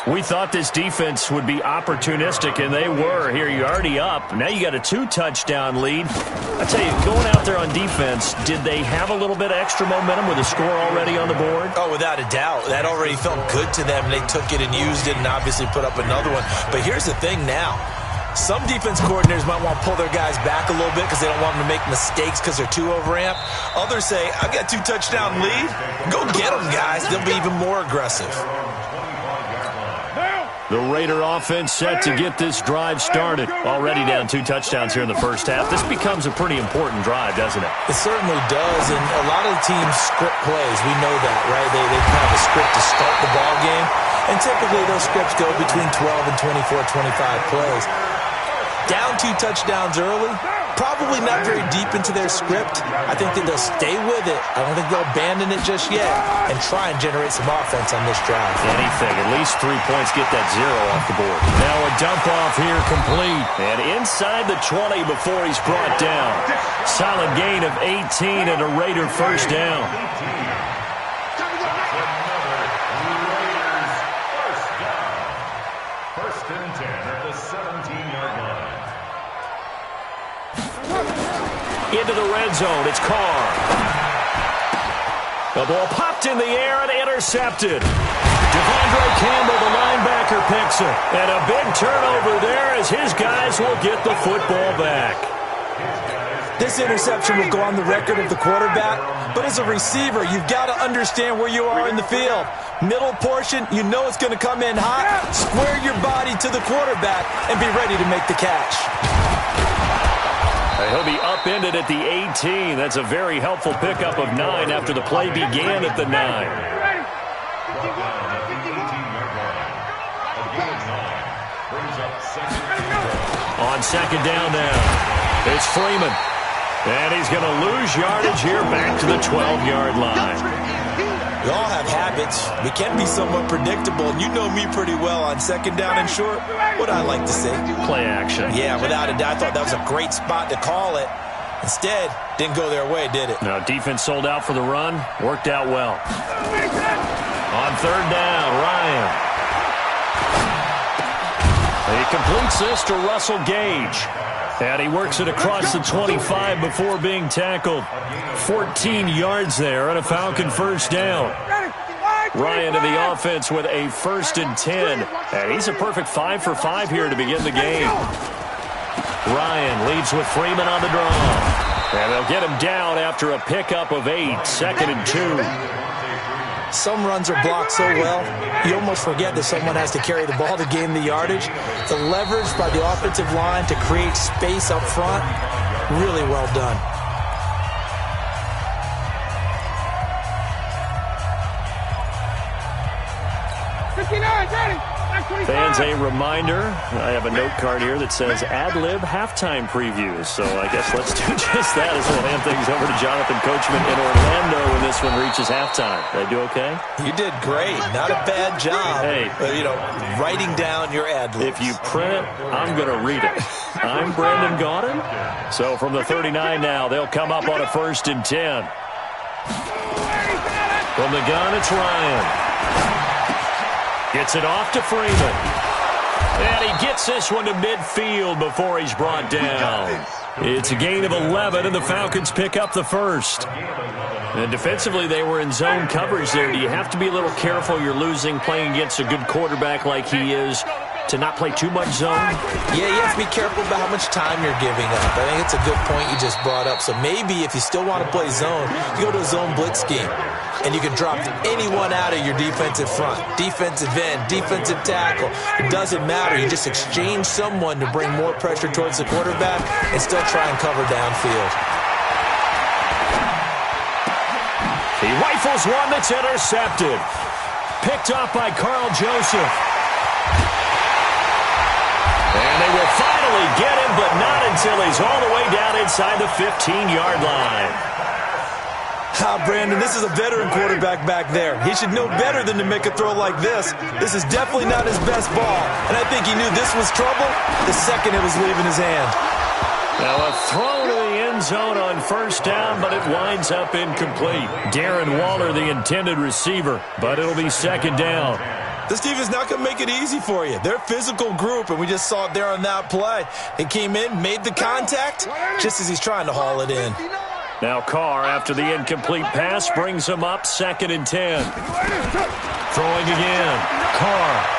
We thought this defense would be opportunistic, and they were. Here, you're already up. Now you got a 2-touchdown lead. I tell you, going out there on defense, did they have a little bit of extra momentum with a score already on the board? Oh, without a doubt. That already felt good to them. They took it and used it and obviously put up another one. But here's the thing now. Some defense coordinators might want to pull their guys back a little bit because they don't want them to make mistakes because they're too overamped. Others say, I've got 2-touchdown lead. Go get them, guys. They'll be even more aggressive. The Raider offense set to get this drive started. Already down 2 touchdowns here in the first half. This becomes a pretty important drive, doesn't it? It certainly does, and a lot of the teams script plays. We know that, right? They have a script to start the ball game, and typically those scripts go between 12 and 24, 25 plays. Down 2 touchdowns early, probably not very deep into their script. I think that they'll stay with it. I don't think they'll abandon it just yet and try and generate some offense on this drive. Anything. At least 3 points, get that 0 off the board. Now a dump off here complete. And inside the 20 before he's brought down. Solid gain of 18 and a Raider first down. First and 10 at the 17-yard line. Into the red zone, it's Carr. The ball popped in the air and intercepted. Devondre Campbell, the linebacker, picks it. And a big turnover there as his guys will get the football back. This interception will go on the record of the quarterback, but as a receiver, you've got to understand where you are in the field. Middle portion, you know it's going to come in hot. Square your body to the quarterback and be ready to make the catch. He'll be upended at the 18. That's a very helpful pickup of 9 after the play began at the 9. On second down now, it's Freeman. And he's going to lose yardage here back to the 12-yard line. We all have habits. We can be somewhat predictable. And you know me pretty well on second down and short. What I like to say. Play action. Yeah, without a doubt. I thought that was a great spot to call it. Instead, didn't go their way, did it? No, defense sold out for the run. Worked out well. On third down, Ryan. He completes this to Russell Gage. And he works it across the 25 before being tackled. 14 yards there and a Falcon first down. Ryan to the offense with a 1st and 10. And he's a perfect 5 for 5 here to begin the game. Ryan leads with Freeman on the draw. And they'll get him down after a pickup of 8. 2nd and 2. Some runs are blocked so well, you almost forget that someone has to carry the ball to gain the yardage. The leverage by the offensive line to create space up front, really well done. Fans, a reminder, I have a note card here that says ad-lib halftime previews. So I guess let's do just that as we'll hand things over to Jonathan Coachman in Orlando when this one reaches halftime. Did I do okay? You did great. Not a bad job. Hey. Writing down your ad-libs. If you print it, I'm going to read it. I'm Brandon Gaudin. So from the 39 now, they'll come up on a 1st and 10. From the gun, it's Ryan. Gets it off to Freeman. And he gets this one to midfield before he's brought down. It's a gain of 11, and the Falcons pick up the first. And defensively, they were in zone coverage there. Do you have to be a little careful? You're losing playing against a good quarterback like he is to not play too much zone? Yeah, you have to be careful about how much time you're giving up. I think it's a good point you just brought up. So maybe if you still want to play zone, you go to a zone blitz scheme. And you can drop anyone out of your defensive front. Defensive end, defensive tackle. It doesn't matter. You just exchange someone to bring more pressure towards the quarterback and still try and cover downfield. He rifles one that's intercepted. Picked off by Carl Joseph. And they will finally get him, but not until he's all the way down inside the 15-yard line. Brandon, this is a veteran quarterback back there. He should know better than to make a throw like this. This is definitely not his best ball, and I think he knew this was trouble the second it was leaving his hand. Now a throw to the end zone on first down, but it winds up incomplete. Darren Waller, the intended receiver, but it'll be second down. This defense is not going to make it easy for you. They're a physical group, and we just saw it there on that play. He came in, made the contact, just as he's trying to haul it in. Now Carr, after the incomplete pass, brings him up 2nd and 10. Throwing again. Carr.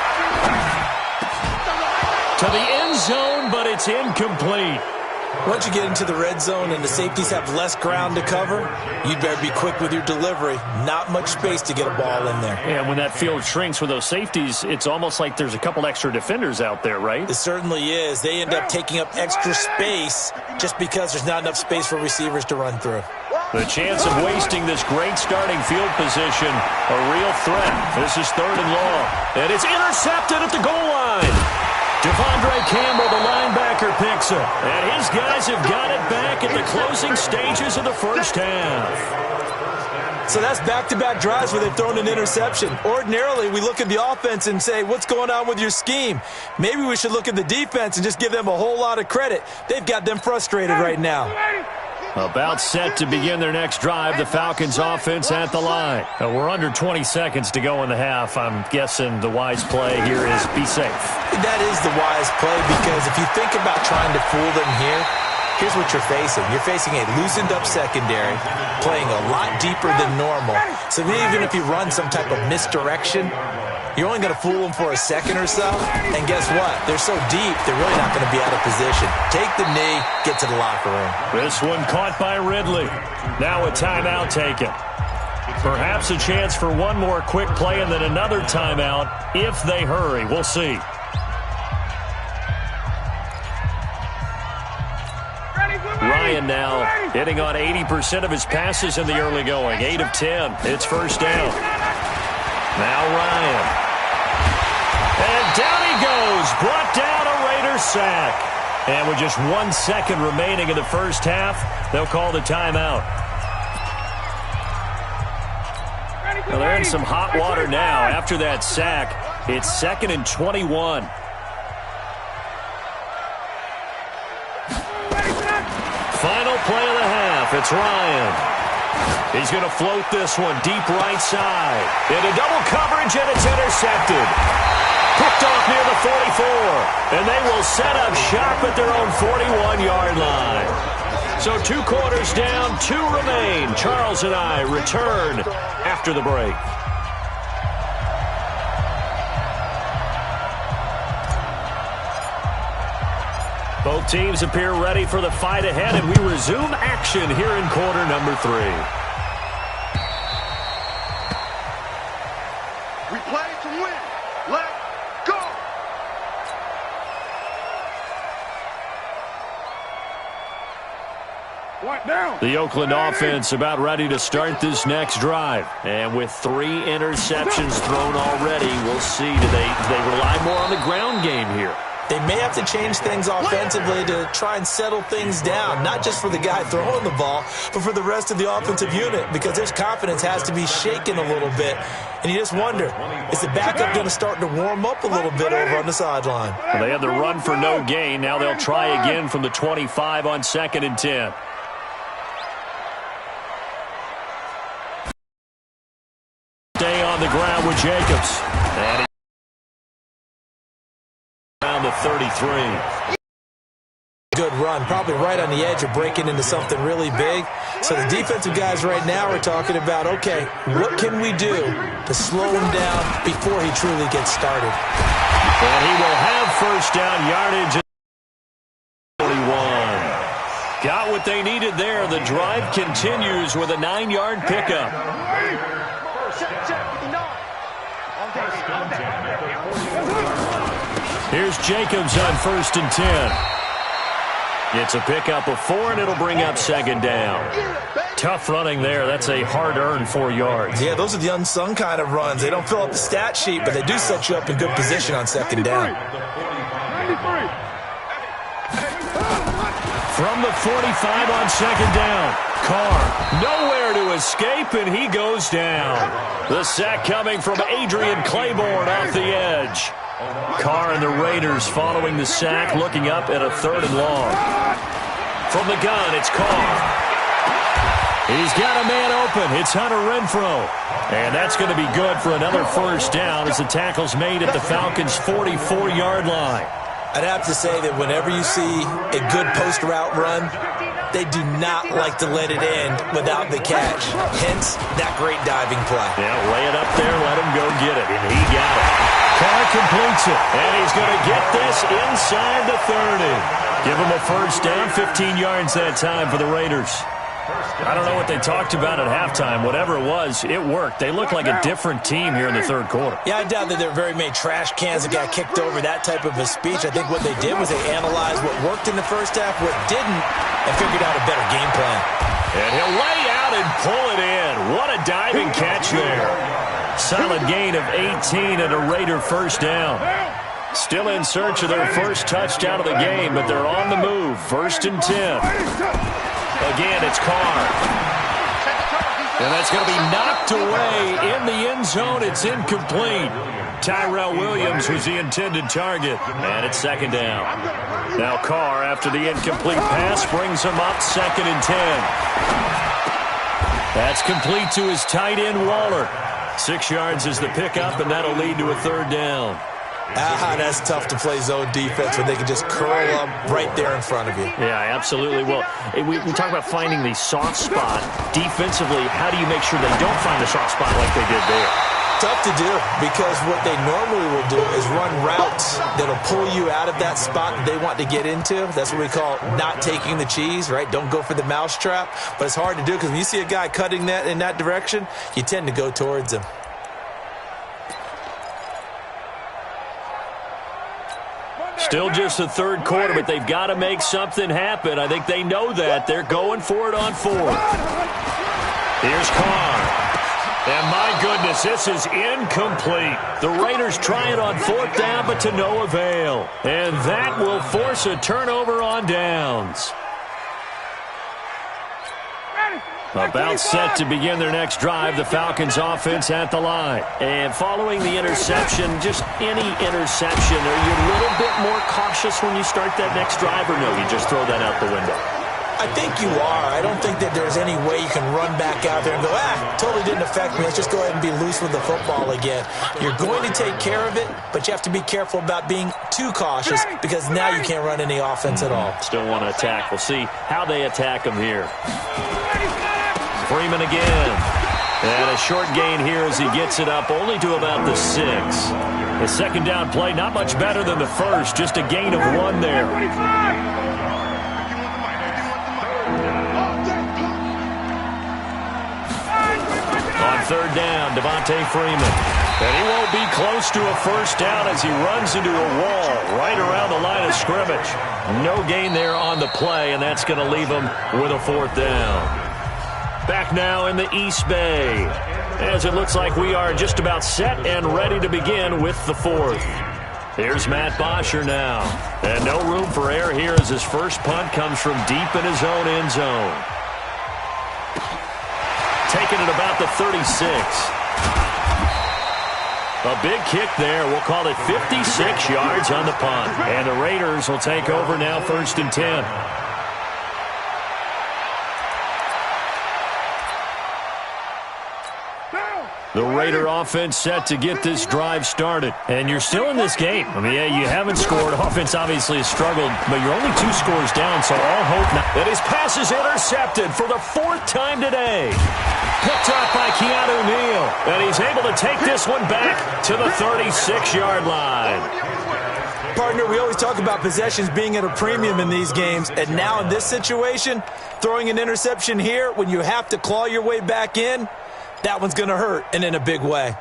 To the end zone, but it's incomplete. Once you get into the red zone and the safeties have less ground to cover, you'd better be quick with your delivery. Not much space to get a ball in there. And when that field shrinks with those safeties, it's almost like there's a couple extra defenders out there, right? It certainly is. They end up taking up extra space just because there's not enough space for receivers to run through. The chance of wasting this great starting field position, a real threat. This is 3rd and long. And it's intercepted at the goal line. Devondre Campbell, the linebacker, picks it. And his guys have got it back at the closing stages of the first half. So that's back-to-back drives where they've thrown an interception. Ordinarily, we look at the offense and say, what's going on with your scheme? Maybe we should look at the defense and just give them a whole lot of credit. They've got them frustrated right now. About set to begin their next drive, the Falcons offense at the line. We're under 20 seconds to go in the half. I'm guessing the wise play here is be safe. That is the wise play, because if you think about trying to fool them here, here's what you're facing. You're facing a loosened up secondary, playing a lot deeper than normal. So even if you run some type of misdirection, you're only going to fool them for a second or so. And guess what? They're so deep, they're really not going to be out of position. Take the knee, get to the locker room. This one caught by Ridley. Now a timeout taken. Perhaps a chance for one more quick play and then another timeout if they hurry. We'll see. Ryan now hitting on 80% of his passes in the early going. 8 of 10. It's 1st down. Now Ryan. And down he goes. Brought down a Raider sack. And with just 1 second remaining in the first half, they'll call the timeout. Well, they're in some hot water now. After that sack, it's 2nd and 21. Final play of the half. It's Ryan. He's going to float this one deep right side. Into double coverage, and it's intercepted. Picked off near the 44. And they will set up shop at their own 41-yard line. So 2 quarters down, 2 remain. Charles and I return after the break. Both teams appear ready for the fight ahead, and we resume action here in quarter number 3. We play to win. Let's go! What now? The Oakland offense about ready to start this next drive. And with 3 interceptions thrown already, we'll see. Do they rely more on the ground game here? They may have to change things offensively to try and settle things down, not just for the guy throwing the ball, but for the rest of the offensive unit, because their confidence has to be shaken a little bit. And you just wonder, is the backup going to start to warm up a little bit over on the sideline? Well, they had the run for no gain. Now they'll try again from the 25 on 2nd and 10. Stay on the ground with Jacobs. And around the 33. Good run, probably right on the edge of breaking into something really big. So the defensive guys right now are talking about, okay, what can we do to slow him down before he truly gets started? And he will have 1st down yardage at 41. Got what they needed there. The drive continues with a 9-yard pickup. Here's Jacobs on 1st and 10. It's a pickup of 4, and it'll bring up 2nd down. Tough running there. That's a hard-earned 4 yards. Yeah, those are the unsung kind of runs. They don't fill up the stat sheet, but they do set you up in good position on 2nd down. From the 45 on 2nd down. Carr nowhere to escape, and he goes down. The sack coming from Adrian Claiborne off the edge. Carr and the Raiders following the sack, looking up at a 3rd and long. From the gun, it's Carr. He's got a man open. It's Hunter Renfrow. And that's going to be good for another first down as the tackle's made at the Falcons' 44-yard line. I'd have to say that whenever you see a good post route run, they do not like to let it end without the catch. Hence, that great diving play. Yeah, lay it up there, let him go get it, and he got it. Carr completes it, and he's going to get this inside the 30. Give him a first down, 15 yards that time for the Raiders. I don't know what they talked about at halftime. Whatever it was, it worked. They look like a different team here in the third quarter. Yeah, I doubt that there were very many trash cans that got kicked over, that type of a speech. I think what they did was they analyzed what worked in the first half, what didn't, and figured out a better game plan. And he'll lay out and pull it in. What a diving catch there. Solid gain of 18 and a Raider first down. Still in search of their first touchdown of the game, but they're on the move. 1st and 10. Again, it's Carr. And that's going to be knocked away in the end zone. It's incomplete. Tyrell Williams was the intended target. And it's 2nd down. Now Carr, after the incomplete pass, brings him up 2nd and 10. That's complete to his tight end, Waller. 6 yards is the pickup, and that'll lead to a 3rd down. That's tough to play zone defense when they can just curl up right there in front of you. Yeah, absolutely. Well, we talk about finding the soft spot. Defensively, how do you make sure they don't find the soft spot like they did there? Tough to do, because what they normally will do is run routes that'll pull you out of that spot that they want to get into. That's what we call not taking the cheese, right? Don't go for the mousetrap. But it's hard to do because when you see a guy cutting that in that direction, you tend to go towards him. Still just the third quarter, but they've got to make something happen. I think they know that. They're going for it on 4th. Here's Carr. And my goodness, this is incomplete. The Raiders try it on 4th down, but to no avail. And that will force a turnover on downs. About set to begin their next drive, the Falcons offense at the line. And following the interception, just any interception, are you a little bit more cautious when you start that next drive, or no, you just throw that out the window? I think you are. I don't think that there's any way you can run back out there and go, totally didn't affect me. Let's just go ahead and be loose with the football again. You're going to take care of it, but you have to be careful about being too cautious because now you can't run any offense at all. Still want to attack. We'll see how they attack them here. Freeman again. And a short gain here as he gets it up only to about the 6. The 2nd down play, not much better than the first, just a gain of 1 there. On 3rd down, Devontae Freeman. And he won't be close to a first down as he runs into a wall right around the line of scrimmage. No gain there on the play, and that's going to leave him with a 4th down. Back now in the East Bay, as it looks like we are just about set and ready to begin with the 4th. Here's Matt Bosher now. And no room for error here as his first punt comes from deep in his own end zone. Taking it about the 36. A big kick there. We'll call it 56 yards on the punt. And the Raiders will take over now 1st and 10. The Raider offense set to get this drive started. And you're still in this game. I mean, yeah, you haven't scored. Offense obviously has struggled, but you're only 2 scores down, so all hope now. And his pass is intercepted for the 4th time today. Picked up by Keanu Neal. And he's able to take this one back to the 36-yard line. Partner, we always talk about possessions being at a premium in these games, and now in this situation, throwing an interception here when you have to claw your way back in, that one's going to hurt, and in a big way.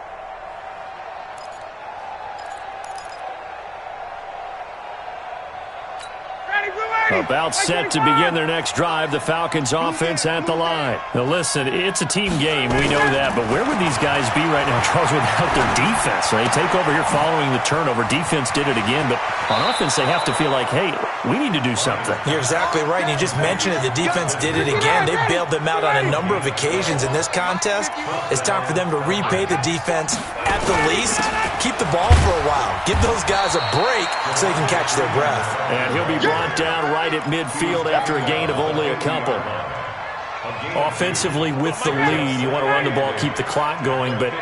About set to begin their next drive, the Falcons offense at the line. Now listen, it's a team game, we know that, but where would these guys be right now, Charles, without their defense? They take over here following the turnover. Defense did it again, but on offense they have to feel like, hey, we need to do something. You're exactly right, and you just mentioned it. The defense did it again. They bailed them out on a number of occasions in this contest. It's time for them to repay the defense at the least. Keep the ball for a while. Give those guys a break so they can catch their breath. And he'll be brought down right at midfield after a gain of only a couple. Offensively with the lead, you want to run the ball, keep the clock going, but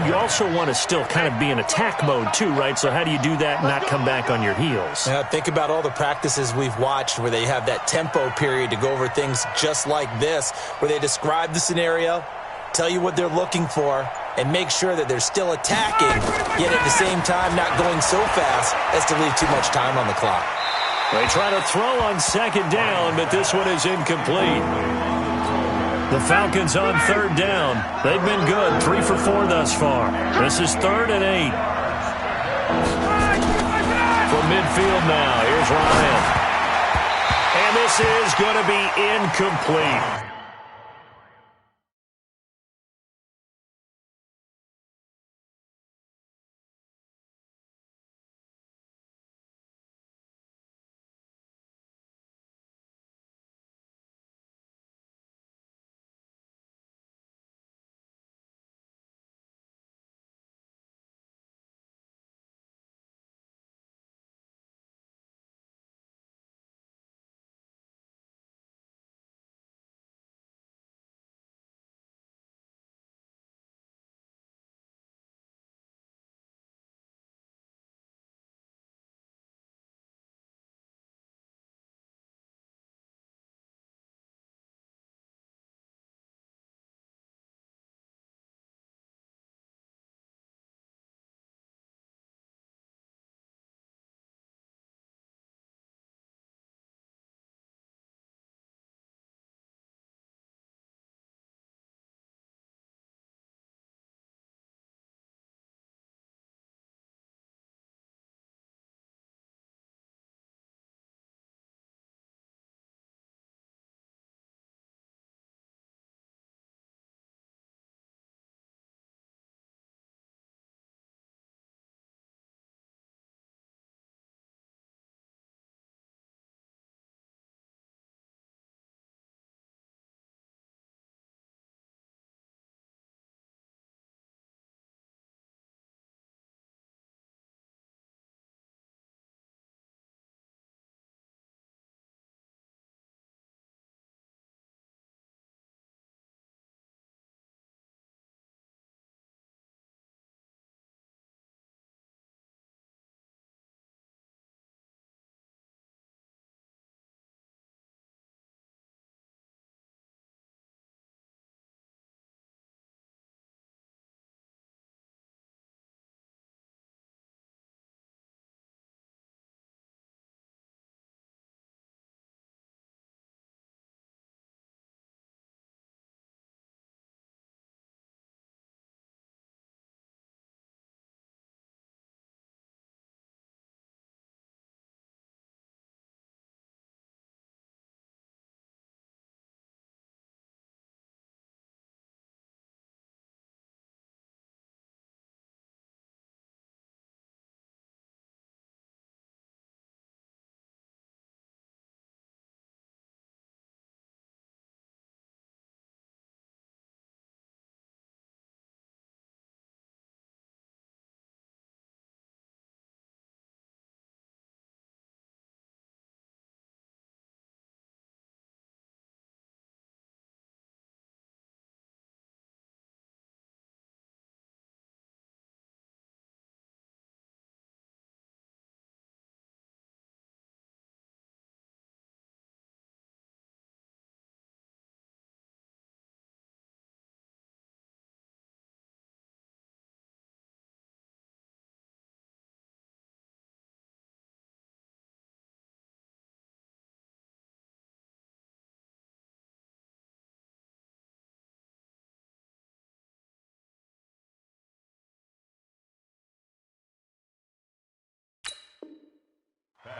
you also want to still kind of be in attack mode too, right? So how do you do that and not come back on your heels? Yeah, think about all the practices we've watched where they have that tempo period to go over things just like this, where they describe the scenario, tell you what they're looking for, and make sure that they're still attacking, yet at the same time not going so fast as to leave too much time on the clock. They try to throw on second down, but this one is incomplete. The Falcons on third down. They've been good, 3 for 4 thus far. This is 3rd and 8. From midfield now, here's Ryan. And this is going to be incomplete.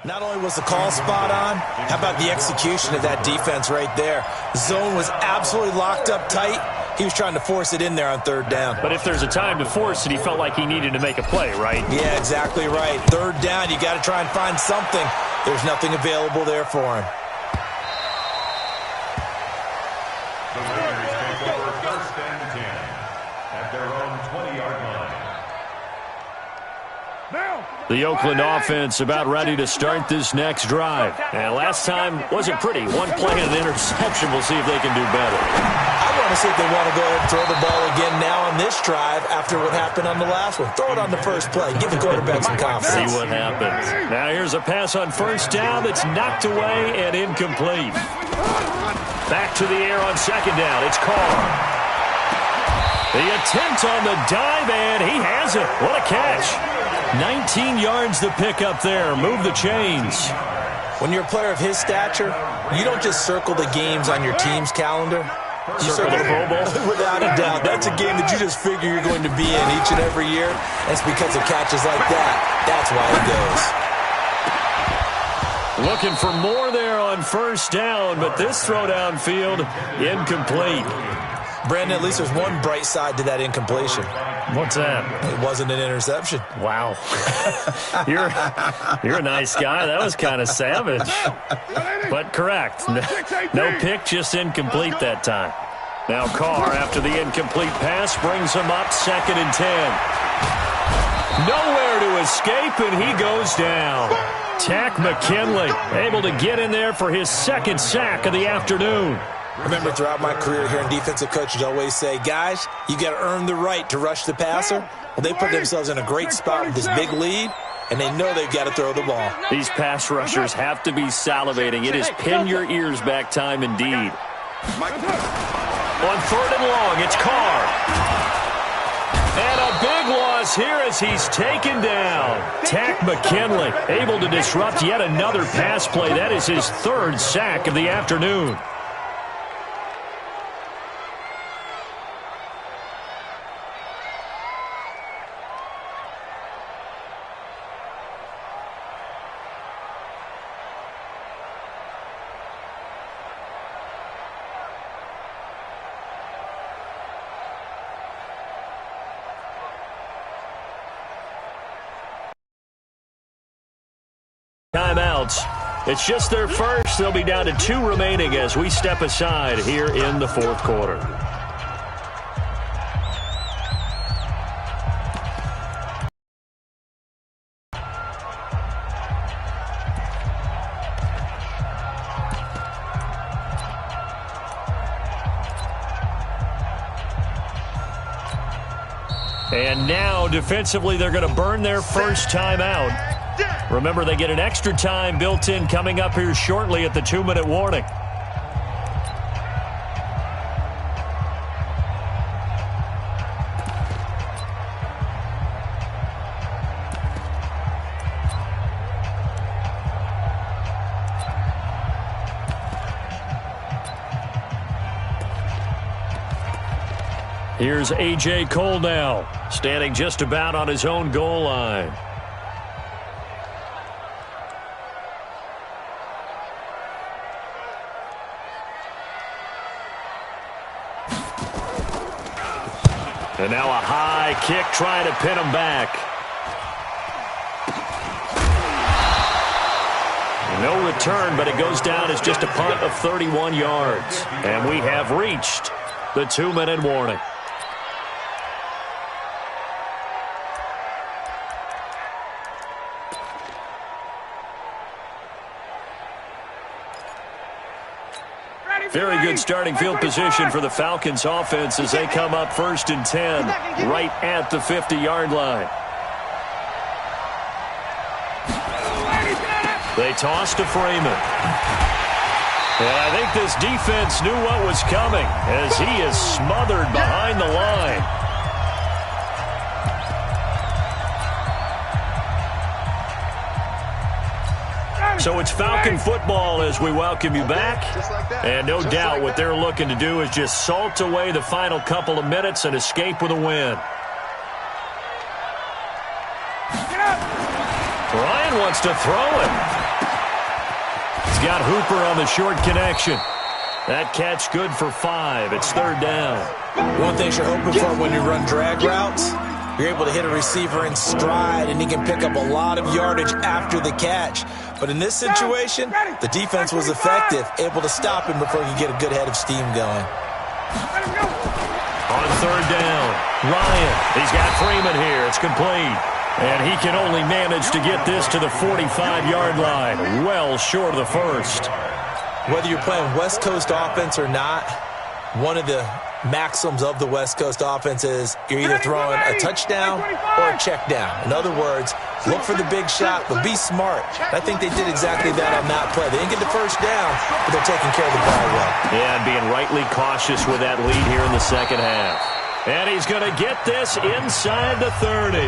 Not only was the call spot on, how about the execution of that defense right there? Zone was absolutely locked up tight. He was trying to force it in there on third down. But if there's a time to force it, he felt like he needed to make a play, right? Yeah, exactly right. Third down, you got to try and find something. There's nothing available there for him. The Raiders take over 1st and 10 at their own 20-yard line. The Oakland offense about ready to start this next drive. And last time wasn't pretty. One play and an interception. We'll see if they can do better. I want to see if they want to go ahead and throw the ball again now on this drive after what happened on the last one. Throw it on the first play. Give the quarterback some confidence. See what happens. Now here's a pass on first down that's knocked away and incomplete. Back to the air on second down. It's Carr. The attempt on the dive, and he has it. What a catch. 19 yards to pick up there. Move the chains. When you're a player of his stature, you don't just circle the games on your team's calendar. You circle the Pro Bowl. Without a doubt. That's a game that you just figure you're going to be in each and every year. And it's because of catches like that. That's why he goes. Looking for more there on first down, but this throw downfield incomplete. Brandon, at least there's one bright side to that incompletion. What's that? It wasn't an interception. Wow. You're a nice guy. That was kind of savage. But correct. No pick, just incomplete that time. Now Carr, after the incomplete pass, brings him up 2nd and 10. Nowhere to escape, and he goes down. Takk McKinley able to get in there for his 2nd sack of the afternoon. Remember, throughout my career here in defensive coaches always say, guys, you got to earn the right to rush the passer. Well, they put themselves in a great spot with this big lead, and they know they've got to throw the ball. These pass rushers have to be salivating. It is pin your ears back time indeed. On 3rd and long, it's Carr. And a big loss here as he's taken down. Takk McKinley able to disrupt yet another pass play. That is his 3rd sack of the afternoon. Timeouts. It's just their first. They'll be down to 2 remaining as we step aside here in the 4th quarter. And now defensively they're going to burn their first timeout. Remember, they get an extra time built in coming up here shortly at the 2-minute warning. Here's A.J. Cole now, standing just about on his own goal line. And now a high kick trying to pin him back. No return, but it goes down as just a punt of 31 yards. And we have reached the 2-minute warning. Very good starting field position for the Falcons offense as they come up 1st and 10 right at the 50-yard line. They toss to Freeman. And I think this defense knew what was coming as he is smothered behind the line. So it's Falcon football as we welcome you back. And no doubt what they're looking to do is just salt away the final couple of minutes and escape with a win. Ryan wants to throw it. He's got Hooper on the short connection. That catch good for 5. It's 3rd down. One thing you're hoping for when you run drag routes, you're able to hit a receiver in stride, and he can pick up a lot of yardage after the catch. But in this situation, the defense was effective, able to stop him before he could get a good head of steam going. On 3rd down, Ryan. He's got Freeman here. It's complete. And he can only manage to get this to the 45-yard line, well short of the first. Whether you're playing West Coast offense or not, one of the maxims of the West Coast offense is you're either throwing a touchdown or a check down. In other words, look for the big shot, but be smart. I think they did exactly that on that play. They didn't get the first down, but they're taking care of the ball well. Yeah, and being rightly cautious with that lead here in the second half. And he's going to get this inside the 30.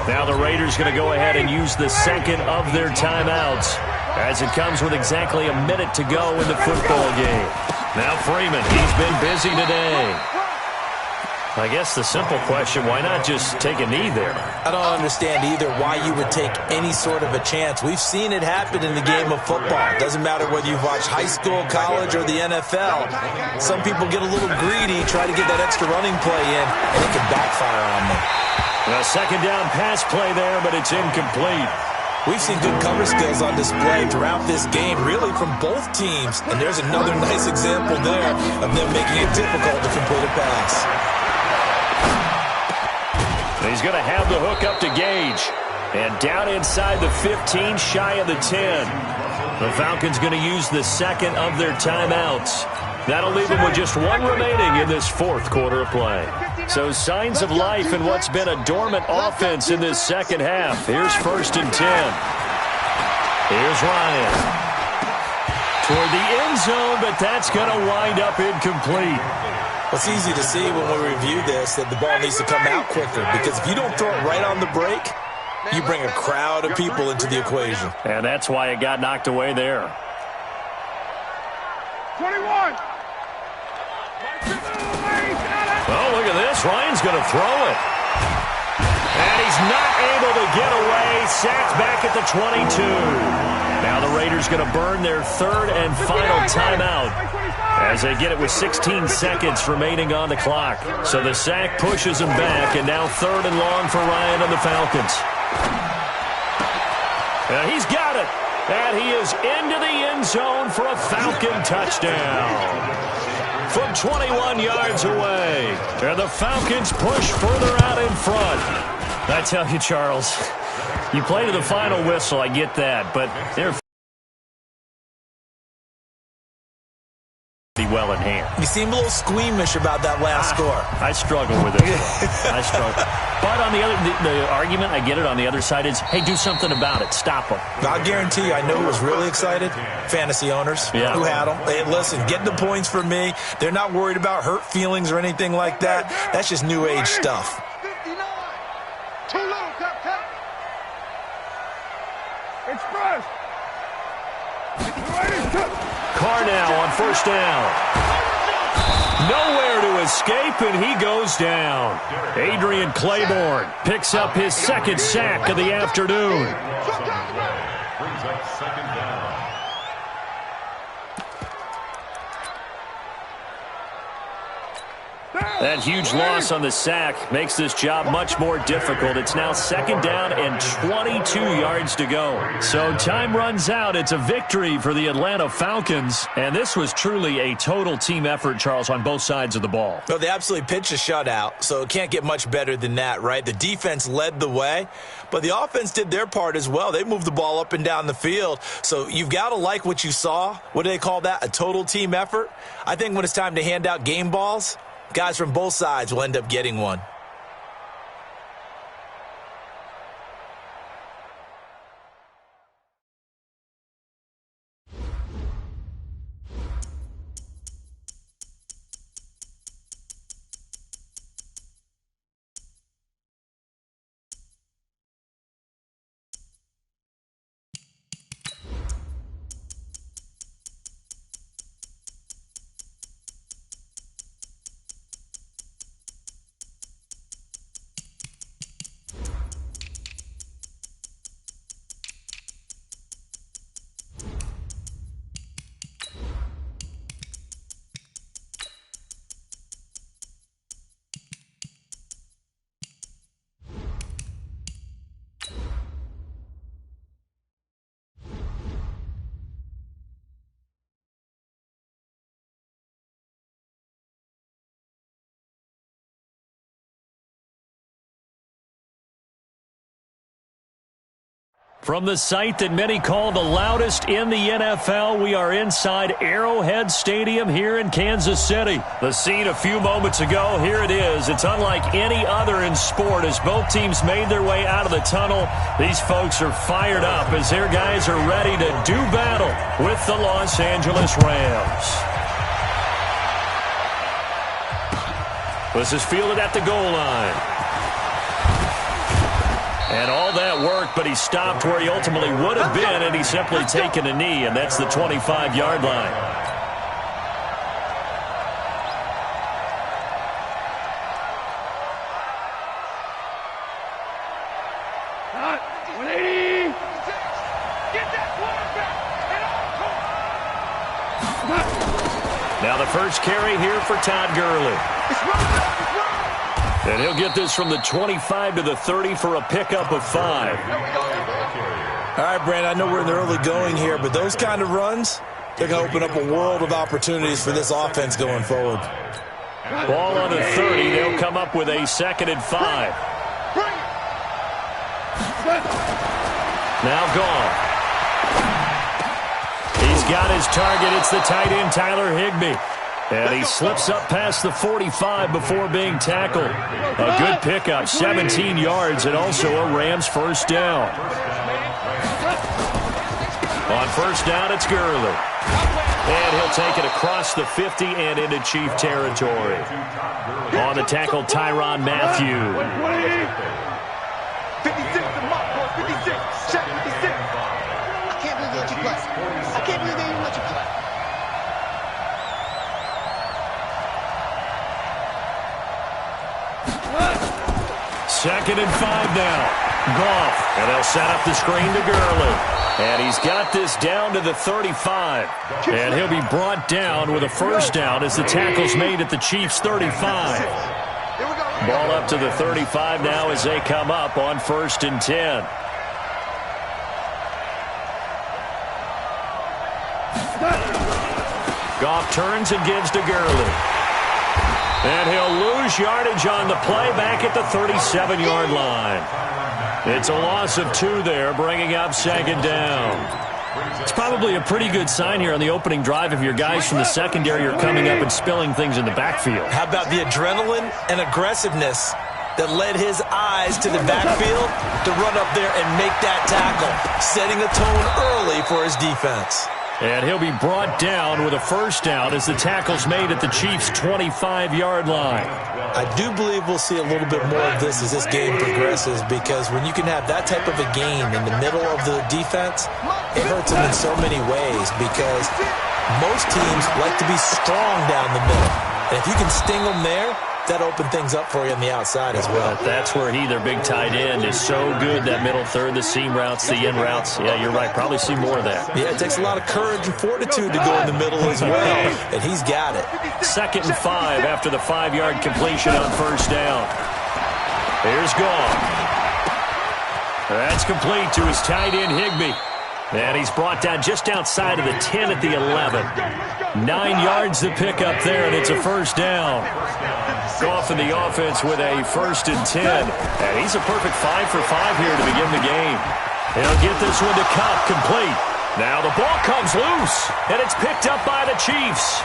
Now the Raiders going to go ahead and use the second of their timeouts as it comes with exactly a minute to go in the football game. Now Freeman, he's been busy today. I guess the simple question, why not just take a knee there? I don't understand either why you would take any sort of a chance. We've seen it happen in the game of football. It doesn't matter whether you've watched high school, college, or the NFL. Some people get a little greedy, try to get that extra running play in, and it can backfire on them. A second down pass play there, but it's incomplete. We've seen good cover skills on display throughout this game, really from both teams. And there's another nice example there of them making it difficult to complete a pass. He's going to have the hook up to Gage. And down inside the 15, shy of the 10. The Falcons going to use the second of their timeouts. That'll leave them with just one remaining in this fourth quarter of play. So signs of life in what's been a dormant offense in this second half. Here's 1st and 10. Here's Ryan. Toward the end zone, but that's going to wind up incomplete. It's easy to see when we review this that the ball needs to come out quicker, because if you don't throw it right on the break, you bring a crowd of people into the equation. And that's why it got knocked away there. 21. Oh, look at this. Ryan's going to throw it. And he's not able to get away. Sacked back at the 22. Now the Raiders going to burn their third and final timeout as they get it with 16 seconds remaining on the clock. So the sack pushes him back, and now 3rd and long for Ryan and the Falcons. And he's got it. And he is into the end zone for a Falcon touchdown from 21 yards away. And the Falcons push further out in front. I tell you, Charles, you play to the final whistle, I get that, but they're well in hand. You seem a little squeamish about that last score. I struggle with it. I struggle. But on the other, the argument, I get it, on the other side is, hey, do something about it. Stop them. I'll guarantee you, I know who was really excited. Fantasy owners who had them. Hey, listen, get the points for me. They're not worried about hurt feelings or anything like that. That's just new age stuff. 59. Too low, tap. Express. Carr now on 1st down. Nowhere to escape, and he goes down. Adrian Claiborne picks up his 2nd sack of the afternoon. Brings up 2nd down. That huge loss on the sack makes this job much more difficult. It's now 2nd down and 22 yards to go. So time runs out. It's a victory for the Atlanta Falcons. And this was truly a total team effort, Charles, on both sides of the ball. Well, they absolutely pitched a shutout, so it can't get much better than that, right? The defense led the way, but the offense did their part as well. They moved the ball up and down the field. So you've got to like what you saw. What do they call that? A total team effort? I think when it's time to hand out game balls, guys from both sides will end up getting one. From the site that many call the loudest in the NFL, we are inside Arrowhead Stadium here in Kansas City. The scene a few moments ago, here it is. It's unlike any other in sport as both teams made their way out of the tunnel. These folks are fired up as their guys are ready to do battle with the Los Angeles Rams. This is fielded at the goal line. And all that work, but he stopped where he ultimately would have been, and he's simply taken a knee, and that's the 25-yard line. Now the first carry here for Todd Gurley. And he'll get this from the 25 to the 30 for a pickup of 5. All right, Brandon, I know we're in the early going here, but those kind of runs, they're going to open up a world of opportunities for this offense going forward. Ball on the 30. They'll come up with a 2nd and 5. Now gone. He's got his target. It's the tight end, Tyler Higbee. And he slips up past the 45 before being tackled. A good pickup, 17 yards, and also a Rams first down. On first down, it's Gurley. And he'll take it across the 50 and into Chief territory. On the tackle, Tyrann Mathieu. 56 to Mark, 56. Check 56. I can't believe they let you play. I can't believe they even let you play. Second and 5 now. Goff. And they'll set up the screen to Gurley. And he's got this down to the 35. And he'll be brought down with a first down as the tackle's made at the Chiefs' 35. Ball up to the 35 now as they come up on 1st and 10. Goff turns and gives to Gurley. And he'll lose yardage on the play back at the 37-yard line. It's a loss of 2 there, bringing up 2nd down. It's probably a pretty good sign here on the opening drive if your guys from the secondary are coming up and spilling things in the backfield. How about the adrenaline and aggressiveness that led his eyes to the backfield to run up there and make that tackle, setting a tone early for his defense. And he'll be brought down with a first down as the tackle's made at the Chiefs' 25-yard line. I do believe we'll see a little bit more of this as this game progresses, because when you can have that type of a game in the middle of the defense, it hurts them in so many ways, because most teams like to be strong down the middle. And if you can sting them there, that opened things up for you on the outside as well. That's where their big tight end, is so good, that middle third, the seam routes, the in routes. Yeah, you're right. Probably see more of that. Yeah, it takes a lot of courage and fortitude to go in the middle as well, and he's got it. 2nd and 5 after the 5-yard completion on first down. Here's Goff. That's complete to his tight end, Higbee. And he's brought down just outside of the 10 at the 11. 9 yards to pick up there, and it's a first down. Goff in the offense with a 1st and 10. And he's a perfect 5 for 5 here to begin the game. He'll get this one to Kupp, complete. Now the ball comes loose, and it's picked up by the Chiefs.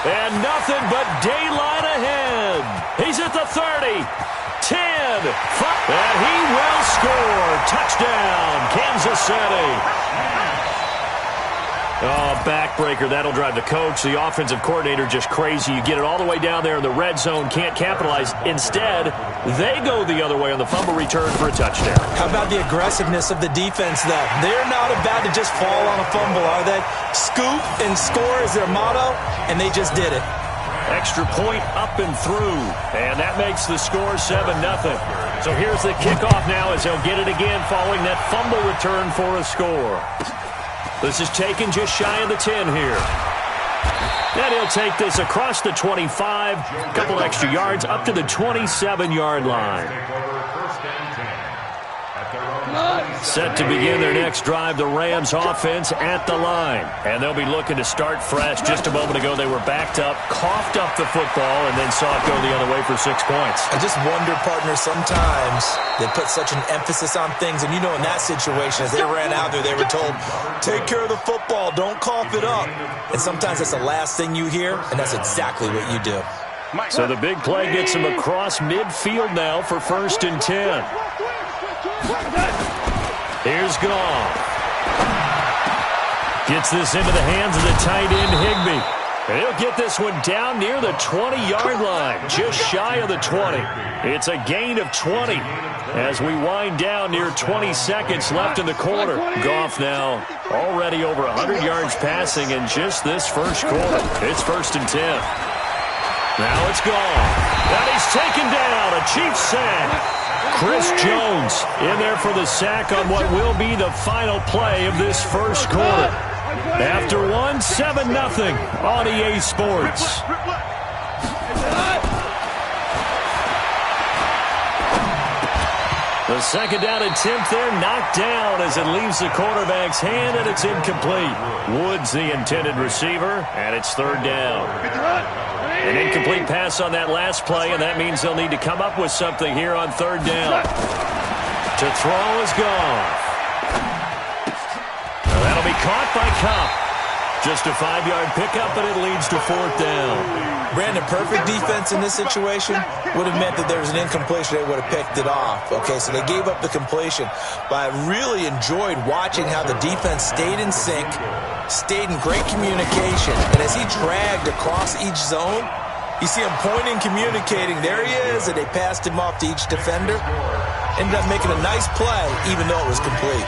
And nothing but daylight ahead. He's at the 30. 10, 5, and he will score. Touchdown, Kansas City. Oh, backbreaker. That'll drive the coach, the offensive coordinator, just crazy. You get it all the way down there in the red zone, can't capitalize. Instead, they go the other way on the fumble return for a touchdown. How about the aggressiveness of the defense, though? They're not about to just fall on a fumble, are they? Scoop and score is their motto, and they just did it. Extra point up and through, and that makes the score 7-0. So here's the kickoff now as they'll get it again following that fumble return for a score. This is taken just shy of the 10 here. Then he'll take this across the 25, a couple extra yards up to the 27-yard line. Set to begin their next drive, the Rams offense at the line. And they'll be looking to start fresh. Just a moment ago, they were backed up, coughed up the football, and then saw it go the other way for 6 points. I just wonder, partner, sometimes they put such an emphasis on things. And, you know, in that situation, as they ran out there, they were told, take care of the football, don't cough it up. And sometimes that's the last thing you hear, and that's exactly what you do. So the big play gets him across midfield now for 1st and 10. Here's Goff. Gets this into the hands of the tight end, Higbee. And he'll get this one down near the 20-yard line, just shy of the 20. It's a gain of 20 as we wind down near 20 seconds left in the quarter. Goff now already over 100 yards passing in just this first quarter. It's 1st and 10. Now it's Goff. And he's taken down, a Chiefs sack. Chris Jones in there for the sack on what will be the final play of this first quarter. After one, 7-0 on EA Sports. The second down attempt there knocked down as it leaves the quarterback's hand, and it's incomplete. Woods the intended receiver, and it's 3rd down. An incomplete pass on that last play, and that means they'll need to come up with something here on 3rd down. To throw is Goff. That'll be caught by Kupp. Just a 5-yard pickup, but it leads to 4th down. Brandon, perfect defense in this situation would have meant that there was an incompletion. They would have picked it off. Okay, so they gave up the completion. But I really enjoyed watching how the defense stayed in sync, stayed in great communication. And as he dragged across each zone, you see him pointing, communicating. There he is, and they passed him off to each defender. Ended up making a nice play, even though it was complete.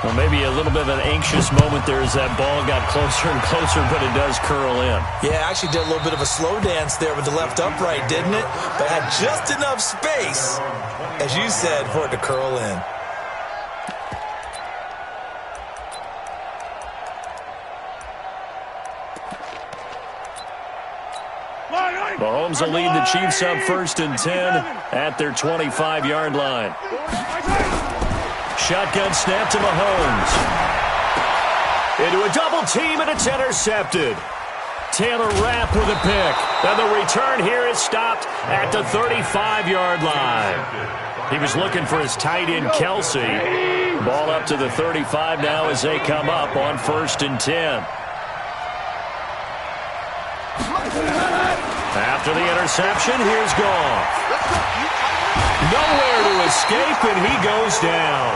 Well, maybe a little bit of an anxious moment there as that ball got closer and closer, but it does curl in. Yeah, actually did a little bit of a slow dance there with the left upright, didn't it? But had just enough space, as you said, for it to curl in. Mahomes will lead the Chiefs up 1st and 10 at their 25-yard line. Shotgun snap to Mahomes. Into a double team, and it's intercepted. Taylor Rapp with a pick. And the return here is stopped at the 35-yard line. He was looking for his tight end, Kelsey. Ball up to the 35 now as they come up on 1st and 10. After the interception, here's Goff. Nowhere to escape, and he goes down.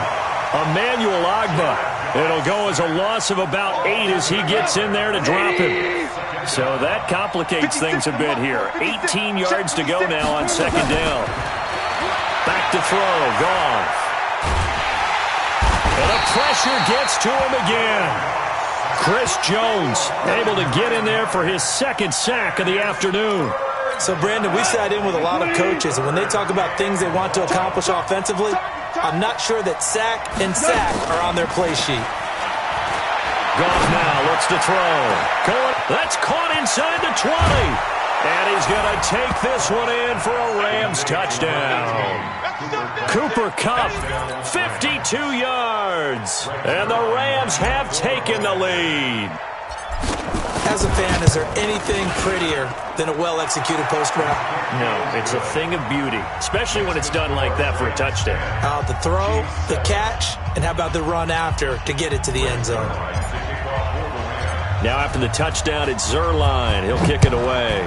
Emmanuel Ogbah. It'll go as a loss of about 8 as he gets in there to drop him. So that complicates things a bit here. 18 yards to go now on 2nd down. Back to throw, Goff. And the pressure gets to him again. Chris Jones able to get in there for his 2nd sack of the afternoon. So, Brandon, we sat in with a lot of coaches, and when they talk about things they want to accomplish offensively, I'm not sure that sack and sack are on their play sheet. Goff now looks to throw. That's caught inside the 20. And he's going to take this one in for a Rams touchdown. Cooper Kupp, 52 yards. And the Rams have taken the lead. As a fan, is there anything prettier than a well-executed post route? No, it's a thing of beauty, especially when it's done like that for a touchdown. The throw, the catch, and how about the run after to get it to the end zone? Now after the touchdown, it's Zuerlein. He'll kick it away.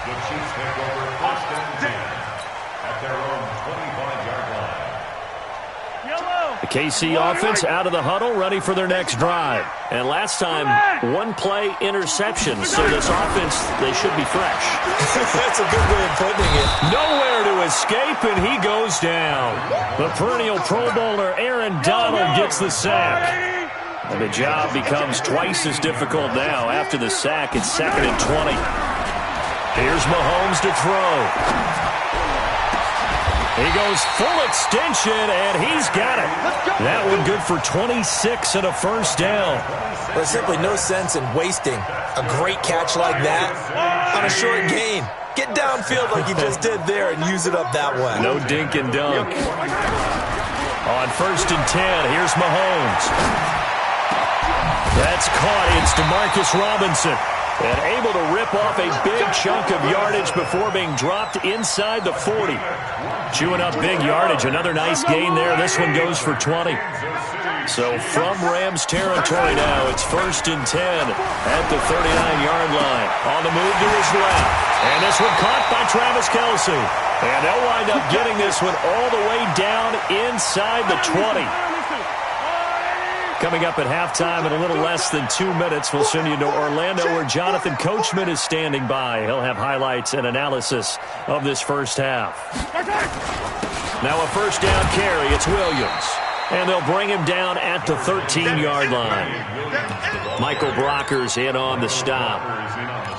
The Chiefs take over 1st and 10 at their own 25-yard line. The KC offense out of the huddle, ready for their next drive. And last time, 1-play interception. So this offense, they should be fresh. That's a good way of putting it. Nowhere to escape, and he goes down. The perennial Pro Bowler Aaron Donald gets the sack. And the job becomes twice as difficult now. After the sack, it's 2nd and 20. Here's Mahomes to throw. He goes full extension, and he's got it. That one good for 26 and a first down. There's simply no sense in wasting a great catch like that on a short gain. Get downfield like you just did there and use it up that way. No dink and dunk. On 1st and 10, here's Mahomes. That's caught. It's Demarcus Robinson. And able to rip off a big chunk of yardage before being dropped inside the 40. Chewing up big yardage. Another nice gain there. This one goes for 20. So from Rams territory now, it's 1st and 10 at the 39-yard line. On the move to his left. And this one caught by Travis Kelce. And they'll wind up getting this one all the way down inside the 20. Coming up at halftime in a little less than 2 minutes, we'll send you to Orlando where Jonathan Coachman is standing by. He'll have highlights and analysis of this first half. Now a first down carry. It's Williams. And they'll bring him down at the 13-yard line. Michael Brockers in on the stop.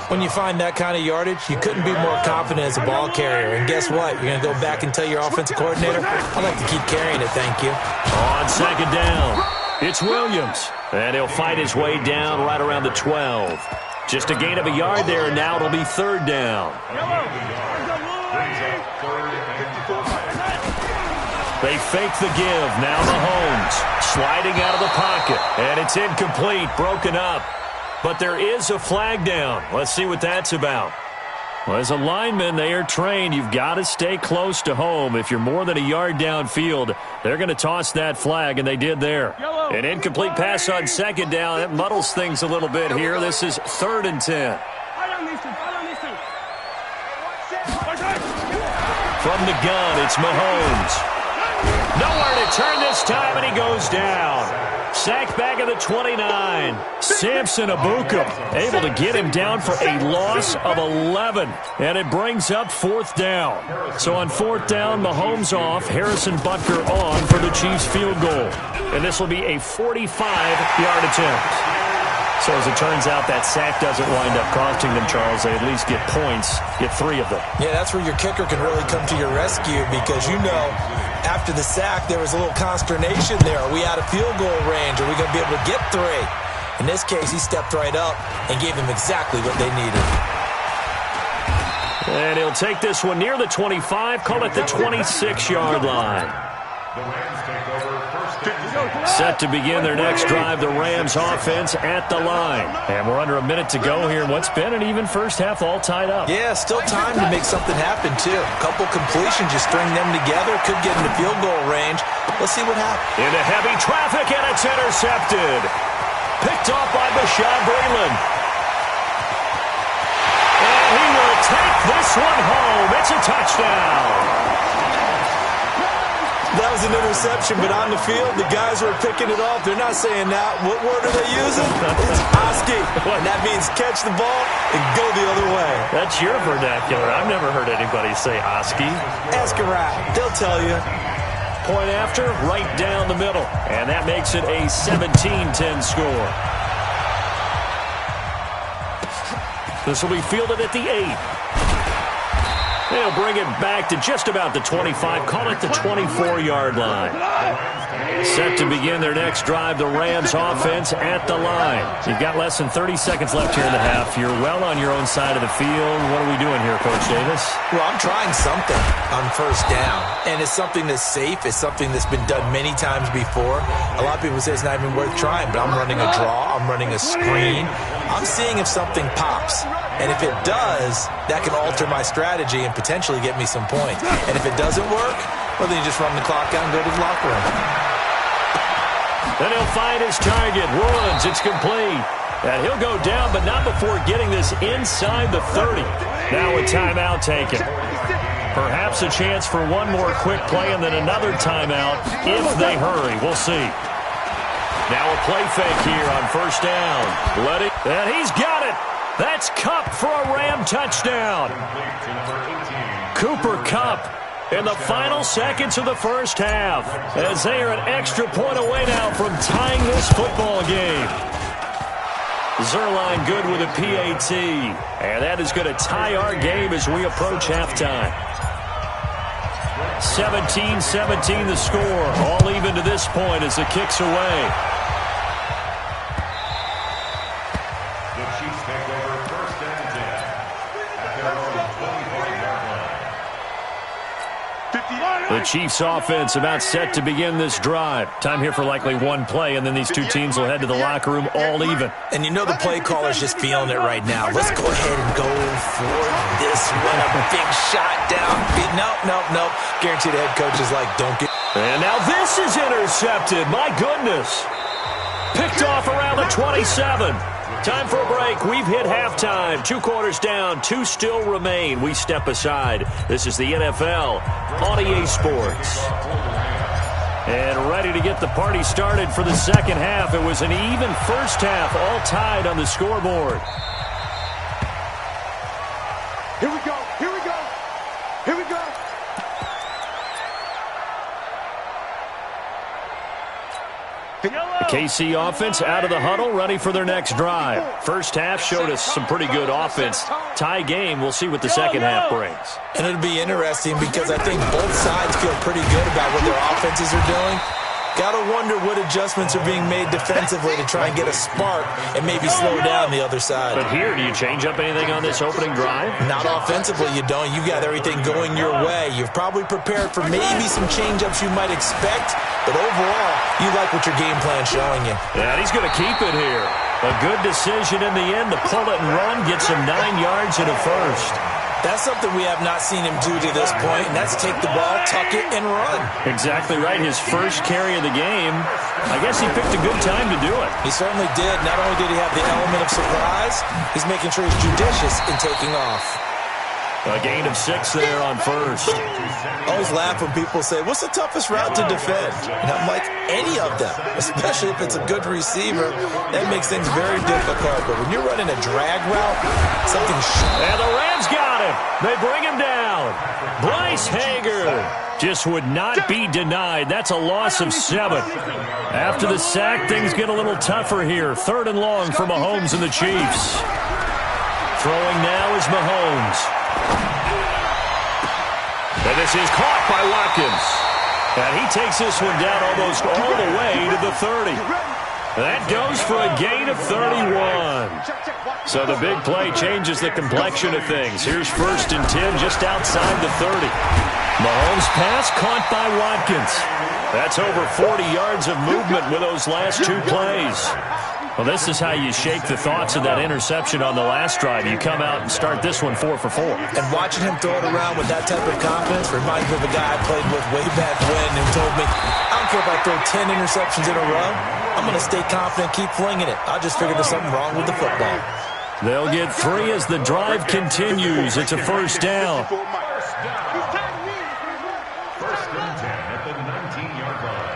When you find that kind of yardage, you couldn't be more confident as a ball carrier. And guess what? You're going to go back and tell your offensive coordinator, I'd like to keep carrying it, thank you. On 2nd down, it's Williams. And he'll fight his way down right around the 12. Just a gain of a yard there, and now it'll be 3rd down. They fake the give. Now Mahomes sliding out of the pocket. And it's incomplete, broken up. But there is a flag down. Let's see what that's about. Well, as a lineman, they are trained. You've got to stay close to home. If you're more than a yard downfield, they're going to toss that flag, and they did there. An incomplete pass on 2nd down. That muddles things a little bit here. This is 3rd and 10. From the gun, it's Mahomes. Nowhere to turn this time, and he goes down. Sacked back at the 29. Samson Abuka able to get him down for a loss of 11. And it brings up 4th down. So on 4th down, Mahomes off, Harrison Butker on for the Chiefs field goal. And this will be a 45-yard attempt. So as it turns out, that sack doesn't wind up costing them, Charles. They at least get points, get 3 of them. Yeah, that's where your kicker can really come to your rescue because, you know, after the sack, there was a little consternation there. Are we out of field goal range? Are we going to be able to get 3? In this case, he stepped right up and gave them exactly what they needed. And he'll take this one near the 25, call it the 26-yard line. Set to begin their next drive, the Rams offense at the line. And we're under a minute to go here in what's been an even first half, all tied up. Yeah, still time to make something happen, too. A couple completions, you string them together, could get into field goal range. Let's see what happens. Into heavy traffic, and it's intercepted. Picked off by Bashaud Breeland. And he will take this one home. It's a touchdown. That was an interception, but on the field, the guys who are picking it off, they're not saying that. What word are they using? It's Oski. And that means catch the ball and go the other way. That's your vernacular. I've never heard anybody say Oski. Ask a rat. They'll tell you. Point after, right down the middle. And that makes it a 17-10 score. This will be fielded at the 8. They'll bring it back to just about the 25. Call it the 24-yard line. Set to begin their next drive, the Rams offense at the line. You've got less than 30 seconds left here in the half. You're well on your own side of the field. What are we doing here, Coach Davis? Well, I'm trying something on 1st down. And it's something that's safe. It's something that's been done many times before. A lot of people say it's not even worth trying, but I'm running a draw. I'm running a screen. I'm seeing if something pops. And if it does, that can alter my strategy and potentially get me some points. And if it doesn't work, well, then you just run the clock out and go to the locker room. Then he'll find his target. Woods, it's complete. And he'll go down, but not before getting this inside the 30. Now a timeout taken. Perhaps a chance for one more quick play and then another timeout if they hurry. We'll see. Now a play fake here on 1st down. And he's got it. That's Kupp for a Ram touchdown. Cooper Kupp in the final seconds of the first half as they are an extra point away now from tying this football game. Zuerlein good with a PAT. And that is going to tie our game as we approach halftime. 17-17 the score. All even to this point as the kick's away. The Chiefs take over first and 10 at their own 25-yard line. The Chiefs offense about set to begin this drive. Time here for likely one play, and then these two teams will head to the locker room all even. And you know the play caller's just feeling it right now. Let's go ahead and go for this one. A big shot down. Nope. Guaranteed the head coach is like, don't get... And now this is intercepted. My goodness. Picked off around the 27. Time for a break. We've hit halftime. 2 quarters down. 2 still remain. We step aside. This is the NFL on EA Sports. And ready to get the party started for the second half. It was an even first half, all tied on the scoreboard. Here we go. The KC offense out of the huddle, ready for their next drive. First half showed us some pretty good offense. Tie game, we'll see what the second half brings. And it'll be interesting because I think both sides feel pretty good about what their offenses are doing. Got to wonder what adjustments are being made defensively to try and get a spark and maybe slow down the other side. But here, do you change up anything on this opening drive? Not offensively, you don't. You got everything going your way. You've probably prepared for maybe some change-ups you might expect, but overall, you like what your game plan's showing you. Yeah, he's going to keep it here. A good decision in the end to pull it and run, gets him 9 yards and a first. That's something we have not seen him do to this point, and that's take the ball, tuck it, and run. Exactly right. His first carry of the game. I guess he picked a good time to do it. He certainly did. Not only did he have the element of surprise, he's making sure he's judicious in taking off. A gain of 6 there on first. I always laugh when people say, what's the toughest route to defend? And I'm like, any of them, especially if it's a good receiver. That makes things very difficult. But when you're running a drag route, something's... And the Rams got him. They bring him down. Bryce Hager just would not be denied. That's a loss of 7. After the sack, things get a little tougher here. 3rd and long for Mahomes and the Chiefs. Throwing now is Mahomes. And this is caught by Watkins. And he takes this one down almost all the way to the 30. That goes for a gain of 31. So the big play changes the complexion of things. Here's 1st and 10 just outside the 30. Mahomes' pass caught by Watkins. That's over 40 yards of movement with those last 2 plays. Well, this is how you shake the thoughts of that interception on the last drive. You come out and start this one 4 for 4. And watching him throw it around with that type of confidence reminds me of a guy I played with way back when who told me, I don't care if I throw 10 interceptions in a row. I'm going to stay confident, keep flinging it. I just figured there's something wrong with the football. They'll get 3 as the drive continues. It's a first down. First and 10 at the 19-yard line.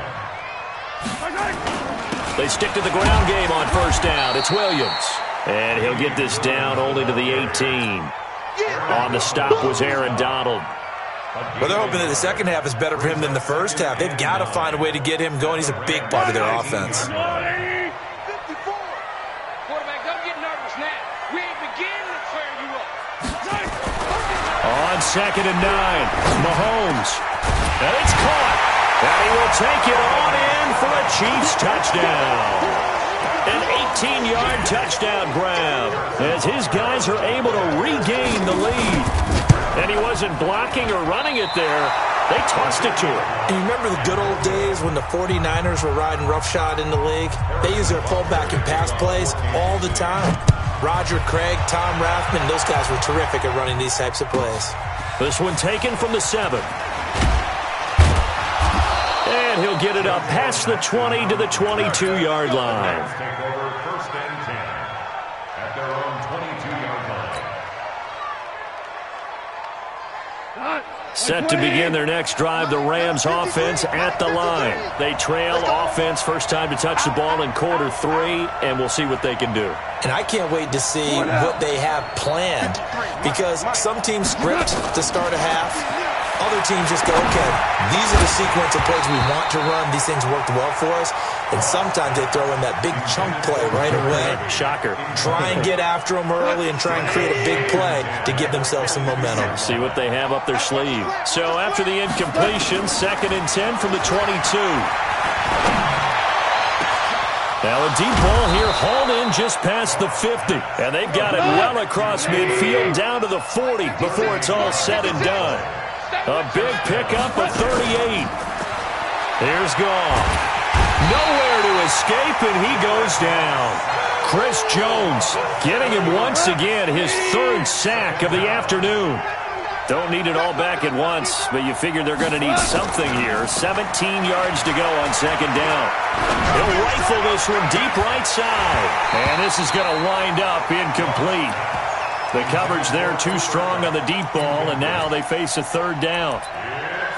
They stick to the ground game on first down. It's Williams. And he'll get this down only to the 18. On the stop was Aaron Donald. Well, they're hoping that the second half is better for him than the first half. They've got to find a way to get him going. He's a big part of their offense. Quarterback, don't get nervous now. We ain't beginning to clear you up. On 2nd and 9, Mahomes. And it's caught. And he will take it on in for a Chiefs touchdown. An 18-yard touchdown grab as his guys are able to regain the lead. And he wasn't blocking or running it there. They tossed it to him. And you remember the good old days when the 49ers were riding roughshod in the league? They used their fullback in pass plays all the time. Roger Craig, Tom Rathman, those guys were terrific at running these types of plays. This one taken from the 7. And he'll get it up past the 20 to the 22-yard line. Take over first and 10 at their own 22-yard line. Set to begin their next drive, the Rams offense at the line. They trail offense, first time to touch the ball in quarter 3, and we'll see what they can do. And I can't wait to see what they have planned, because some teams script to start a half. Other teams just go, okay, these are the sequence of plays we want to run. These things worked well for us. And sometimes they throw in that big chunk play right away. Shocker. Try and get after them early and try and create a big play to give themselves some momentum. See what they have up their sleeve. So after the incompletion, 2nd and 10 from the 22. Now a deep ball here hauled in just past the 50. And they've got it well across midfield down to the 40 before it's all said and done. A big pickup of 38. Here's Goff. Nowhere to escape, and he goes down. Chris Jones getting him once again, his 3rd sack of the afternoon. Don't need it all back at once, but you figure they're going to need something here. 17 yards to go on 2nd down. He'll rifle this one deep right side. And this is going to wind up incomplete. The coverage there too strong on the deep ball, and now they face a 3rd down.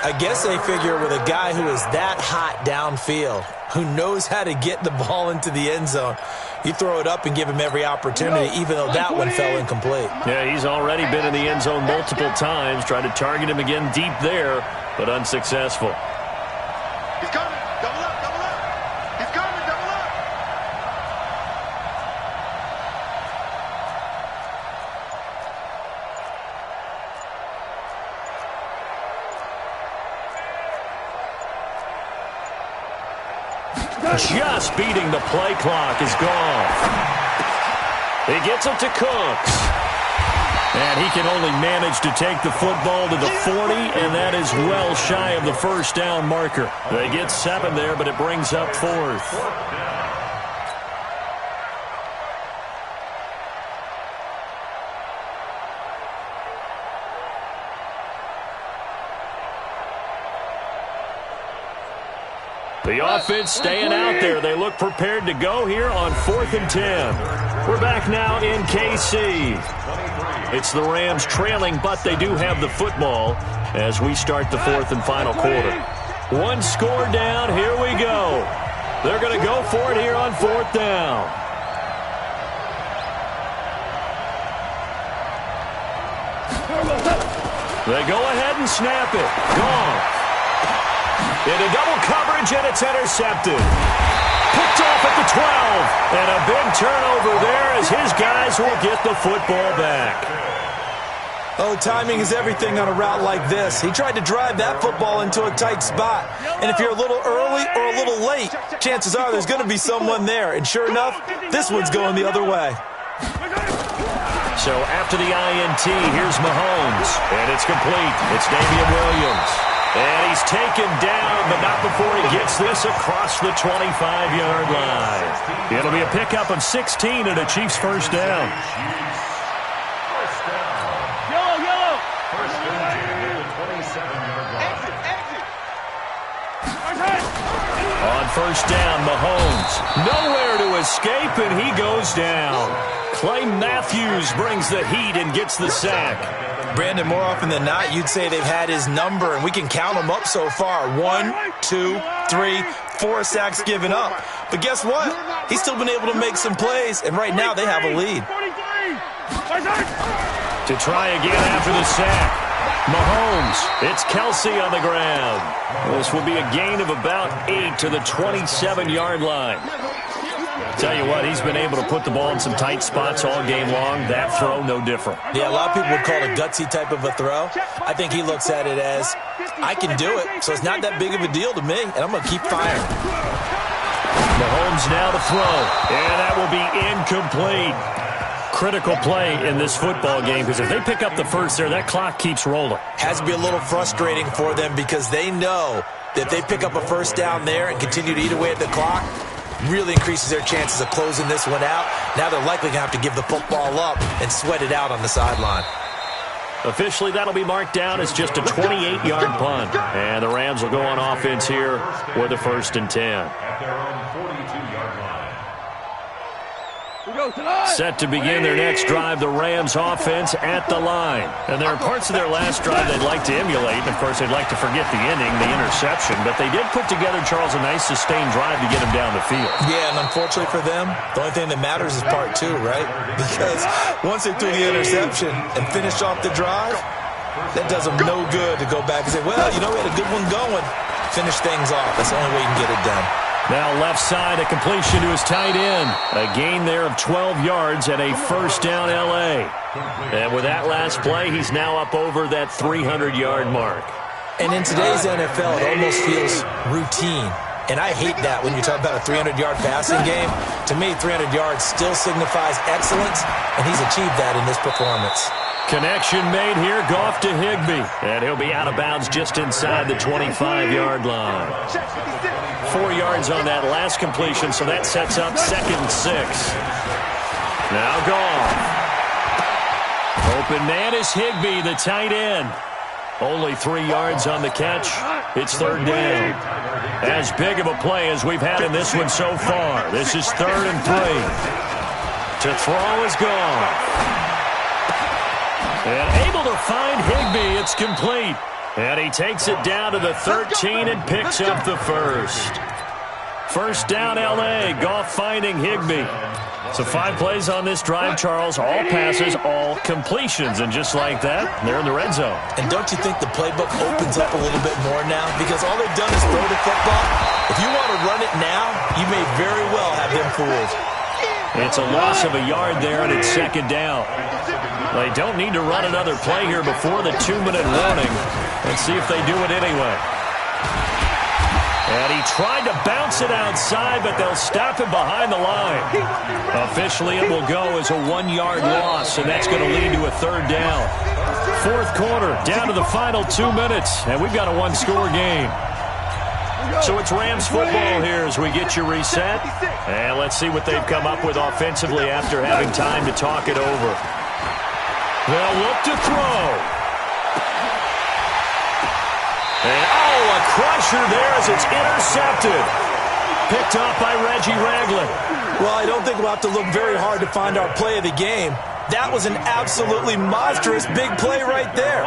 I guess they figure with a guy who is that hot downfield, who knows how to get the ball into the end zone, you throw it up and give him every opportunity, even though that one fell incomplete. Yeah, he's already been in the end zone multiple times, tried to target him again deep there, but unsuccessful. He's coming. Double up, double up. He's coming, double up. Just beating the play clock is gone. He gets it to Cooks. And he can only manage to take the football to the 40, and that is well shy of the 1st down marker. They get 7 there, but it brings up 4th. The offense staying out there. They look prepared to go here on 4th and 10. We're back now in KC. It's the Rams trailing, but they do have the football as we start the 4th and final quarter. 1 score down. Here we go. They're going to go for it here on 4th down. They go ahead and snap it. Gone. Into double coverage, and it's intercepted. Picked off at the 12. And a big turnover there as his guys will get the football back. Oh, timing is everything on a route like this. He tried to drive that football into a tight spot. And if you're a little early or a little late, chances are there's going to be someone there. And sure enough, this one's going the other way. So after the INT, here's Mahomes. And it's complete. It's Damian Williams. And he's taken down, but not before he gets this across the 25-yard line. It'll be a pickup of 16 and a Chiefs 1st down. Yellow. First down to the 27-yard line. Exit. On 1st down, Mahomes. Nowhere to escape, and he goes down. Clay Matthews brings the heat and gets the sack. Brandon, more often than not, you'd say they've had his number, and we can count them up so far. 1, 2, 3, 4 sacks given up. But guess what? He's still been able to make some plays, and right now they have a lead. To try again after the sack. Mahomes. It's Kelsey on the ground. This will be a gain of about 8 to the 27-yard line. Tell you what, he's been able to put the ball in some tight spots all game long. That throw, no different. Yeah, a lot of people would call it a gutsy type of a throw. I think he looks at it as, I can do it, so it's not that big of a deal to me, and I'm going to keep firing. Mahomes now to throw, and that will be incomplete. Critical play in this football game, because if they pick up the 1st there, that clock keeps rolling. Has to be a little frustrating for them because they know that if they pick up a 1st down there and continue to eat away at the clock, really increases their chances of closing this one out. Now they're likely going to have to give the football up and sweat it out on the sideline. Officially, that'll be marked down as just a 28-yard punt. And the Rams will go on offense here with a 1st and 10. At their own 42-yard line. Set to begin their next drive, the Rams offense at the line. And there are parts of their last drive they'd like to emulate. And, of course, they'd like to forget the inning, the interception. But they did put together, Charles, a nice sustained drive to get him down the field. Yeah, and unfortunately for them, the only thing that matters is part 2, right? Because once they threw the interception and finished off the drive, That does them no good to go back and say, well, you know, we had a good one going. Finish things off. That's the only way you can get it done. Now left side, a completion to his tight end. A gain there of 12 yards and a first down L.A. And with that last play, he's now up over that 300-yard mark. And in today's NFL, it almost feels routine. And I hate that when you talk about a 300-yard passing game. To me, 300 yards still signifies excellence, and he's achieved that in this performance. Connection made here, Goff to Higbee. And he'll be out of bounds just inside the 25-yard line. 4 yards on that last completion, so that sets up 2nd and 6. Now Goff. Open man is Higbee, the tight end. Only 3 yards on the catch. It's 3rd down. As big of a play as we've had in this one so far. This is 3rd and 3. To throw is Goff. And able to find Higbee. It's complete. And he takes it down to the 13 and picks up the first. First down, L.A. Goff finding Higbee. So 5 plays on this drive, Charles. All passes, all completions. And just like that, they're in the red zone. And don't you think the playbook opens up a little bit more now? Because all they've done is throw the football. If you want to run it now, you may very well have them fooled. It's a loss of a yard there, and it's 2nd down. They don't need to run another play here before the 2-minute warning. Let's see if they do it anyway. And he tried to bounce it outside, but they'll stop him behind the line. Officially, it will go as a 1-yard loss, and that's going to lead to a 3rd down. 4th quarter, down to the final 2 minutes, and we've got a 1-score game. So it's Rams football here as we get you reset. And let's see what they've come up with offensively after having time to talk it over. They'll look to throw. And, a crusher there as it's intercepted. Picked off by Reggie Ragland. Well, I don't think we'll have to look very hard to find our play of the game. That was an absolutely monstrous big play right there.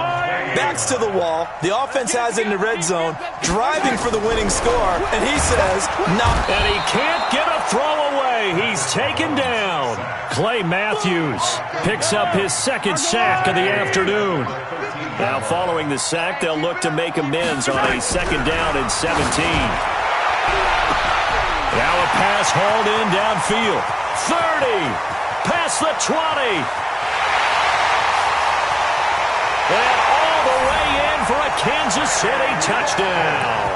Backs to the wall. The offense has it in the red zone, driving for the winning score, and he says, no. And he can't get a throw away. He's taken down. Clay Matthews picks up his 2nd sack of the afternoon. Now following the sack, they'll look to make amends on a 2nd down and 17. Now a pass hauled in downfield. 30. Past the 20. And all the way in for a Kansas City touchdown.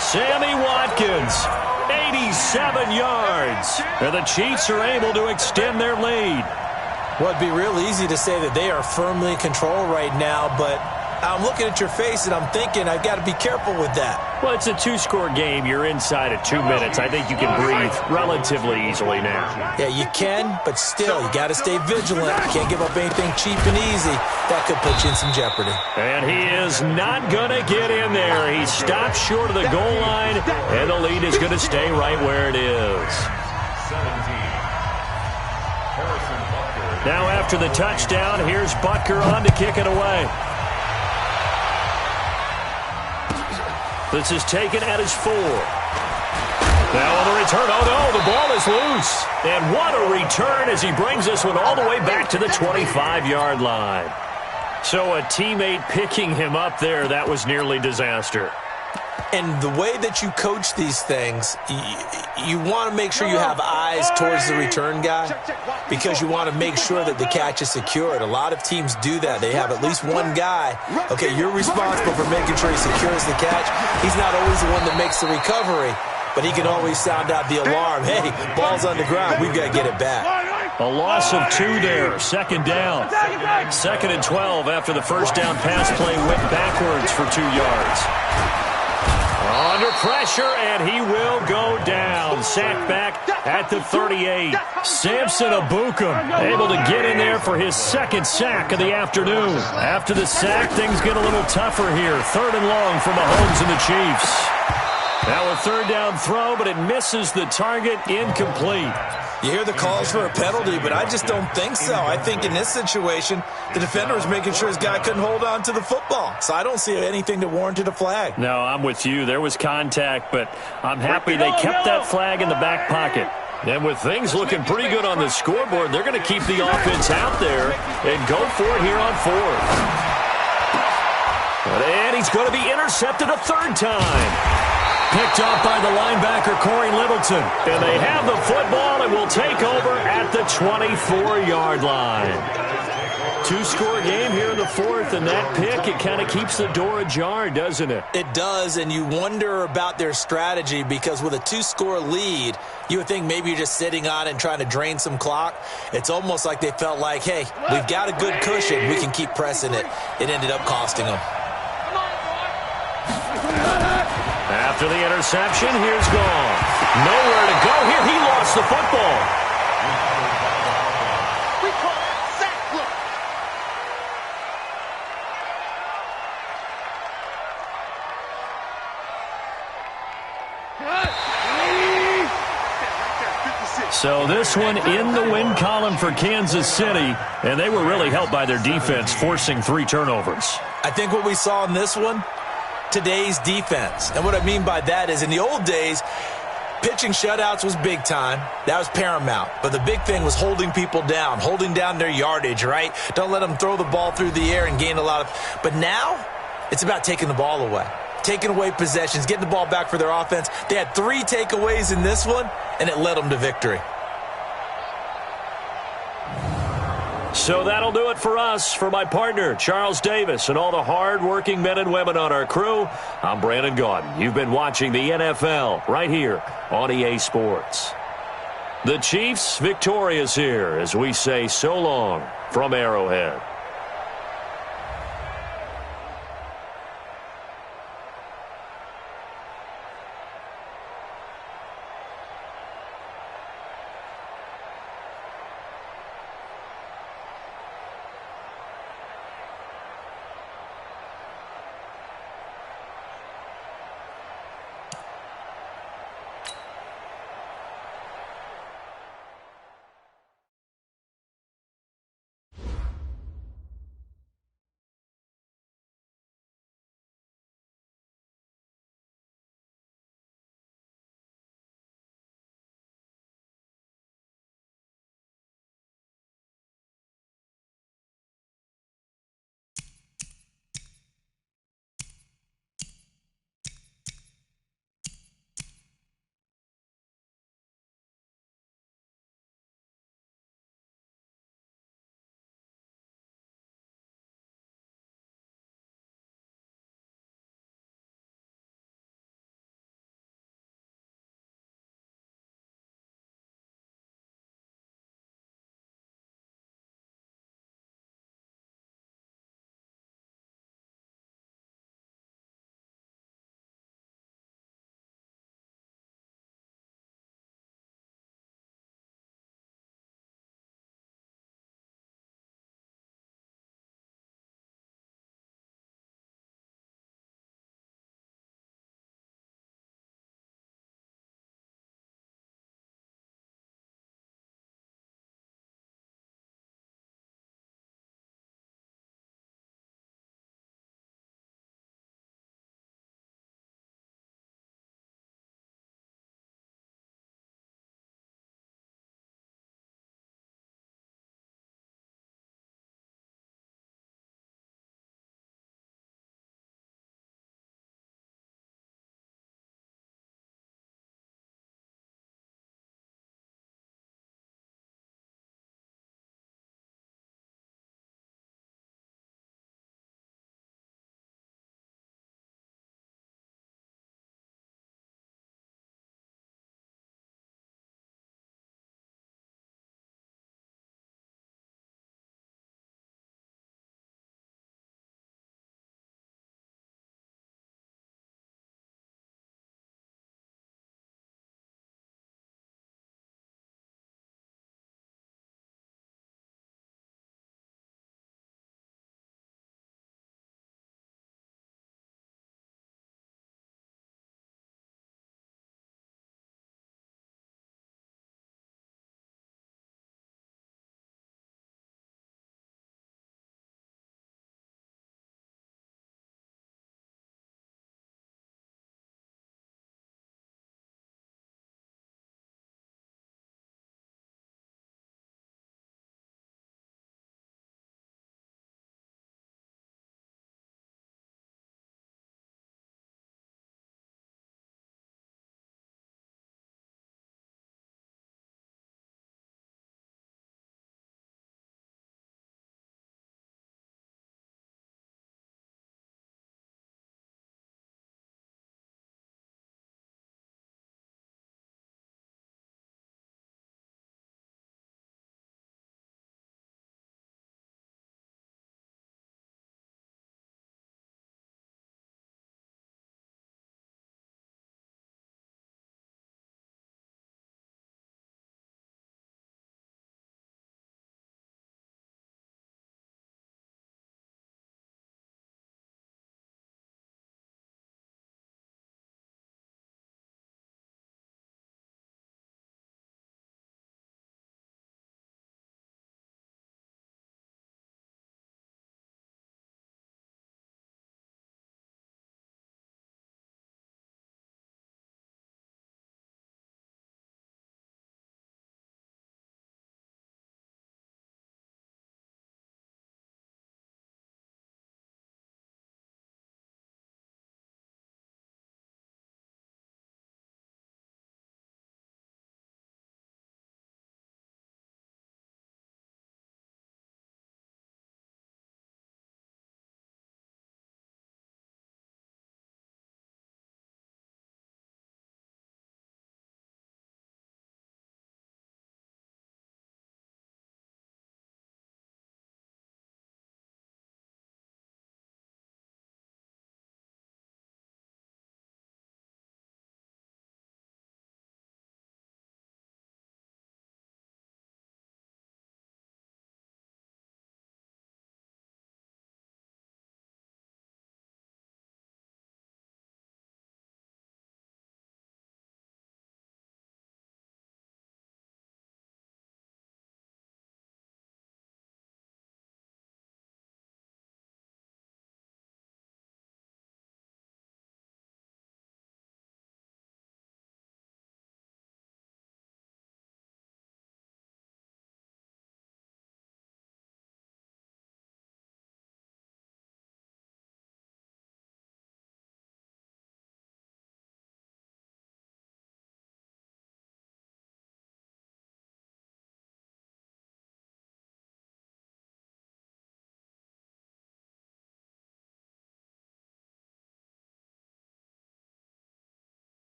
Sammy Watkins, 87 yards. And the Chiefs are able to extend their lead. Well, it'd be real easy to say that they are firmly in control right now, but I'm looking at your face and I'm thinking I've got to be careful with that. Well, it's a 2-score game. You're inside of 2 minutes. I think you can breathe relatively easily now. Yeah, you can, but still, you got to stay vigilant. You can't give up anything cheap and easy. That could put you in some jeopardy. And he is not going to get in there. He stops short of the goal line, and the lead is going to stay right where it is. 17. Now after the touchdown, here's Butker on to kick it away. This is taken at his 4. Now on the return, oh no, the ball is loose. And what a return as he brings this one all the way back to the 25-yard line. So a teammate picking him up there, that was nearly disaster. And the way that you coach these things, you want to make sure you have eyes towards the return guy because you want to make sure that the catch is secured. A lot of teams do that. They have at least one guy. Okay, you're responsible for making sure he secures the catch. He's not always the one that makes the recovery, but he can always sound out the alarm. Hey, ball's on the ground. We've got to get it back. A loss of 2 there. 2nd down. 2nd and 12 after the first down pass play went backwards for 2 yards. Under pressure, and he will go down. Sacked back at the 38. Samson Ebukam able to get in there for his 2nd sack of the afternoon. After the sack, things get a little tougher here. 3rd and long for Mahomes and the Chiefs. Now a 3rd down throw, but it misses the target, incomplete. You hear the calls for a penalty, but I just don't think so. I think in this situation, the defender was making sure his guy couldn't hold on to the football. So I don't see anything that warranted a flag. No, I'm with you. There was contact, but I'm happy they kept that flag in the back pocket. And with things looking pretty good on the scoreboard, they're going to keep the offense out there and go for it here on 4th. he's going to be intercepted a third time. Picked off by the linebacker, Corey Littleton. And they have the football and will take over at the 24-yard line. Two-score game here in the fourth, and that pick, it kind of keeps the door ajar, doesn't it? It does, and you wonder about their strategy because with a two-score lead, you would think maybe you're just sitting on it and trying to drain some clock. It's almost like they felt like, hey, we've got a good cushion. We can keep pressing it. It ended up costing them. After the interception, here's Gone. Nowhere to go here. He lost the football. We call that sack block. So this one in the win column for Kansas City, and they were really helped by their defense, forcing 3 turnovers. I think what we saw in this one, today's defense. And what I mean by that is in the old days, pitching shutouts was big time. That was paramount. But the big thing was holding people down, holding down their yardage, right? Don't let them throw the ball through the air and gain a lot of... But now, it's about taking the ball away. Taking away possessions, getting the ball back for their offense. They had 3 takeaways in this one, and it led them to victory. So that'll do it for us. For my partner, Charles Davis, and all the hard-working men and women on our crew, I'm Brandon Gaudin. You've been watching the NFL right here on EA Sports. The Chiefs victorious here as we say so long from Arrowhead.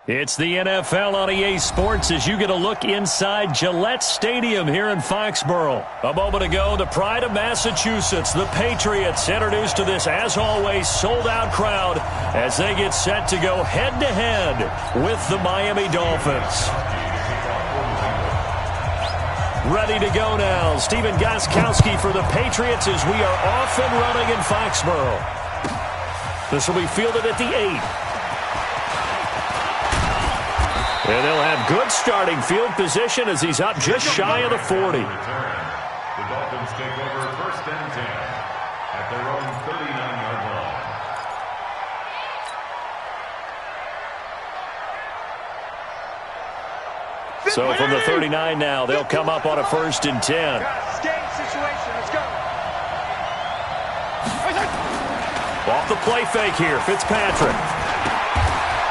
It's the NFL on EA Sports as you get a look inside Gillette Stadium here in Foxborough. A moment ago, the pride of Massachusetts, the Patriots, introduced to this, as always, sold-out crowd as they get set to go head-to-head with the Miami Dolphins. Ready to go now. Stephen Gostkowski for the Patriots as we are off and running in Foxborough. This will be fielded at the 8. And they'll have good starting field position as he's up just shy of the 40. The Dolphins take over first and 10 at their own 39-yard line. So from the 39 now, they'll come up on a first and 10. Situation. Let's go. Off the play fake here, Fitzpatrick.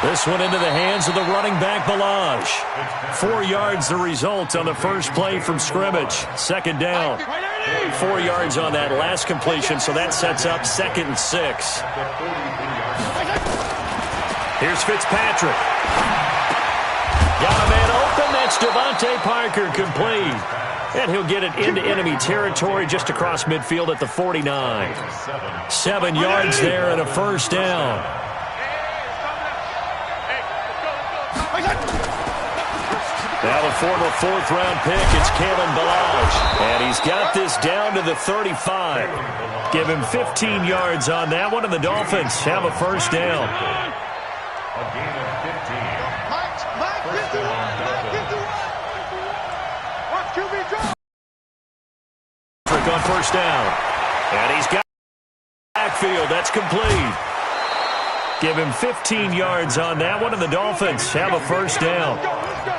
This one into the hands of the running back, Balaj. 4 yards the result on the first play from scrimmage. Second down. 4 yards on that last completion, so that sets up 2nd and 6. Here's Fitzpatrick. Got a man open. That's Devontae Parker, complete. And he'll get it into enemy territory just across midfield at the 49. 7 yards there and a first down. Now the former 4th-round pick, it's Kalen Balaj. And he's got this down to the 35. Give him 15 yards on that one, and the Dolphins have a first down. A gain of 15. Mike 51. Watch QB drop. On first down. And he's got backfield. That's complete. Give him 15 yards on that one, and the Dolphins have a first down.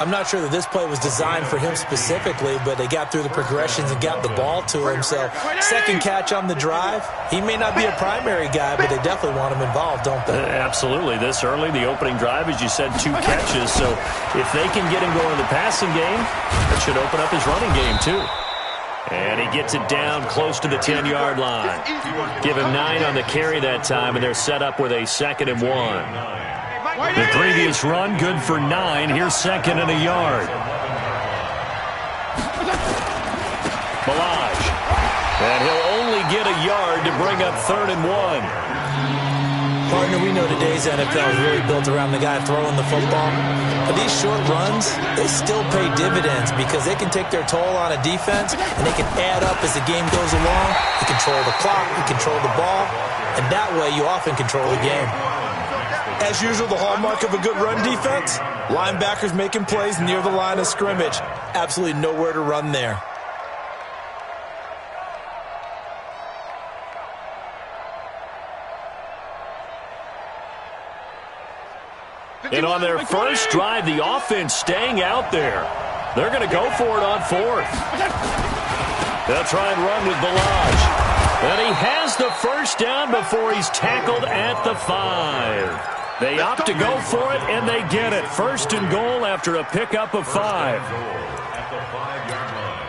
I'm not sure that this play was designed for him specifically, but they got through the progressions and got the ball to him. So second catch on the drive. He may not be a primary guy, but they definitely want him involved, don't they? Absolutely. This early, the opening drive, as you said, 2 catches. So if they can get him going in the passing game, that should open up his running game too. And he gets it down close to the 10-yard line. Give him 9 on the carry that time, and they're set up with a 2nd and 1. The previous run, good for 9. Here's 2nd and a yard. Balaj. And he'll only get a yard to bring up 3rd and 1. Partner, we know today's NFL is really built around the guy throwing the football. But these short runs, they still pay dividends because they can take their toll on a defense, and they can add up as the game goes along. You control the clock, you control the ball, and that way you often control the game. As usual, the hallmark of a good run defense, linebackers making plays near the line of scrimmage. Absolutely nowhere to run there. And on their first drive, the offense staying out there. They're going to go for it on 4th. They'll try and run with Balaj. And he has the first down before he's tackled at the 5. They opt to go for it, and they get it. 1st and goal after a pickup of 5. At the 5-yard line.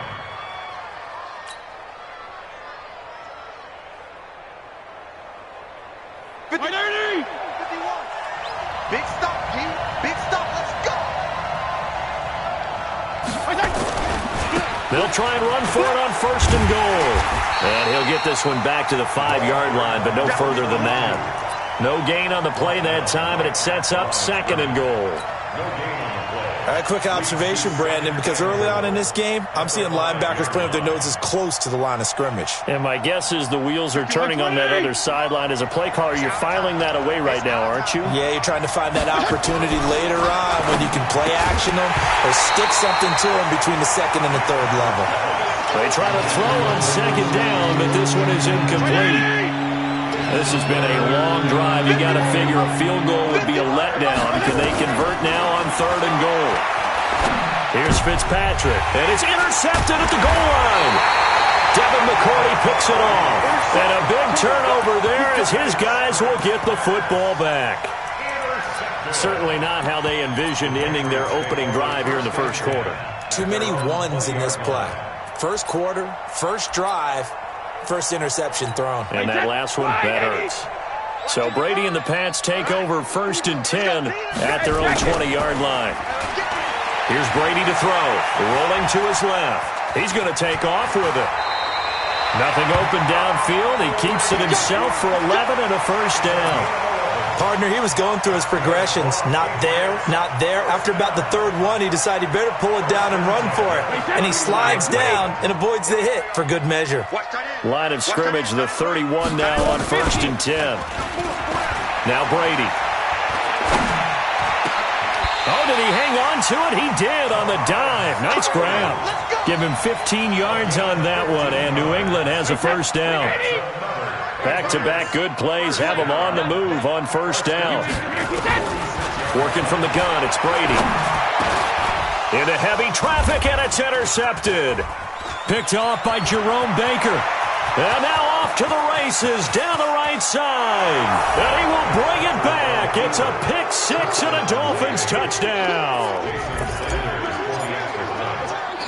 51. Big stop, G. Big stop. Let's go. They'll try and run for it on 1st and goal. And he'll get this one back to the 5-yard line, but no further than that. No gain on the play that time, and it sets up 2nd and goal. No gain on the play. A quick observation, Brandon, because early on in this game, I'm seeing linebackers playing with their noses close to the line of scrimmage. And my guess is the wheels are turning on that other sideline. As a play caller, you're filing that away right now, aren't you? Yeah, you're trying to find that opportunity later on when you can play action them or stick something to them between the 2nd and the 3rd level. They try to throw on 2nd down, but this one is incomplete. This has been a long drive. You got to figure a field goal would be a letdown. Can they convert now on 3rd and goal? Here's Fitzpatrick, and it's intercepted at the goal line. Devin McCourty picks it off. And a big turnover there as his guys will get the football back. Certainly not how they envisioned ending their opening drive here in the first quarter. Too many ones in this play. First quarter, first drive, first interception thrown. And that last one, that hurts. So Brady and the Pats take over 1st and 10 at their own 20-yard line. Here's Brady to throw. Rolling to his left. He's going to take off with it. Nothing open downfield. He keeps it himself for 11 and a first down. Partner, he was going through his progressions. Not there, not there. After about the third one, he decided he better pull it down and run for it. And he slides down and avoids the hit for good measure. Line of scrimmage, the 31 now on 1st and 10. Now Brady. Oh, did he hang on to it? He did on the dive. Nice grab. Give him 15 yards on that one, and New England has a first down. Back-to-back good plays have him on the move on first down. Working from the gun, it's Brady. Into heavy traffic, and it's intercepted. Picked off by Jerome Baker. And now off to the races, down the right side. And he will bring it back. It's a pick six and a Dolphins touchdown.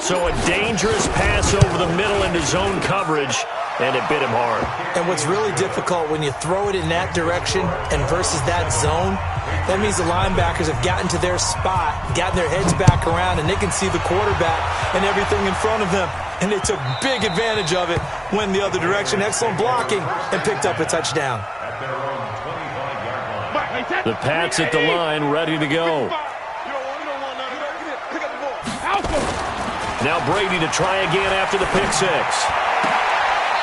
So a dangerous pass over the middle into zone coverage, and it bit him hard. And what's really difficult when you throw it in that direction and versus that zone, that means the linebackers have gotten to their spot, gotten their heads back around, and they can see the quarterback and everything in front of them. And they took big advantage of it, went the other direction, excellent blocking, and picked up a touchdown. The Pats at the line, ready to go. Now Brady to try again after the pick six.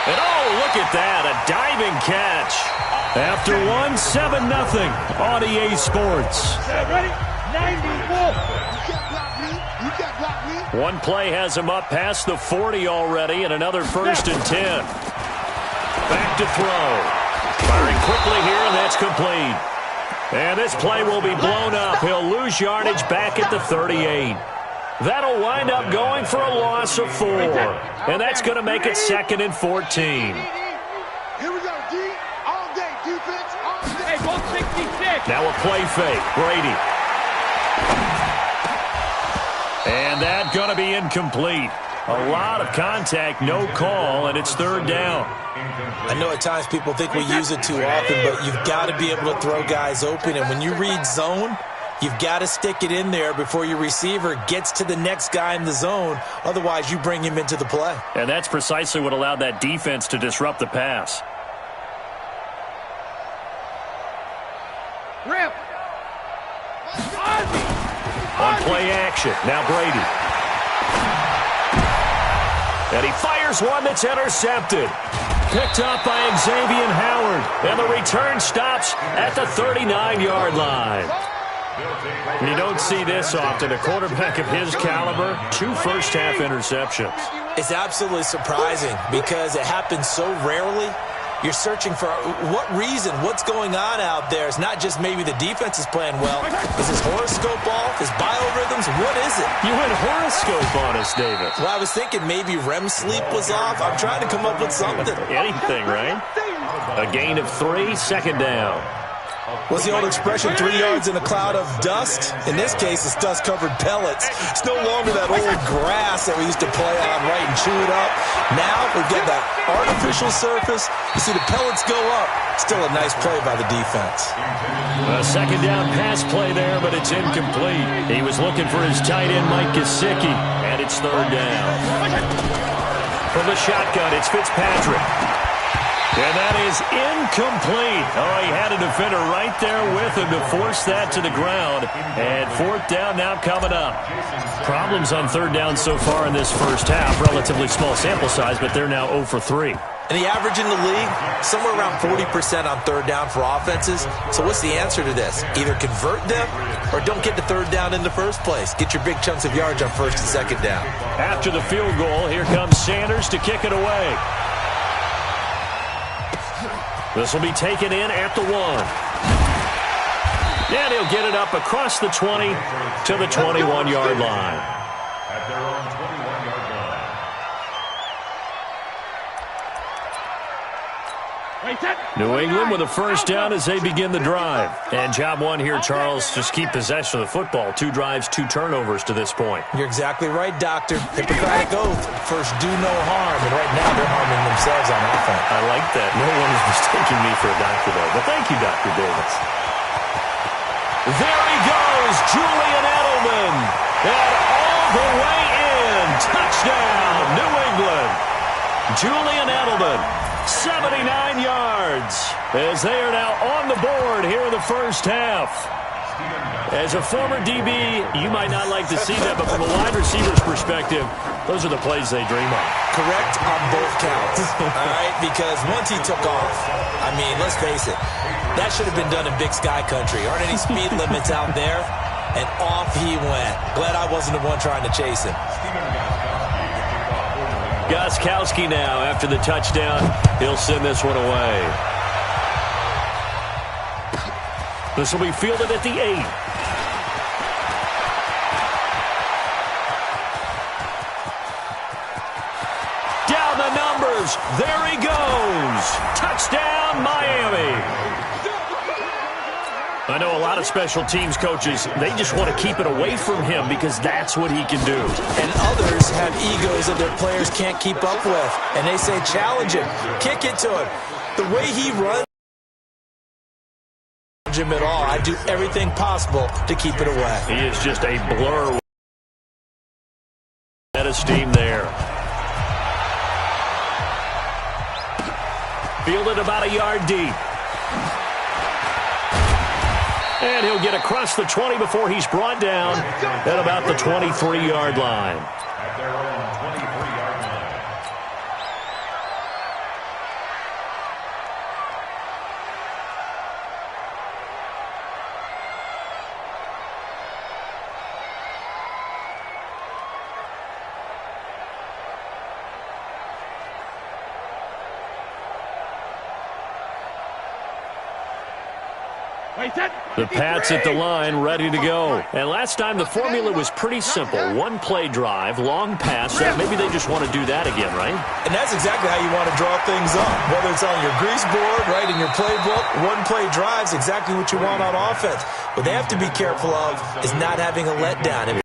And oh, look at that, a diving catch. After one, 7-0 on EA Sports. Ready? 94. One play has him up past the 40 already, and another 1st and 10. Back to throw. Firing quickly here, and that's complete. And this play will be blown up. He'll lose yardage back at the 38. That'll wind up going for a loss of 4. And that's going to make it 2nd and 14. Here we go, D. All day defense, all day. Hey, go 66. Now a play fake. Brady. And that's going to be incomplete. A lot of contact, no call, and it's 3rd down. I know at times people think we use it too often, but you've got to be able to throw guys open. And when you read zone, you've got to stick it in there before your receiver gets to the next guy in the zone. Otherwise, you bring him into the play. And that's precisely what allowed that defense to disrupt the pass. Rip. On play action, now Brady. And he fires one that's intercepted. Picked up by Xavier Howard. And the return stops at the 39-yard line. You don't see this often. A quarterback of his caliber, 2 first-half interceptions. It's absolutely surprising because it happens so rarely. You're searching for what reason, what's going on out there. It's not just maybe the defense is playing well. Is his horoscope off? His biorhythms? What is it? You went horoscope on us, David. Well, I was thinking maybe REM sleep was off. I'm trying to come up with something. Anything, right? A gain of 3, 2nd down. What's the old expression, 3 yards in a cloud of dust? In this case, it's dust-covered pellets. It's no longer that old grass that we used to play on, right, and chew it up. Now we get that artificial surface. You see the pellets go up. Still a nice play by the defense. A 2nd down pass play there, but it's incomplete. He was looking for his tight end, Mike Gesicki, and it's 3rd down. From the shotgun, it's Fitzpatrick. And that is incomplete. Oh, he had a defender right there with him to force that to the ground. And 4th down now coming up. Problems on 3rd down so far in this first half. Relatively small sample size, but they're now 0 for 3. And the average in the league, somewhere around 40% on 3rd down for offenses. So what's the answer to this? Either convert them or don't get the 3rd down in the first place. Get your big chunks of yards on 1st and 2nd down. After the field goal, here comes Sanders to kick it away. This will be taken in at the 1. And he'll get it up across the 20 to the 21-yard line. At their own 21-yard line. 1 New England with a first down as they begin the drive. And job one here, Charles, just keep possession of the football. 2 drives, 2 turnovers to this point. You're exactly right, Doctor. Hippocratic oath. First, do no harm. And right now, they're harming themselves on offense. I like that. No one is mistaking me for a doctor, though. But thank you, Dr. Davis. There he goes, Julian Edelman. And all the way in. Touchdown, New England. Julian Edelman, 79 yards, as they are now on the board here in the first half. As a former DB, you might not like to see that, but from a wide receiver's perspective, those are the plays they dream of. Correct on both counts, all right? Because once he took off, I mean, let's face it, that should have been done in Big Sky Country. Aren't any speed limits out there? And off he went. Glad I wasn't the one trying to chase him. Gostkowski now, after the touchdown, he'll send this one away. This will be fielded at the 8. Down the numbers. There he goes. Touchdown, Miami. I know a lot of special teams coaches, they just want to keep it away from him because that's what he can do. And others have egos that their players can't keep up with. And they say, challenge him, kick it to him. The way he runs him at all, I do everything possible to keep it away. He is just a blur. At his team there. Fielded about a yard deep. And he'll get across the 20 before he's brought down at about the 23-yard line. At their own 23-yard line. The Pats at the line, ready to go. And last time the formula was pretty simple. One play drive, long pass. Maybe they just want to do that again, right? And that's exactly how you want to draw things up. Whether it's on your grease board, right, in your playbook, one play drive's exactly what you want on offense. What they have to be careful of is not having a letdown.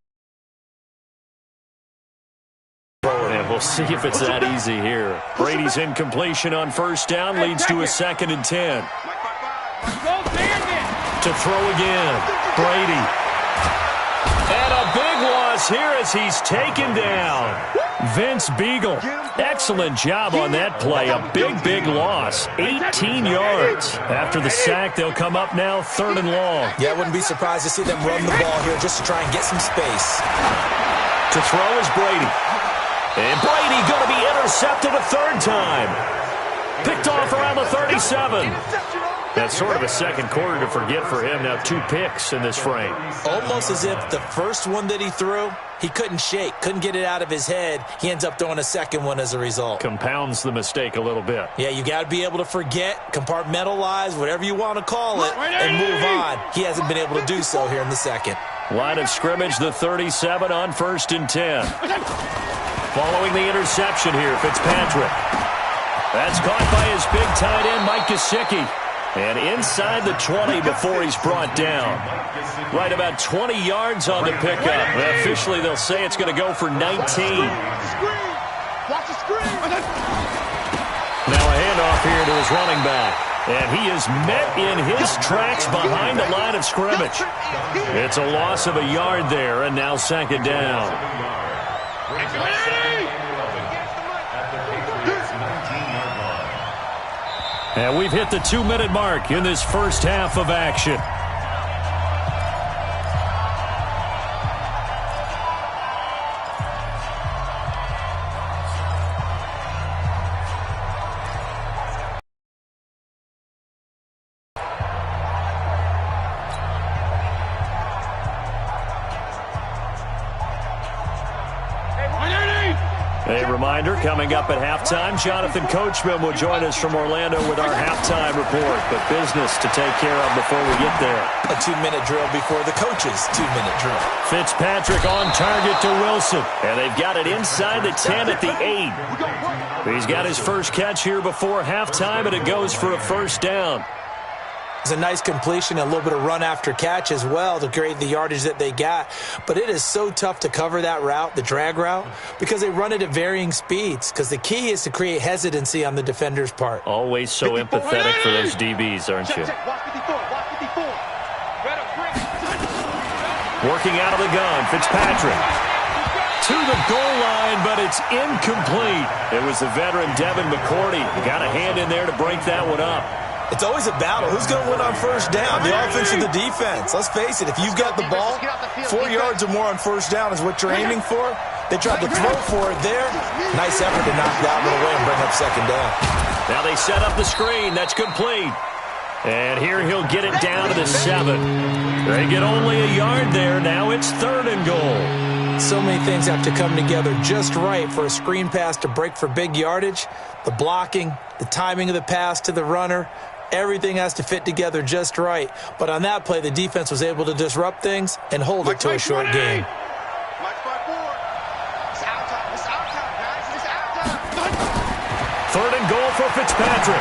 And we'll see if it's that easy here. Brady's incompletion on first down leads to a 2nd and 10. To throw again, Brady. And a big loss here as he's taken down. Vince Beagle, excellent job on that play. A big loss, 18 yards. After the sack, they'll come up now 3rd and long. Yeah, I wouldn't be surprised to see them run the ball here just to try and get some space. To throw is Brady. And Brady going to be intercepted a 3rd time. Picked off around the 37. That's sort of a second quarter to forget for him. Now 2 picks in this frame. Almost as if the first one that he threw, he couldn't shake, couldn't get it out of his head. He ends up throwing a second one as a result. Compounds the mistake a little bit. Yeah, you got to be able to forget, compartmentalize, whatever you want to call it, and move on. He hasn't been able to do so here in the second. Line of scrimmage, the 37 on 1st and 10. Following the interception here, Fitzpatrick. That's caught by his big tight end, Mike Gesicki. And inside the 20 before he's brought down. Right about 20 yards on the pickup. Well, officially, they'll say it's going to go for 19. Watch the screen. Now a handoff here to his running back. And he is met in his tracks behind the line of scrimmage. It's a loss of a yard there, and now 2nd down. And we've hit the 2-minute mark in this first half of action. A reminder, coming up at halftime, Jonathan Coachman will join us from Orlando with our halftime report. But business to take care of before we get there. A 2-minute drill before the coach's 2-minute drill. Fitzpatrick on target to Wilson. And they've got it inside the 10 at the 8. He's got his first catch here before halftime, and it goes for a first down. It's a nice completion, a little bit of run after catch as well to create the yardage that they got. But it is so tough to cover that route, the drag route, because they run it at varying speeds. Because the key is to create hesitancy on the defender's part. Always so empathetic for those DBs, aren't you? Working out of the gun, Fitzpatrick. To the goal line, but it's incomplete. It was the veteran Devin McCourty who got a hand in there to break that one up. It's always a battle. Who's going to win on first down, the offense or the defense? Let's face it, if you've got the ball, 4 yards or more on first down is what you're aiming for. They tried to throw for it there. Nice effort to knock that one away and bring up second down. Now they set up the screen. That's complete. And here he'll get it down to the 7. They get only a yard there. Now it's 3rd and goal. So many things have to come together just right for a screen pass to break for big yardage. The blocking, the timing of the pass to the runner, everything has to fit together just right. But on that play, the defense was able to disrupt things and hold it to a short game. Third and goal for Fitzpatrick.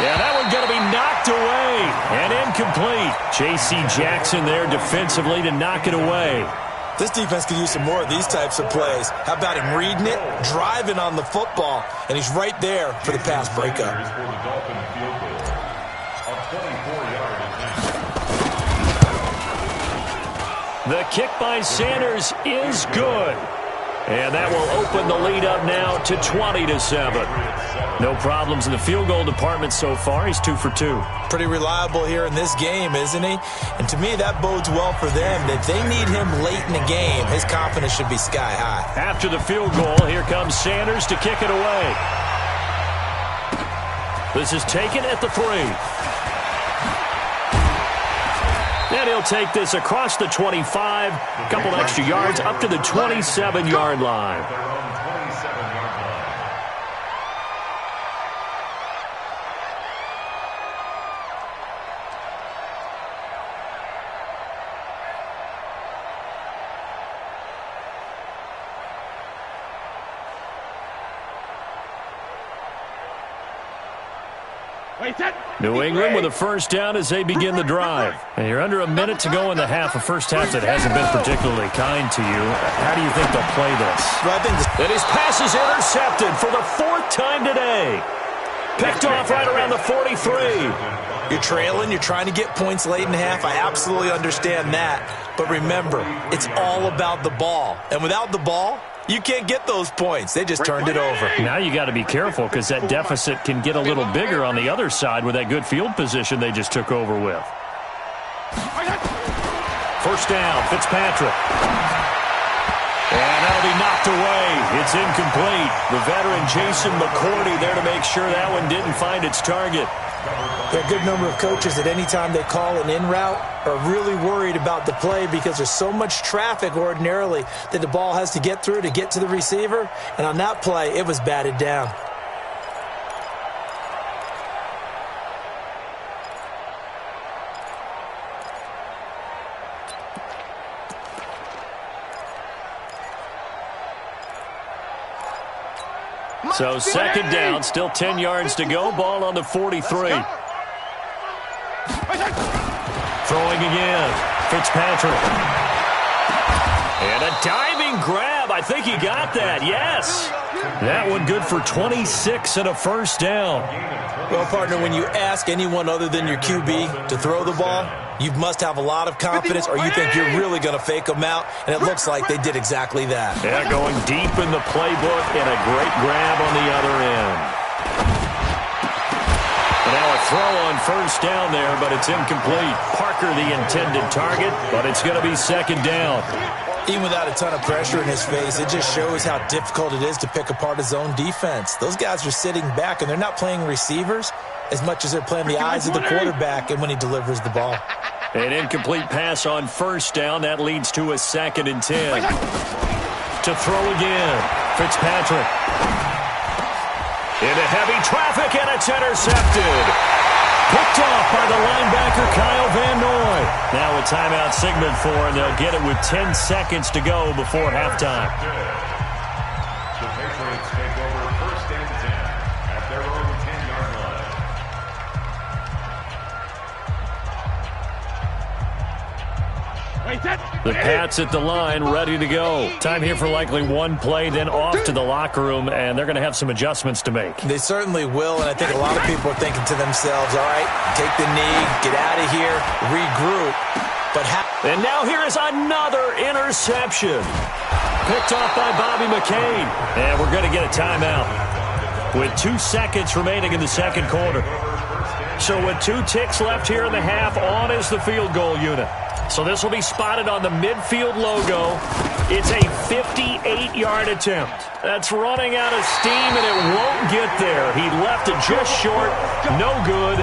Yeah, that one's going to be knocked away and incomplete. J.C. Jackson there defensively to knock it away. This defense could use some more of these types of plays. How about him reading it, driving on the football, and he's right there for the pass breakup. The kick by Sanders is good. And that will open the lead up now to 20-7. No problems in the field goal department so far. He's 2 for 2. Pretty reliable here in this game, isn't he? And to me, that bodes well for them. If they need him late in the game, his confidence should be sky high. After the field goal, here comes Sanders to kick it away. This is taken at the 3. And he'll take this across the 25, a couple extra yards up to the 27-yard line. New England with a first down as they begin the drive. And you're under a minute to go in the half, a first half that hasn't been particularly kind to you. How do you think they'll play this? Well, I think and his pass is intercepted for the 4th time today. Picked off right around the 43. You're trailing, you're trying to get points late in the half. I absolutely understand that. But remember, it's all about the ball. And without the ball, you can't get those points. They just turned it over. Now you got to be careful because that deficit can get a little bigger on the other side with that good field position they just took over with. First down, Fitzpatrick. And that'll be knocked away. It's incomplete. The veteran Jason McCourty there to make sure that one didn't find its target. There are a good number of coaches that any time they call an in route are really worried about the play because there's so much traffic ordinarily that the ball has to get through to get to the receiver. And on that play, it was batted down. So second down, still 10 yards to go. Ball on the 43. Throwing again. Fitzpatrick. And a diving grab. I think he got that. Yes. That one good for 26 and a first down. Well, partner, when you ask anyone other than your QB to throw the ball, you must have a lot of confidence or you think you're really going to fake them out, and it looks like they did exactly that. Yeah, going deep in the playbook and a great grab on the other end. And now a throw on first down there, but it's incomplete. Parker the intended target, but it's going to be second down. Even without a ton of pressure in his face, it just shows how difficult it is to pick apart his own defense. Those guys are sitting back, and they're not playing receivers as much as they're playing the eyes of the quarterback and when he delivers the ball. An incomplete pass on first down. That leads to a 2nd and 10. To throw again. Fitzpatrick. Into heavy traffic, and it's intercepted. Picked off by the linebacker, Kyle Van Noy. Now a timeout signaled for, and they'll get it with 10 seconds to go before halftime. The Patriots take over first and 10 at their own 10-yard line. The Pats at the line, ready to go. Time here for likely one play, then off to the locker room, and they're going to have some adjustments to make. They certainly will, and I think a lot of people are thinking to themselves, all right, take the knee, get out of here, regroup. And now here is another interception. Picked off by Bobby McCain. And we're going to get a timeout with 2 seconds remaining in the second quarter. So with 2 ticks left here in the half, on is the field goal unit. So this will be spotted on the midfield logo. It's a 58-yard attempt. That's running out of steam, and it won't get there. He left it just short. No good.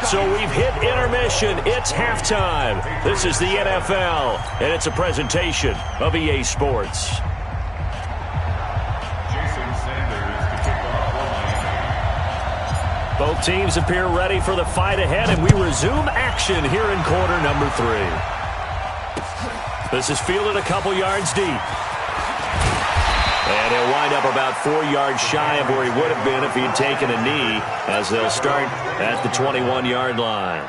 So we've hit intermission. It's halftime. This is the NFL, and it's a presentation of EA Sports. Jason Sanders to kick off for Miami. Both teams appear ready for the fight ahead, and we resume action here in quarter number 3. This is fielded a couple yards deep. And he'll wind up about 4 yards shy of where he would have been if he had taken a knee, as they'll start at the 21-yard line.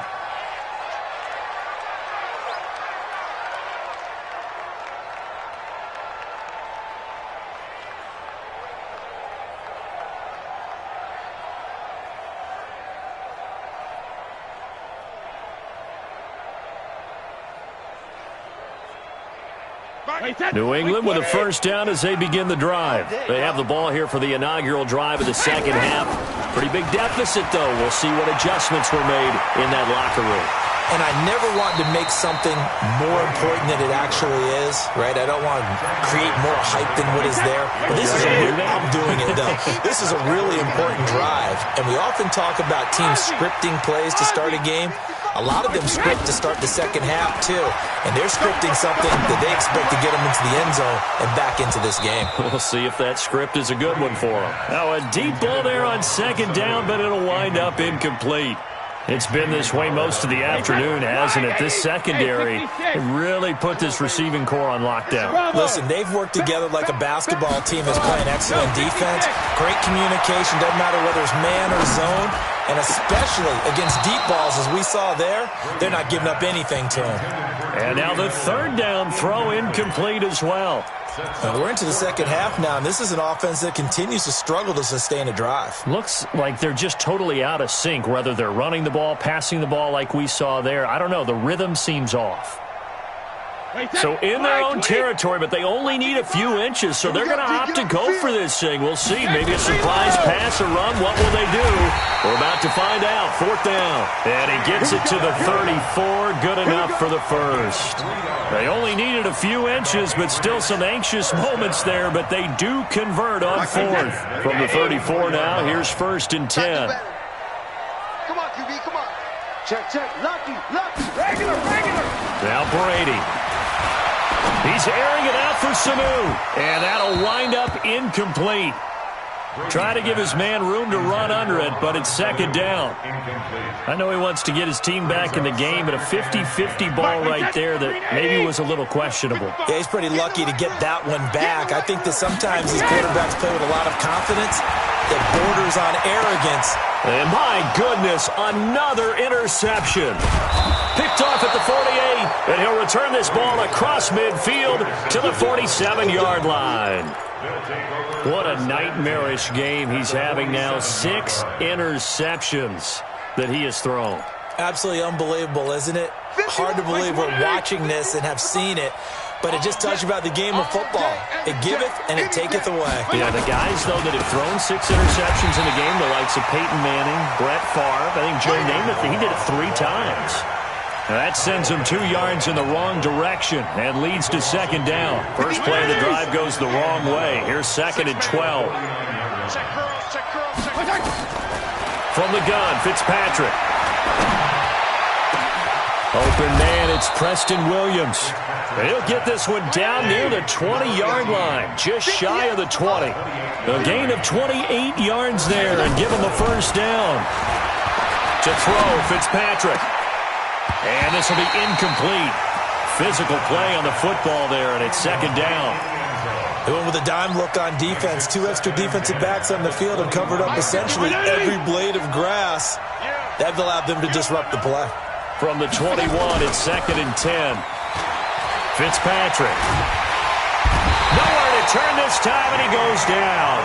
New England with a first down as they begin the drive. They have the ball here for the inaugural drive of the second half. Pretty big deficit, though. We'll see what adjustments were made in that locker room. And I never want to make something more important than it actually is, right? I don't want to create more hype than what is there. But this is I'm doing it, though. This is a really important drive. And we often talk about teams scripting plays to start a game. A lot of them script to start the second half, too. And they're scripting something that they expect to get them into the end zone and back into this game. We'll see if that script is a good one for them. Now a deep ball there on second down, but it'll wind up incomplete. It's been this way most of the afternoon, hasn't it? This secondary really put this receiving core on lockdown. Listen, they've worked together like a basketball team that's playing excellent defense. Great communication, doesn't matter whether it's man or zone. And especially against deep balls, as we saw there, they're not giving up anything to them. And now the third down throw incomplete as well. Now we're into the second half now, and this is an offense that continues to struggle to sustain a drive. Looks like they're just totally out of sync, whether they're running the ball, passing the ball like we saw there. I don't know. The rhythm seems off. So in their own territory, but they only need a few inches, so they're going to opt to go for this thing. We'll see. Maybe a surprise pass or run. What will they do? We're about to find out. Fourth down. And he gets it to the 34. Good enough for the first. They only needed a few inches, but still some anxious moments there, but they do convert on fourth. From the 34 now, here's first and 10. Come on, QB, come on. Check, check. Lucky, regular. Now Brady. He's airing it out for Sanu. And that'll wind up incomplete. Try to give his man room to run under it, but it's second down. I know he wants to get his team back in the game, but a 50-50 ball right there that maybe was a little questionable. Yeah, he's pretty lucky to get that one back. I think that sometimes these quarterbacks play with a lot of confidence that borders on arrogance. And my goodness, another interception. Picked off at the 48, and he'll return this ball across midfield to the 47-yard line. What a nightmarish game he's having now. 6 interceptions that he has thrown. Absolutely unbelievable, isn't it? Hard to believe we're watching this and have seen it. But it just tells you about the game of football. It giveth and it taketh away. Yeah, the guys, though, that have thrown 6 interceptions in the game, the likes of Peyton Manning, Brett Favre, I think Joe Namath, he did it 3 times. Now that sends him 2 yards in the wrong direction and leads to second down. First play of the drive goes the wrong way. Here's second and 12. From the gun, Fitzpatrick. Open man, it's Preston Williams. He'll get this one down near the 20-yard line, just shy of the 20. A gain of 28 yards there and give him a first down. To throw, Fitzpatrick. And this will be incomplete. Physical play on the football there, and it's second down. They went with a dime look on defense. 2 extra defensive backs on the field and covered up essentially every blade of grass. That allowed them to disrupt the play. From the 21, it's second and 10. Fitzpatrick. Nowhere to turn this time, and he goes down.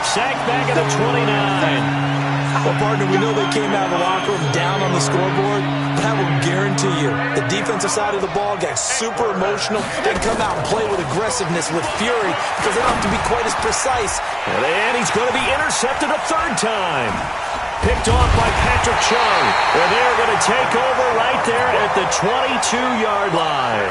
Sacked back at the 29. Well, partner, we know they came out of the locker room down on the scoreboard, but I will guarantee you the defensive side of the ball got super emotional and come out and play with aggressiveness, with fury, because they don't have to be quite as precise. And he's going to be intercepted a third time. Picked off by Patrick Chung. And they're going to take over right there at the 22-yard line.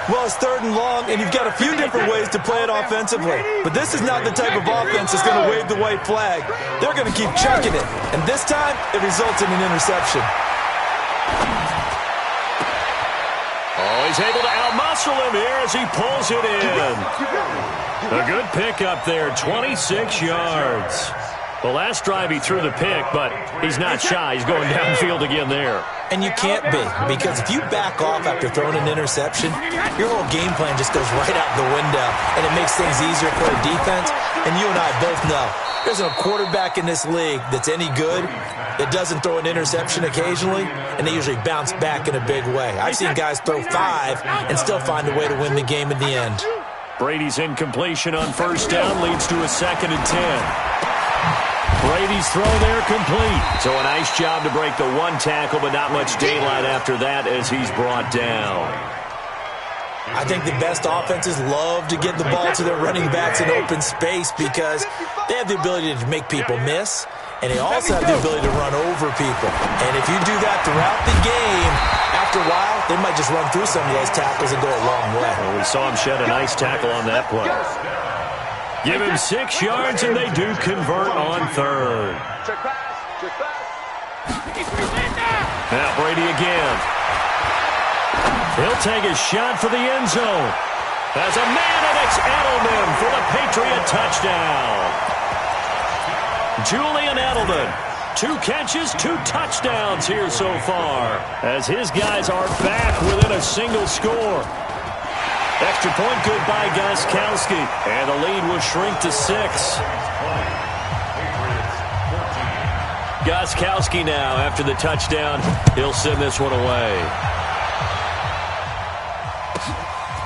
Well, it's third and long, and you've got a few different ways to play it offensively. But this is not the type of offense that's going to wave the white flag. They're going to keep chucking it. And this time, it results in an interception. Oh, he's able to outmuscle him here as he pulls it in. A good pickup there, 26 yards. The last drive he threw the pick, but he's not shy. He's going downfield again there. And you can't be, because if you back off after throwing an interception, your whole game plan just goes right out the window, and it makes things easier for a defense. And you and I both know there's a quarterback in this league that's any good that doesn't throw an interception occasionally, and they usually bounce back in a big way. I've seen guys throw 5 and still find a way to win the game in the end. Brady's incompletion on first down leads to a second and 10. Brady's throw there complete. So a nice job to break the one tackle, but not much daylight after that as he's brought down. I think the best offenses love to get the ball to their running backs in open space because they have the ability to make people miss, and they also have the ability to run over people. And if you do that throughout the game, after a while, they might just run through some of those tackles and go a long way. Well, we saw him shed a nice tackle on that play. Give him 6 yards, and they do convert on third. Now Brady again. He'll take a shot for the end zone. As a man, and it's Edelman for the Patriot touchdown. Julian Edelman, 2 catches, 2 touchdowns here so far, as his guys are back within a single score. Extra point good by Gostkowski, and the lead will shrink to 6. Gostkowski now, after the touchdown, he'll send this one away.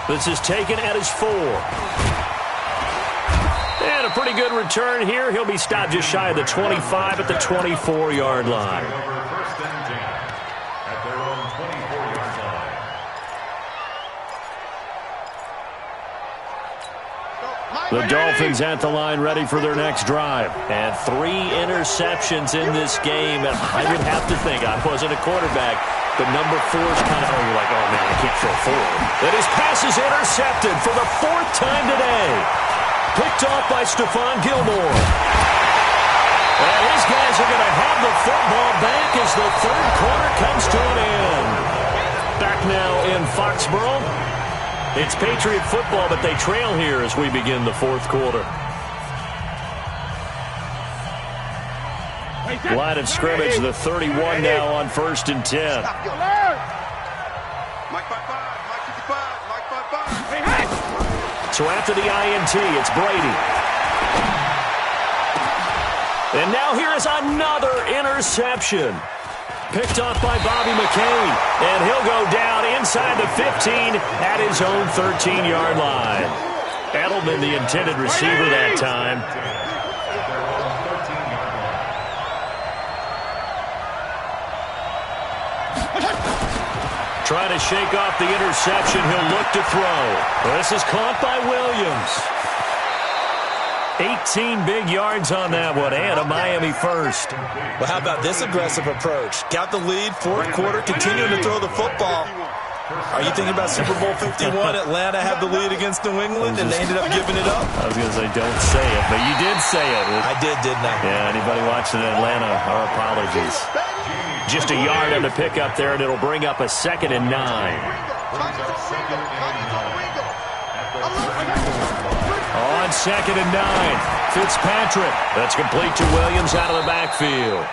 This is taken at his 4. And a pretty good return here. He'll be stopped just shy of the 25 at the 24-yard line. The Dolphins at the line ready for their next drive. And 3 interceptions in this game. And I would have to think, I wasn't a quarterback, but number 4 is kind of, you're like, oh, man, I can't throw 4. And his pass is intercepted for the 4th time today. Picked off by Stephon Gilmore. And his guys are going to have the football back as the third quarter comes to an end. Back now in Foxborough. It's Patriot football, but they trail here as we begin the 4th quarter. Line of scrimmage, the 31 now on 1st and 10. So after the INT, it's Brady. And now here is another interception. Picked off by Bobby McCain, and he'll go down inside the 15 at his own 13-yard line. Edelman, the intended receiver that time. Trying to shake off the interception. He'll look to throw. This is caught by Williams. 18 big yards on that one, and a Miami first. Well, how about this aggressive approach? Got the lead, 4th quarter, continuing to throw the football. Are you thinking about Super Bowl 51? Atlanta had the lead against New England, and they ended up giving it up? I was going to say, don't say it, but you did say it. I did, didn't I? Yeah, anybody watching Atlanta, our apologies. Just a yard on the pickup there, and it'll bring up a 2nd and 9. On 2nd and 9, Fitzpatrick. That's complete to Williams out of the backfield.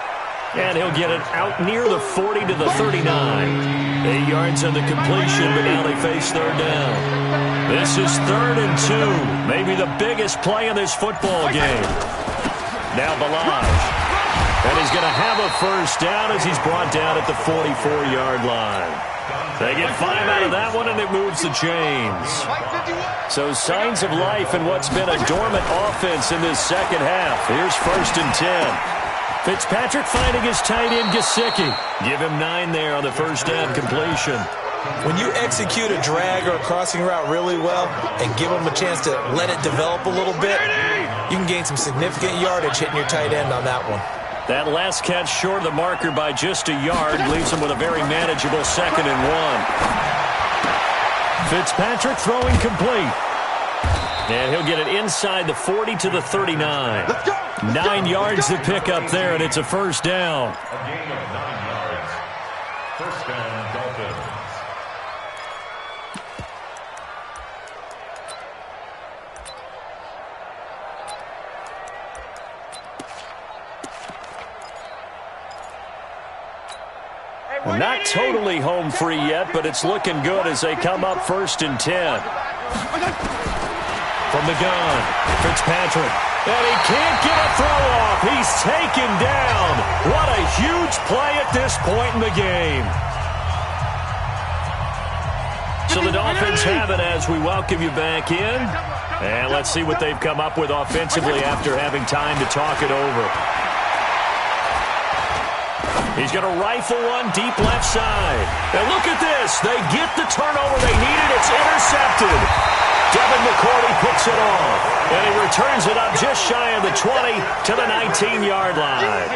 And he'll get it out near the 40 to the 39. 8 yards on the completion, but now they face third down. This is 3rd and 2. Maybe the biggest play in this football game. Now Ballage. And he's going to have a first down as he's brought down at the 44-yard line. They get 5 out of that one, and it moves the chains. So signs of life in what's been a dormant offense in this second half. Here's 1st and 10. Fitzpatrick finding his tight end, Gesicki. Give him 9 there on the first down completion. When you execute a drag or a crossing route really well and give them a chance to let it develop a little bit, you can gain some significant yardage hitting your tight end on that one. That last catch short of the marker by just a yard leaves him with a very manageable 2nd and 1. Fitzpatrick throwing complete. And he'll get it inside the 40 to the 39. 9 yards to pick up there, and it's a first down. A gain of 9 yards. First down, Dolphins. Not totally home free yet, but it's looking good as they come up 1st and 10. From the gun, Fitzpatrick. And he can't get a throw off. He's taken down. What a huge play at this point in the game. So the Dolphins have it as we welcome you back in. And let's see what they've come up with offensively after having time to talk it over. He's going to rifle one deep left side. And look at this. They get the turnover they needed. It's intercepted. Devin McCourty picks it off. And he returns it up just shy of the 20 to the 19-yard line.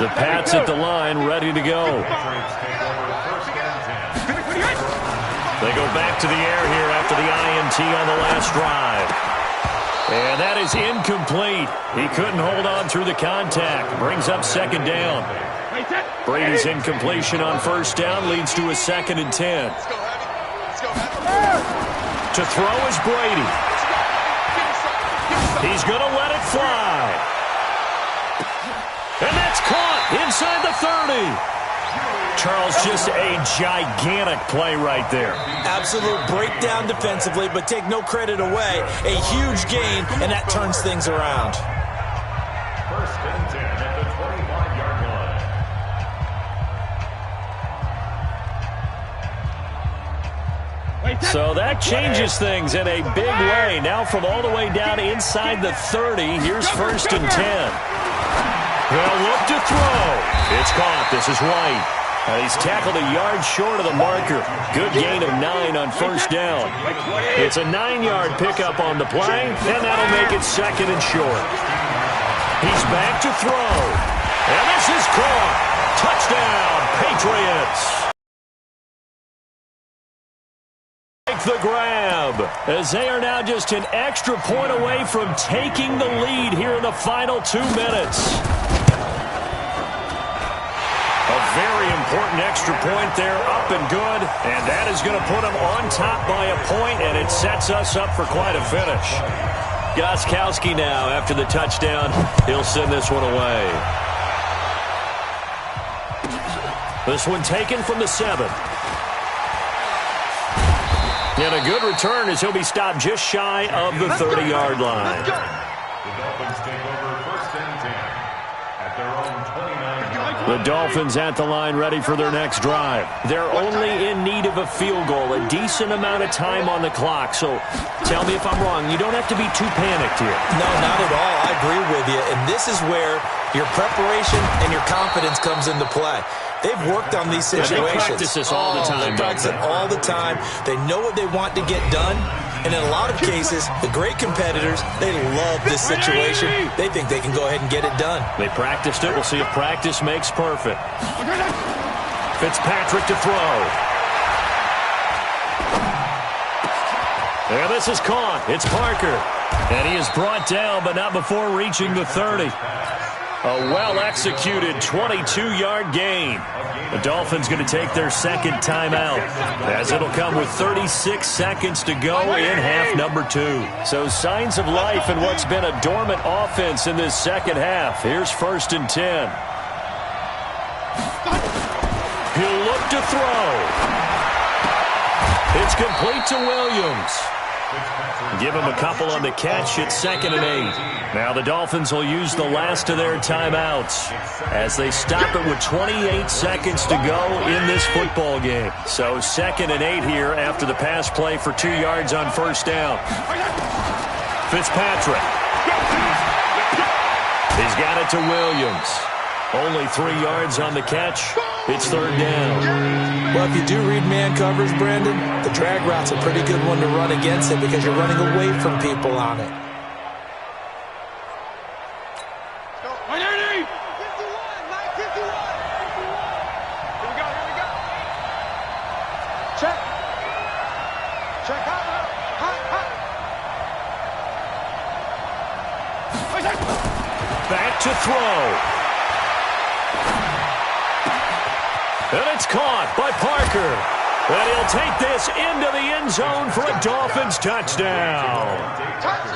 The Pats at the line ready to go. They go back to the air here after the INT on the last drive. And that is incomplete. He couldn't hold on through the contact. Brings up 2nd down. Brady's incompletion on 1st down leads to a 2nd and 10. To throw is Brady. He's going to let it fly. And that's caught inside the 30. Charles, just a gigantic play right there. Absolute breakdown defensively, but take no credit away. A huge gain, and that turns things around. 1st and 10 at the 25-yard line. So that changes things in a big way. Now from all the way down inside the 30, here's 1st and 10. They'll look to throw. It's caught. This is White. And he's tackled a yard short of the marker. Good gain of 9 on 1st down. It's a 9-yard pickup on the play, and that'll make it 2nd and short. He's back to throw. And this is caught. Touchdown, Patriots. Take the grab, as they are now just an extra point away from taking the lead here in the final 2 minutes. A very important extra point there, up and good, and that is going to put them on top by a point, and it sets us up for quite a finish. Gostkowski now, after the touchdown, he'll send this one away. This one taken from the 7. And a good return as he'll be stopped just shy of the 30-yard line. The Dolphins take over 1st and 10 at their own 29-yard line. The Dolphins at the line ready for their next drive. They're only in need of a field goal, a decent amount of time on the clock. So tell me if I'm wrong. You don't have to be too panicked here. No, not at all. I agree with you. And this is where your preparation and your confidence comes into play. They've worked on these situations. They practice this all the time. They practice it all the time. They know what they want to get done. And in a lot of cases, the great competitors, they love this situation. They think they can go ahead and get it done. They practiced it. We'll see if practice makes perfect. Fitzpatrick to throw. And this is caught. It's Parker. And he is brought down, but not before reaching the 30. A well-executed 22-yard gain. The Dolphins going to take their second timeout, as it'll come with 36 seconds to go in half number 2. So signs of life in what's been a dormant offense in this second half. Here's 1st and 10. He'll look to throw. It's complete to Williams. Give him a couple on the catch. It's 2nd and 8. Now the Dolphins will use the last of their timeouts as they stop it with 28 seconds to go in this football game. So 2nd and 8 here after the pass play for 2 yards on 1st down. Fitzpatrick. He's got it to Williams. Only 3 yards on the catch. It's 3rd down. Well, if you do read man coverage, Brandon, the drag route's a pretty good one to run against it because you're running away from people on it. Check. Check. Back to throw. And it's caught by Parker. And he'll take this into the end zone for a Dolphins touchdown.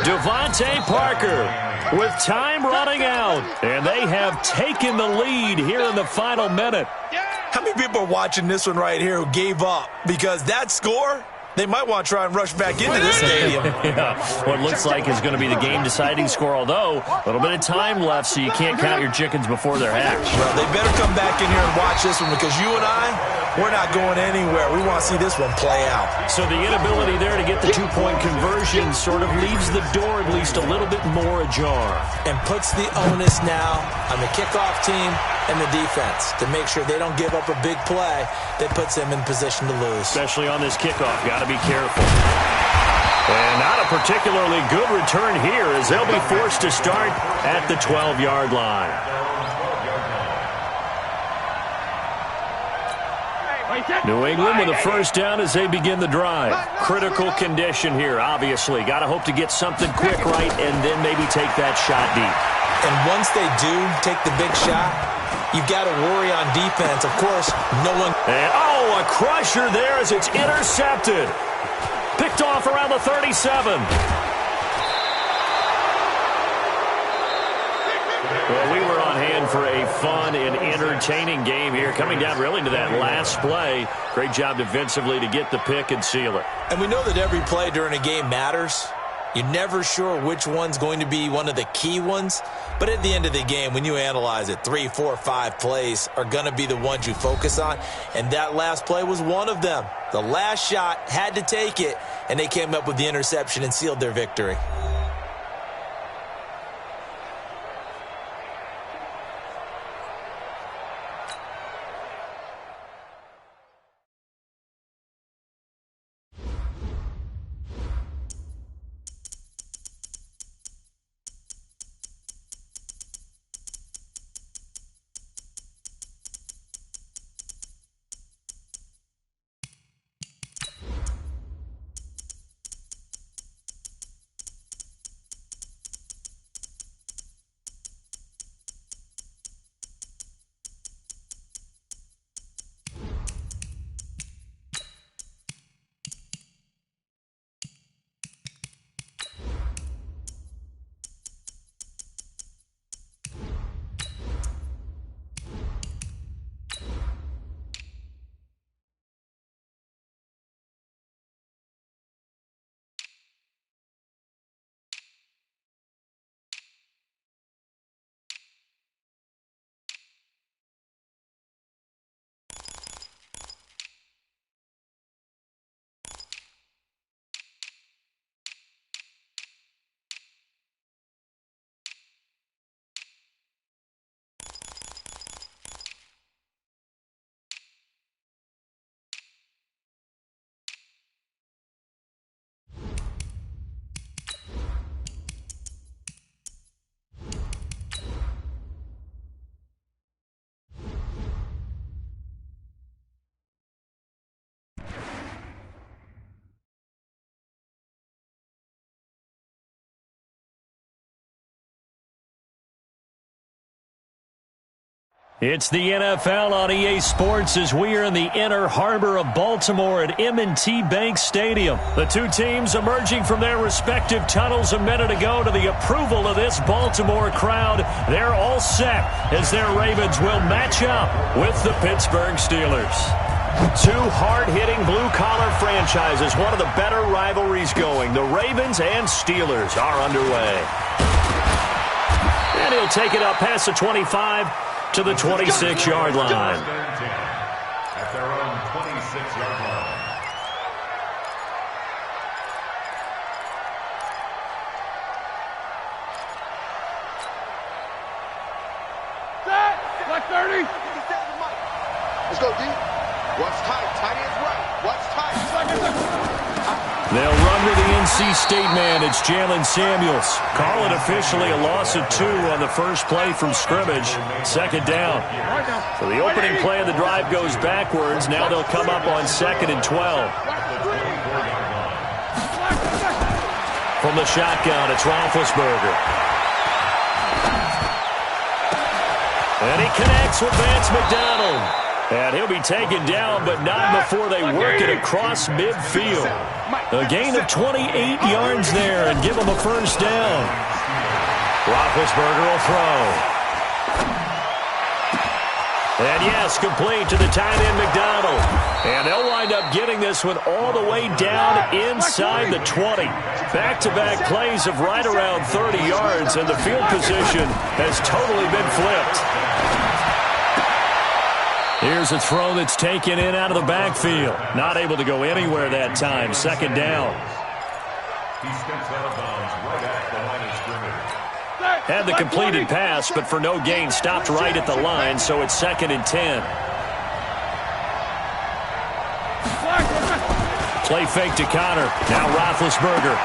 Devontae Parker with time running out. And they have taken the lead here in the final minute. How many people are watching this one right here who gave up? Because that score, they might want to try and rush back into this stadium. Yeah, what looks like is going to be the game-deciding score, although a little bit of time left, so you can't count your chickens before they're hatched. Well, they better come back in here and watch this one because you and I, we're not going anywhere. We want to see this one play out. So the inability there to get the two-point conversion sort of leaves the door at least a little bit more ajar. And puts the onus now on the kickoff team and the defense to make sure they don't give up a big play that puts them in position to lose. Especially on this kickoff. Got to be careful. And not a particularly good return here as they'll be forced to start at the 12-yard line. New England with a first down as they begin the drive. Critical condition here, obviously. Got to hope to get something quick right and then maybe take that shot deep. And once they do take the big shot, you've got to worry on defense. Of course, no one... And, a crusher there as it's intercepted. Picked off around the 37. Well, we were on hand for a fun and entertaining game here. Coming down really to that last play. Great job defensively to get the pick and seal it. And we know that every play during a game matters. You're never sure which one's going to be one of the key ones. But at the end of the game, when you analyze it, 3, 4, 5 plays are going to be the ones you focus on. And that last play was one of them. The last shot had to take it, and they came up with the interception and sealed their victory. It's the NFL on EA Sports as we are in the inner harbor of Baltimore at M&T Bank Stadium. The two teams emerging from their respective tunnels a minute ago to the approval of this Baltimore crowd. They're all set as their Ravens will match up with the Pittsburgh Steelers. Two hard-hitting blue-collar franchises, one of the better rivalries going. The Ravens and Steelers are underway. And he'll take it up past the 25 to the 26-yard line. At their own 26-yard line. Set. Black 30. Let's go, D. What's tight? Tight ends right. What's tight? They'll run with the NC State man. It's Jalen Samuels. Call it officially a loss of 2 on the first play from scrimmage. Second down. So the opening play of the drive goes backwards. Now they'll come up on 2nd and 12. From the shotgun, it's Roethlisberger. And he connects with Vance McDonald. And he'll be taken down, but not before they work it across midfield. A gain of 28 yards there and give them a first down. Roethlisberger will throw. And yes, complete to the tight end McDonald. And they'll wind up getting this one all the way down inside the 20. Back-to-back plays of right around 30 yards, and the field position has totally been flipped. Here's a throw that's taken in out of the backfield. Not able to go anywhere that time. Second down. He steps out of bounds right at the line of scrimmage. Had the completed pass, but for no gain, stopped right at the line, so it's 2nd and 10. Play fake to Connor. Now Roethlisberger.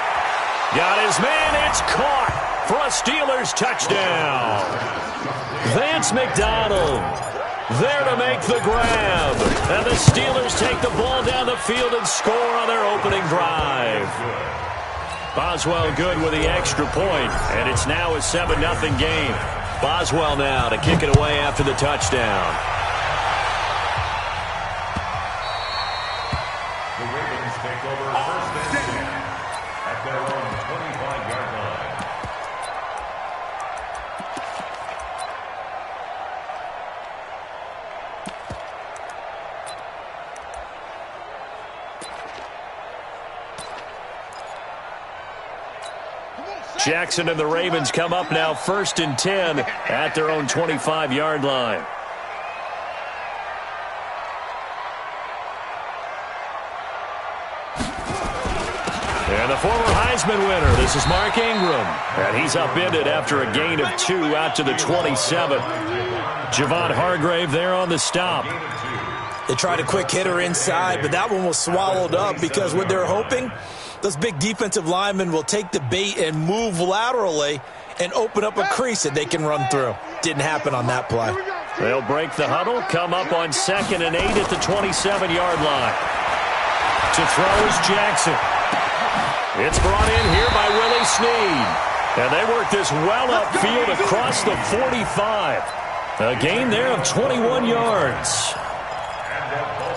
Got his man. It's caught for a Steelers touchdown. Vance McDonald there to make the grab. And the Steelers take the ball down the field and score on their opening drive. Boswell good with the extra point, and it's now a 7-0 game. Boswell now to kick it away after the touchdown. The Ravens take over 1st and 10 at their own 25-yard line. Jackson and the Ravens come up now 1st and 10 at their own 25-yard line. And the former Heisman winner, this is Mark Ingram. And he's upended after a gain of 2 out to the 27. Javon Hargrave there on the stop. They tried a quick hitter inside, but that one was swallowed up because what they're hoping, those big defensive linemen will take the bait and move laterally and open up a crease that they can run through. Didn't happen on that play. They'll break the huddle, come up on 2nd and 8 at the 27-yard line. To throw is Jackson. It's brought in here by Willie Snead. And they work this well upfield across the 45. A gain there of 21 yards.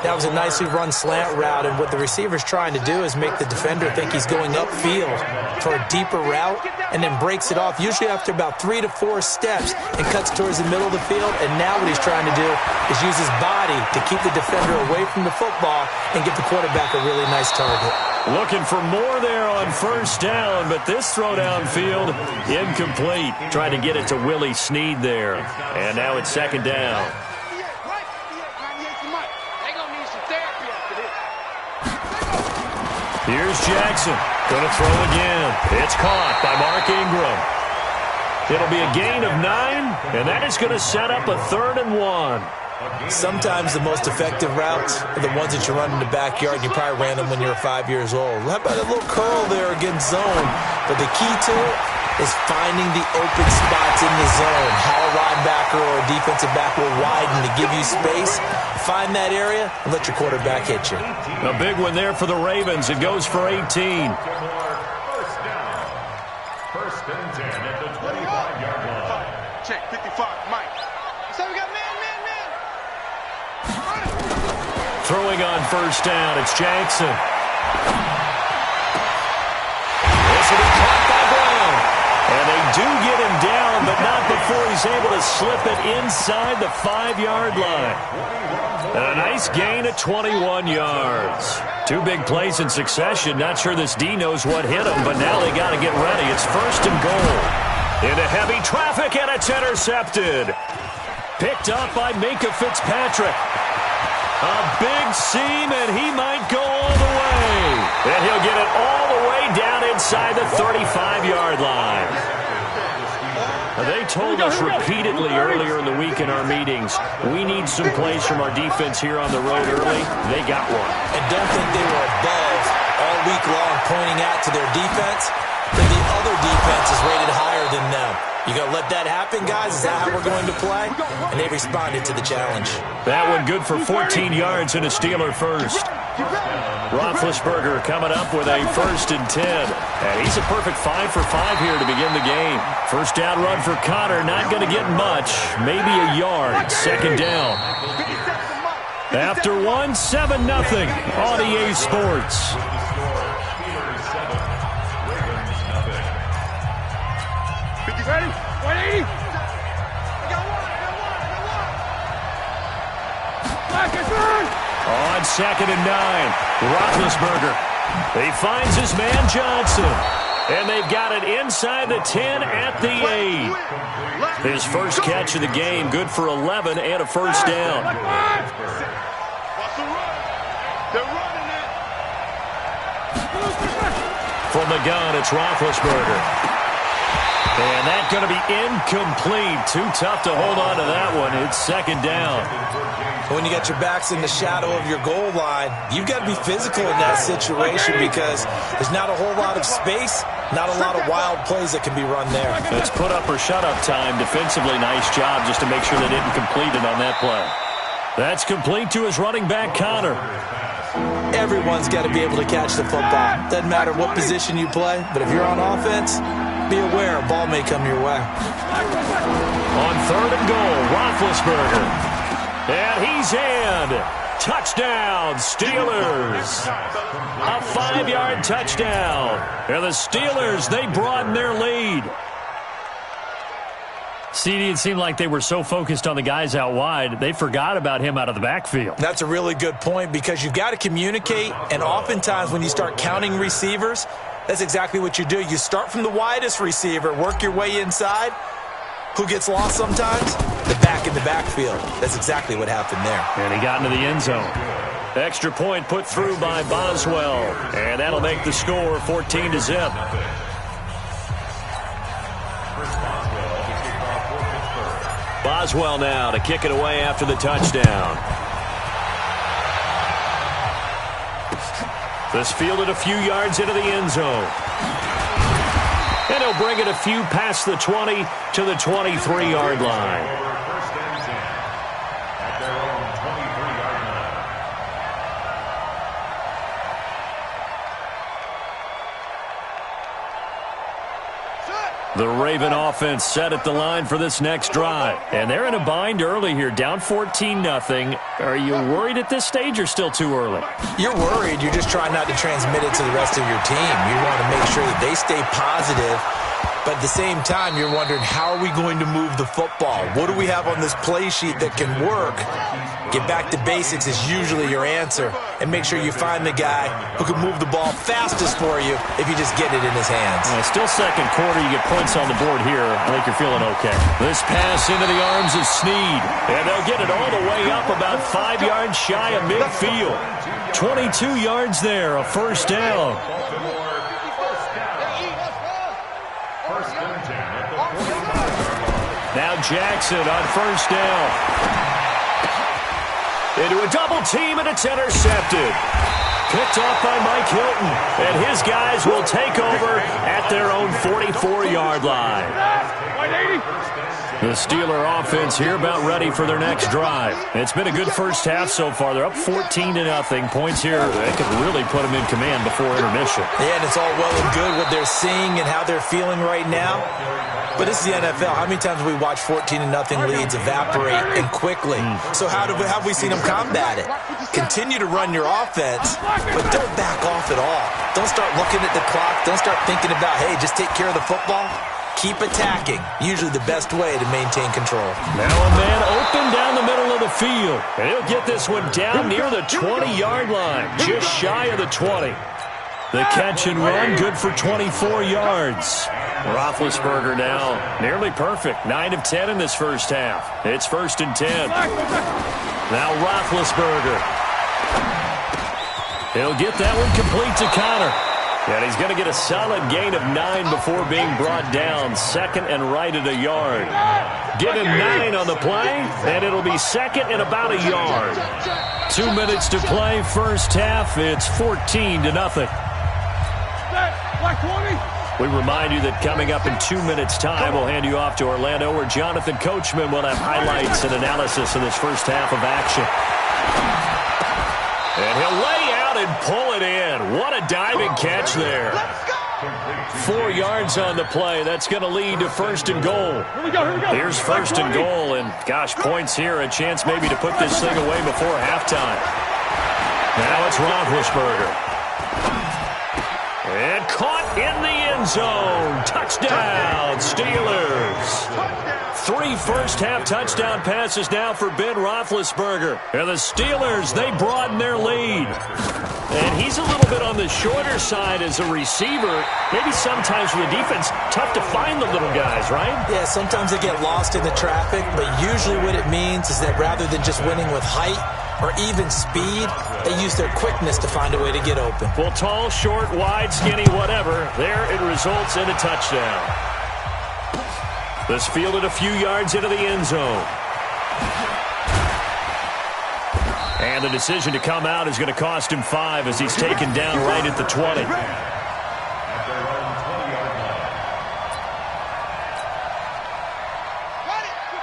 That was a nicely run slant route, and what the receiver's trying to do is make the defender think he's going upfield for a deeper route and then breaks it off, usually after about 3 to 4 steps, and cuts towards the middle of the field. And now what he's trying to do is use his body to keep the defender away from the football and give the quarterback a really nice target. Looking for more there on 1st down, but this throw downfield incomplete. Trying to get it to Willie Snead there. And now it's 2nd down. Here's Jackson. Going to throw again. It's caught by Mark Ingram. It'll be a gain of 9, and that is going to set up a 3rd and 1. Sometimes the most effective routes are the ones that you run in the backyard, and you probably ran them when you were 5 years old. How about a little curl there against zone? But the key to it is finding the open spots in the zone. How a linebacker or a defensive back will widen to give you space. Find that area and let your quarterback hit you. A big one there for the Ravens. It goes for 18. First down. 1st and 10 at the 25-yard line. Check, 55, Mike. So we got man throwing on first down. It's Jackson. This will be caught by Brown. And they do get him down, but not before he's able to slip it inside the 5-yard line. A nice gain of 21 yards. 2 big plays in succession. Not sure this D knows what hit him, but now they got to get ready. It's first and goal. Into heavy traffic, and it's intercepted. Picked up by Minkah Fitzpatrick. A big seam, and he might go all the way. And he'll get it all the way down inside the 35-yard line. They told us repeatedly earlier in the week in our meetings, we need some plays from our defense here on the road early. They got one. And don't think they were above all week long pointing out to their defense. Then the other defense is rated higher than them. You going to let that happen, guys? Is that how we're going to play? And they responded to the challenge. That one good for 14 yards and a Steeler first. Roethlisberger coming up with a 1st and 10. And he's a perfect 5 for 5 here to begin the game. First down run for Connor, not going to get much. Maybe a yard. Second down. After 1, 7-0 on EA Sports. Ready? 180. On 2nd and 9, Roethlisberger. He finds his man Johnson. And they've got it inside the 10 at the 8. His first catch of the game, good for 11 and a first down. From the gun, it's Roethlisberger. And that's going to be incomplete. Too tough to hold on to that one. It's second down. When you got your backs in the shadow of your goal line, you've got to be physical in that situation because there's not a whole lot of space, not a lot of wild plays that can be run there. It's put up or shut up time. Defensively, nice job just to make sure they didn't complete it on that play. That's complete to his running back, Connor. Everyone's got to be able to catch the football. Doesn't matter what position you play, but if you're on offense, be aware a ball may come your way. On 3rd and goal, Roethlisberger. And he's in. Touchdown, Steelers. A 5-yard touchdown. And the Steelers, they broaden their lead. CD, it seemed like they were so focused on the guys out wide, they forgot about him out of the backfield. That's a really good point because you've got to communicate, and oftentimes when you start counting receivers, that's exactly what you do. You start from the widest receiver, work your way inside. Who gets lost sometimes? The back in the backfield. That's exactly what happened there. And he got into the end zone. Extra point put through by Boswell. And that'll make the score 14-0. Boswell now to kick it away after the touchdown. This fielded a few yards into the end zone. And he'll bring it a few past the 20 to the 23-yard line. The Raven offense set at the line for this next drive. And they're in a bind early here, down 14-0. Are you worried at this stage or still too early? You're worried. You're just trying not to transmit it to the rest of your team. You want to make sure that they stay positive. But at the same time, you're wondering, how are we going to move the football? What do we have on this play sheet that can work? Get back to basics is usually your answer. And make sure you find the guy who can move the ball fastest for you if you just get it in his hands. Still second quarter. You get points on the board here. I think you're feeling okay. This pass into the arms of Snead. And they'll get it all the way up about 5 yards shy of midfield. 22 yards there, a first down. Now Jackson on first down. Into a double team, and it's intercepted. Picked off by Mike Hilton. And his guys will take over at their own 44-yard line. The Steeler offense here about ready for their next drive. It's been a good first half so far. They're up 14-0. Points here, they could really put them in command before intermission. Yeah, and it's all well and good what they're seeing and how they're feeling right now. But this is the NFL. How many times have we watched 14-0 leads evaporate and quickly? So how have we seen them combat it? Continue to run your offense, but don't back off at all. Don't start looking at the clock. Don't start thinking about, hey, just take care of the football. Keep attacking. Usually the best way to maintain control. Now a man open down the middle of the field. And he'll get this one down near the 20-yard line, just shy of the 20. The catch and run, good for 24 yards. Roethlisberger now nearly perfect. 9 of 10 in this first half. It's 1st and 10. Now Roethlisberger. He'll get that one complete to Connor. And he's going to get a solid gain of 9 before being brought down. 2nd and right at a yard. Give him 9 on the play, and it'll be 2nd and about a yard. 2 minutes to play, first half. It's 14-0. We remind you that coming up in 2 minutes' time, we'll hand you off to Orlando, where Jonathan Coachman will have highlights and analysis of this first half of action. And he'll lay out and pull it in. What a diving catch there. 4 yards on the play. That's going to lead to 1st and goal. Here's 1st and goal, and gosh, points here. A chance maybe to put this thing away before halftime. Now it's Roethlisberger. And caught in the end zone. Touchdown, Steelers. 3 first-half touchdown passes now for Ben Roethlisberger. And the Steelers, they broaden their lead. And he's a little bit on the shorter side as a receiver. Maybe sometimes for the defense, tough to find the little guys, right? Yeah, sometimes they get lost in the traffic, but usually what it means is that rather than just winning with height or even speed, they use their quickness to find a way to get open. Well, tall, short, wide, skinny, whatever, there it results in a touchdown. This fielded a few yards into the end zone. And the decision to come out is going to cost him 5 as he's taken down right at the 20.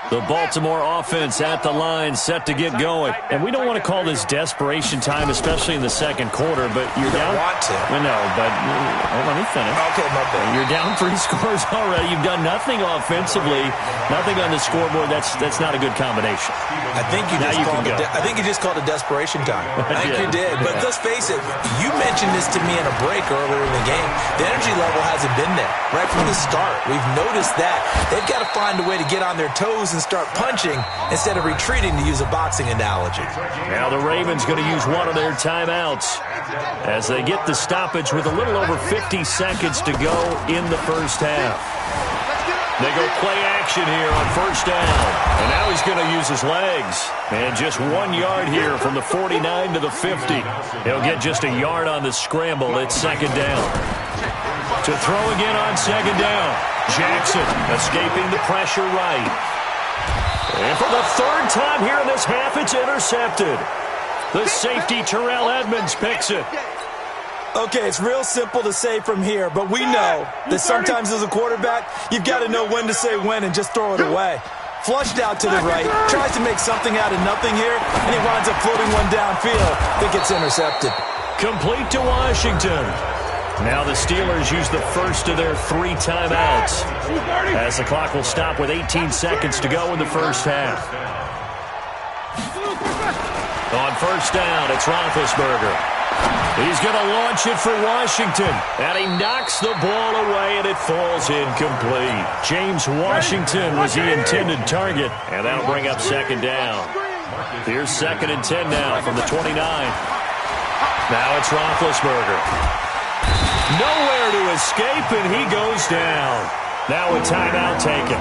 The Baltimore offense at the line, set to get going. And we don't want to call this desperation time, especially in the second quarter, but you're down. You want to. No, but let me finish. Okay, my bad. You're down 3 scores already. You've done nothing offensively, nothing on the scoreboard. That's not a good combination. I think you just called it desperation time. I think you did. But let's face it, you mentioned this to me in a break earlier in the game. The energy level hasn't been there right from the start. We've noticed that. They've got to find a way to get on their toes and start punching instead of retreating, to use a boxing analogy. Now the Ravens going to use one of their timeouts as they get the stoppage with a little over 50 seconds to go in the first half. They go play action here on first down. And now he's going to use his legs. And just 1 yard here from the 49 to the 50. He'll get just a yard on the scramble. It's second down. To throw again on second down. Jackson escaping the pressure right. And for the 3rd time here in this half, it's intercepted. The safety, Terrell Edmonds, picks it. Okay, it's real simple to say from here, but we know that sometimes as a quarterback, you've got to know when to say when and just throw it away. Flushed out to the right, tries to make something out of nothing here, and he winds up floating one downfield that gets intercepted. Complete to Washington. Now the Steelers use the first of their 3 timeouts as the clock will stop with 18 seconds to go in the first half. On first down, it's Roethlisberger. He's going to launch it for Washington, and he knocks the ball away, and it falls incomplete. James Washington was the intended target, and that'll bring up second down. Here's 2nd and 10 now from the 29. Now it's Roethlisberger. Nowhere to escape, and he goes down. Now a timeout taken.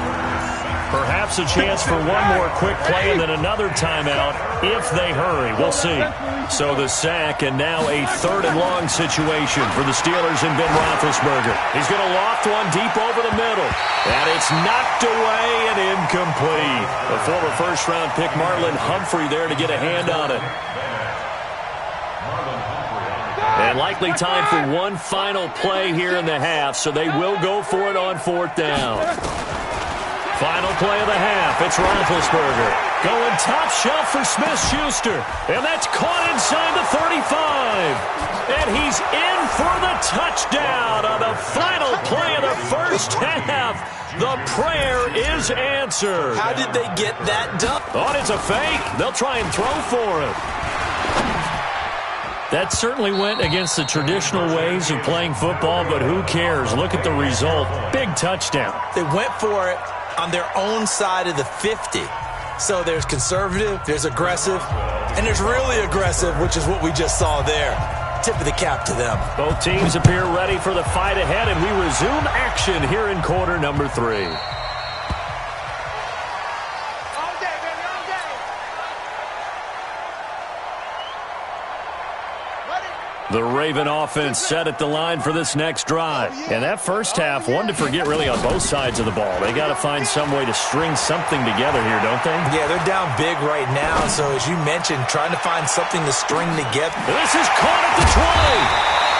Perhaps a chance for one more quick play and then another timeout if they hurry. We'll see. So the sack, and now a 3rd and long situation for the Steelers and Ben Roethlisberger. He's going to loft one deep over the middle. And it's knocked away and incomplete. The former first-round pick Marlon Humphrey there to get a hand on it. And likely time for one final play here in the half, so they will go for it on 4th down. Final play of the half, it's Roethlisberger. Going top shelf for Smith-Schuster. And that's caught inside the 35. And he's in for the touchdown on the final play of the first first half. The prayer is answered. How did they get that done? Thought it's a fake. They'll try and throw for it. That certainly went against the traditional ways of playing football, but who cares? Look at the result. Big touchdown. They went for it on their own side of the 50. So there's conservative, there's aggressive, and there's really aggressive, which is what we just saw there. Tip of the cap to them. Both teams appear ready for the fight ahead, and we resume action here in quarter number 3. The Raven offense set at the line for this next drive. And that first half, one to forget really on both sides of the ball. They got to find some way to string something together here, don't they? Yeah, they're down big right now. So as you mentioned, trying to find something to string together. This is caught at the 20.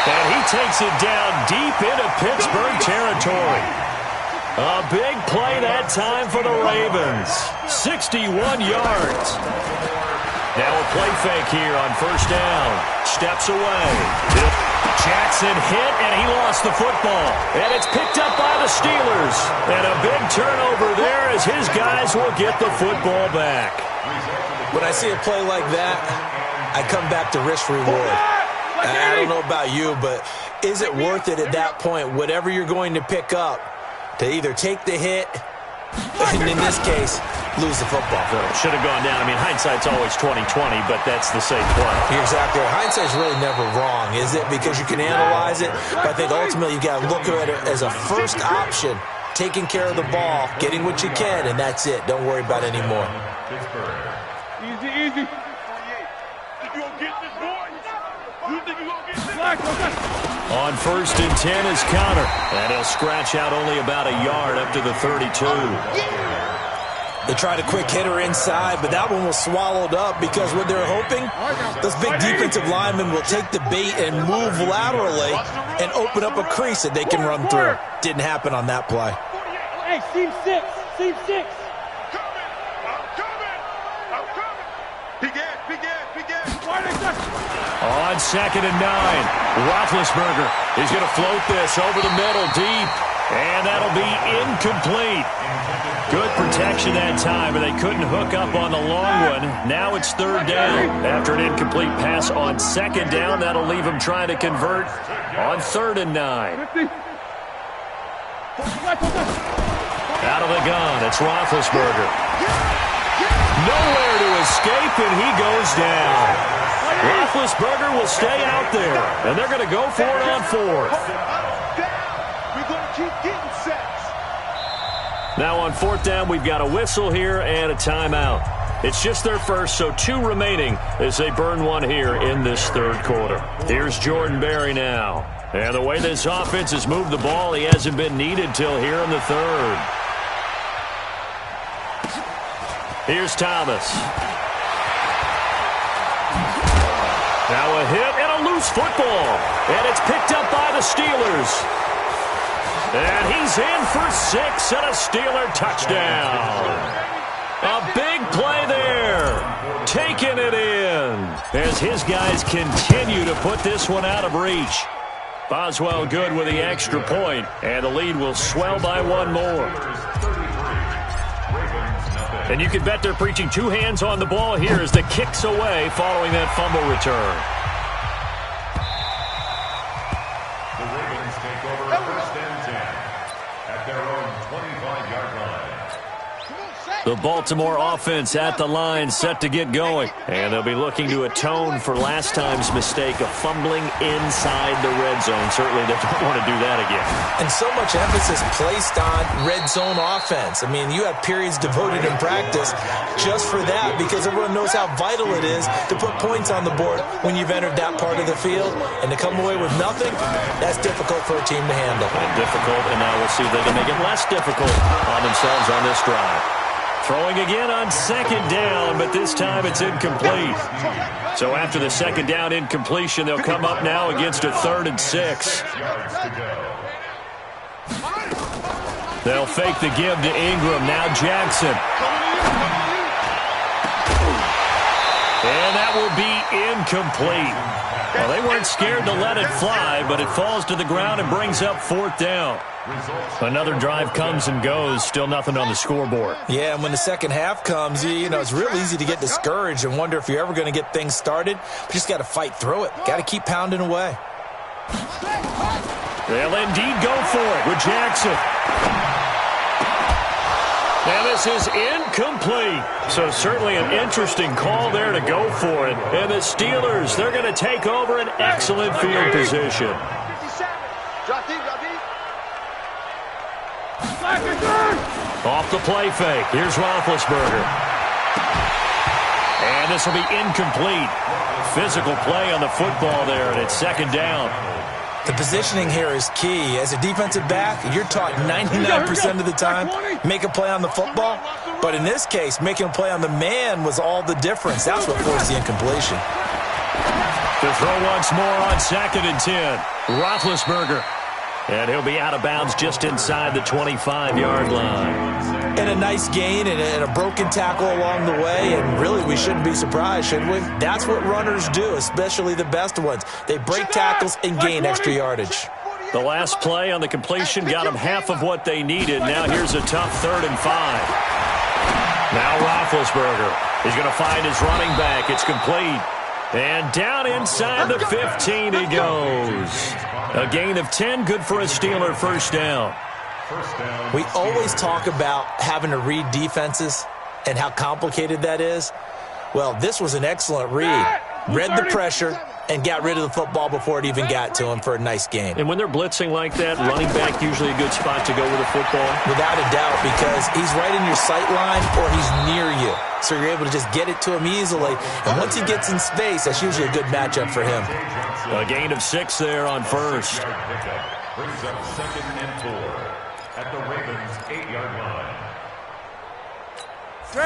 And he takes it down deep into Pittsburgh territory. A big play that time for the Ravens. 61 yards. Now a play fake here on first down. Steps away. Jackson hit, and he lost the football. And it's picked up by the Steelers. And a big turnover there as his guys will get the football back. When I see a play like that, I come back to risk reward. I don't know about you, but is it worth it at that point, whatever you're going to pick up, to either take the hit, and in this case, lose the football? Should have gone down. I mean, hindsight's always 20/20, but that's the safe play. You're exactly right. Hindsight's really never wrong, is it? Because you can analyze it, but I think ultimately you got to look at it as a first option, taking care of the ball, getting what you can, and that's it. Don't worry about it anymore. Easy, easy. You gonna get this, boy? You think you gonna get this? On first and 10 is Conner. And he'll scratch out only about a yard up to the 32. They tried a quick hitter inside, but that one was swallowed up because what they're hoping, those big defensive linemen will take the bait and move laterally and open up a crease that they can run through. Didn't happen on that play. Hey, seam 6. Seam 6. On second and 9, Roethlisberger is going to float this over the middle deep, and that'll be incomplete. Good protection that time, and they couldn't hook up on the long one. Now it's third down. After an incomplete pass on second down, that'll leave them trying to convert on third and 9. Out of the gun, it's Roethlisberger. Nowhere to escape, and he goes down. Roethlisberger will stay out there, and they're going to go for it on fourth. We're going to keep getting sacks. Now on fourth down, we've got a whistle here and a timeout. It's just their first, so 2 remaining as they burn one here in this third quarter. Here's Jordan Berry now. And the way this offense has moved the ball, he hasn't been needed till here in the third. Here's Thomas. Now a hit and a loose football. And it's picked up by the Steelers. And he's in for 6 and a Steeler touchdown. A big play there. Taking it in as his guys continue to put this one out of reach. Boswell good with the extra point, and the lead will swell by one more. And you can bet they're preaching 2 hands on the ball here as the kick's away following that fumble return. The Ravens take over first and 10 at their own 25-yard line. The Baltimore offense at the line, set to get going. And they'll be looking to atone for last time's mistake of fumbling inside the red zone. Certainly they don't want to do that again. And so much emphasis placed on red zone offense. I mean, you have periods devoted in practice just for that because everyone knows how vital it is to put points on the board when you've entered that part of the field. And to come away with nothing, that's difficult for a team to handle. And difficult, and now we'll see if they can make it less difficult on themselves on this drive. Throwing again on second down, but this time it's incomplete. So after the second down incompletion, they'll come up now against a 3rd and 6. They'll fake the give to Ingram. Now Jackson. And that will be incomplete. Well, they weren't scared to let it fly, but it falls to the ground and brings up 4th down. Another drive comes and goes, still nothing on the scoreboard. Yeah, and when the second half comes, you know, it's real easy to get discouraged and wonder if you're ever going to get things started. But you just got to fight through it. Got to keep pounding away. They'll indeed go for it with Jackson. And this is incomplete. So certainly an interesting call there to go for it. And the Steelers, they're going to take over an excellent field position. Off the play fake. Here's Roethlisberger. And this will be incomplete. Physical play on the football there, and it's 2nd down. The positioning here is key. As a defensive back, you're taught 99% of the time, make a play on the football. But in this case, making a play on the man was all the difference. That's what forced the incompletion. To throw once more on 2nd and 10. Roethlisberger. And he'll be out of bounds just inside the 25-yard line. And a nice gain and a broken tackle along the way. And really, we shouldn't be surprised, should we? That's what runners do, especially the best ones. They break tackles and gain extra yardage. The last play on the completion got them half of what they needed. Now here's a tough 3rd and 5. Now Roethlisberger is going to find his running back. It's complete. And down inside the 15 he goes. A gain of 10, good for a Steeler 1st down. We always talk about having to read defenses and how complicated that is. Well, this was an excellent read. Read the pressure and got rid of the football before it even got to him for a nice gain. And when they're blitzing like that, running back usually a good spot to go with a football? Without a doubt, because he's right in your sight line or he's near you. So you're able to just get it to him easily. And once he gets in space, that's usually a good matchup for him. A gain of 6 there on 1st. Brings up 2nd and 4 at the Ravens' 8-yard line.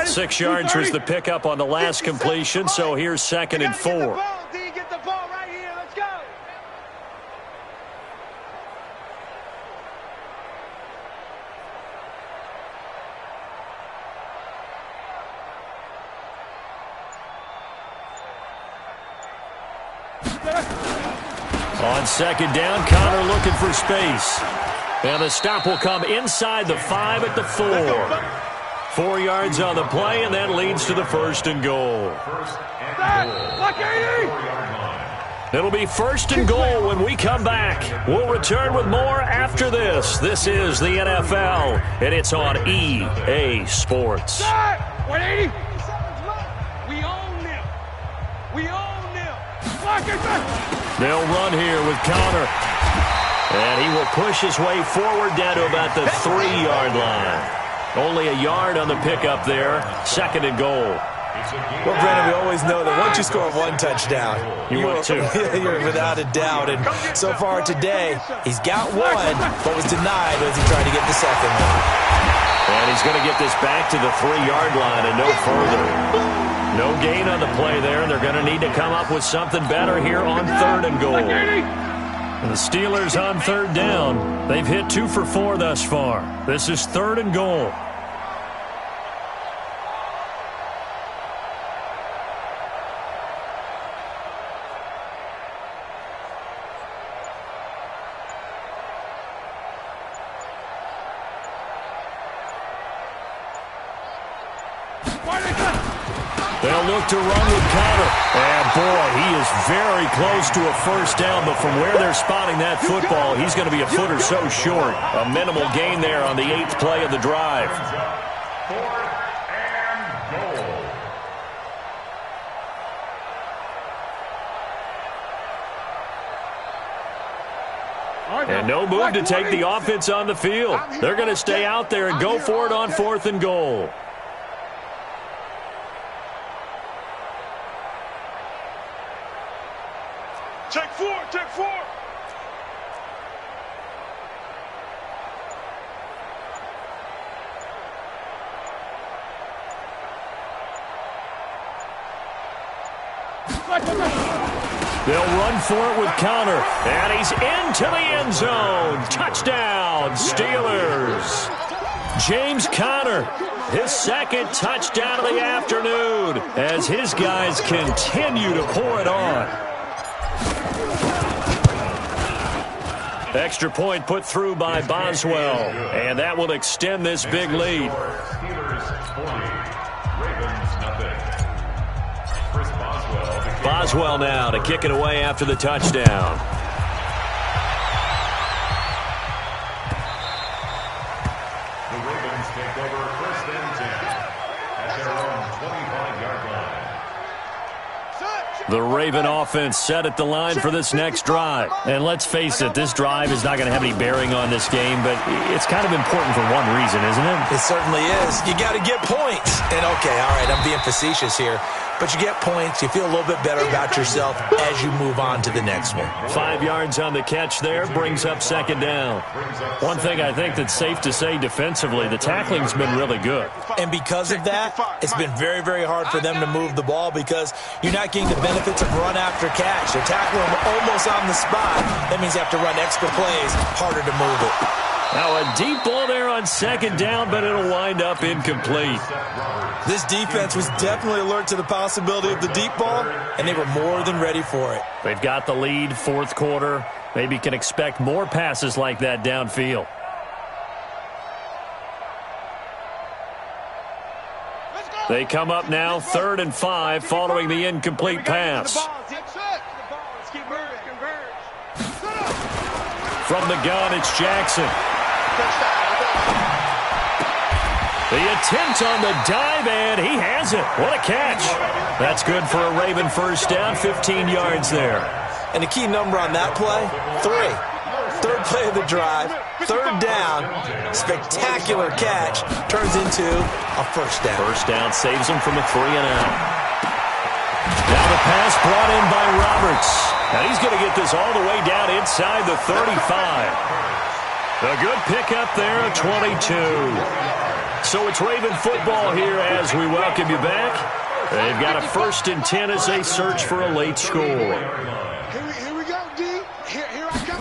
6 yards was the pickup on the last completion, so here's 2nd and 4. On 2nd down, Connor looking for space. And the stop will come inside the 5 at the 4. 4 yards on the play, and that leads to the 1st and goal. It'll be 1st and goal when we come back. We'll return with more after this. This is the NFL, and it's on EA Sports. 180. We own them. We own them. They'll run here with Connor. And he will push his way forward down to about the 3-yard line. Only a yard on the pickup there. 2nd and goal. Well, Brennan, we always know that once you score 1 touchdown, want 2. You're without a doubt. And so far today, he's got 1, but was denied as he tried to get the 2nd one. And he's going to get this back to the 3-yard line and no further. No gain on the play there. They're going to need to come up with something better here on 3rd and goal. And the Steelers on 3rd down. They've hit 2 for 4 thus far. This is 3rd and goal. They'll look to run with Connor. And, boy, he is very close to a 1st down, but from where they're spotting that football, he's going to be a foot or so short. A minimal gain there on the 8th play of the drive. 4th and goal. And no move to take the offense on the field. They're going to stay out there and go for it on 4th and goal. Check 4, check 4. They'll run for it with Connor. And he's into the end zone. Touchdown, Steelers. James Conner, his 2nd touchdown of the afternoon as his guys continue to pour it on. Extra point put through by Boswell, and that will extend this big lead. Steelers 40, Ravens nothing. Chris Boswell. Boswell now to kick it away after the touchdown. The Ravens take over first and 10 at their own 25-yard line. The Raven offense set at the line for this next drive. And let's face it, this drive is not going to have any bearing on this game, but it's kind of important for one reason, isn't it? It certainly is. You got to get points. And, okay, all right, I'm being facetious here. But you get points, you feel a little bit better about yourself as you move on to the next one. 5 yards on the catch there, brings up second down. One thing I think that's safe to say defensively, the tackling's been really good. And because of that, it's been very, very hard for them to move the ball because you're not getting the benefits of run after catch. They're tackling them almost on the spot. That means you have to run extra plays, harder to move it. Now a deep ball there on second down, but it'll wind up incomplete. This defense was definitely alert to the possibility of the deep ball, and they were more than ready for it. They've got the lead, fourth quarter. Maybe can expect more passes like that downfield. They come up now, 3rd and 5, following the incomplete pass. From the gun, it's Jackson. The attempt on the dive, and he has it. What a catch. That's good for a Raven first down, 15 yards there. And the key number on that play, 3. Third play of the drive, 3rd down, spectacular catch, turns into a first down. First down saves him from a 3-and-out. Now the pass brought in by Roberts. Now he's going to get this all the way down inside the 35. A good pickup there, a 22. So it's Raven football here as we welcome you back. They've got a 1st and 10 as they search for a late score. Here we go, D. Here I come.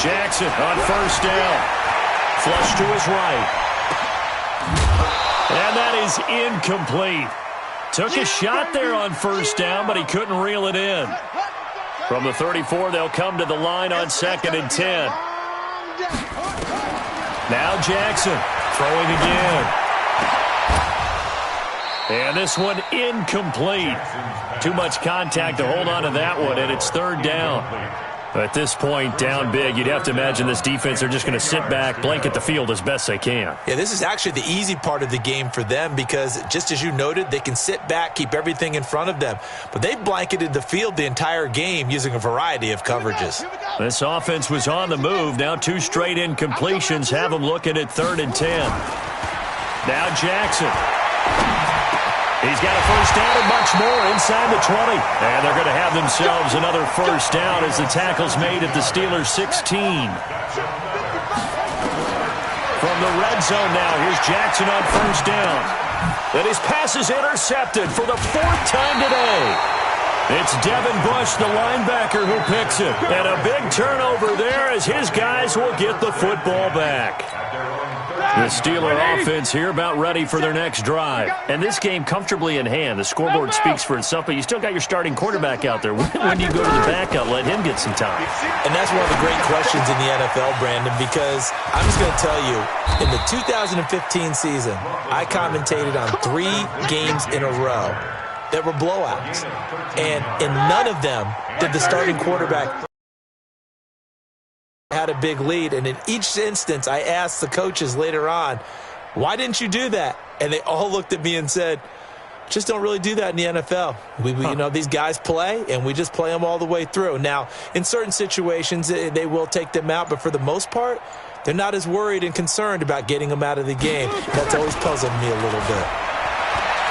Jackson on first down. Flush to his right. And that is incomplete. Took a shot there on first down, but he couldn't reel it in. From the 34, they'll come to the line on 2nd and 10. Now Jackson throwing again. And this one incomplete. Too much contact to hold on to that one, and it's 3rd down. At this point, down big, you'd have to imagine this defense are just going to sit back, blanket the field as best they can. Yeah, this is actually the easy part of the game for them because, just as you noted, they can sit back, keep everything in front of them. But they've blanketed the field the entire game using a variety of coverages. This offense was on the move. Now 2 straight incompletions have them looking at 3rd and 10. Now Jackson. He's got a first down and much more inside the 20. And they're going to have themselves another first down as the tackle's made at the Steelers' 16. From the red zone now, here's Jackson on first down. And his pass is intercepted for the 4th time today. It's Devin Bush, the linebacker, who picks it. And a big turnover there as his guys will get the football back. The Steeler offense here about ready for their next drive. And this game comfortably in hand. The scoreboard speaks for itself, but you still got your starting quarterback out there. When do you go to the backup? Let him get some time. And that's one of the great questions in the NFL, Brandon, because I'm just going to tell you, in the 2015 season, I commentated on 3 games in a row that were blowouts. And in none of them did the starting quarterback had a big lead, and in each instance I asked the coaches later on, why didn't you do that? And they all looked at me and said, just don't really do that in the NFL. You know, these guys play, and we just play them all the way through. Now, in certain situations, they will take them out, but for the most part, they're not as worried and concerned about getting them out of the game. That's always puzzled me a little bit.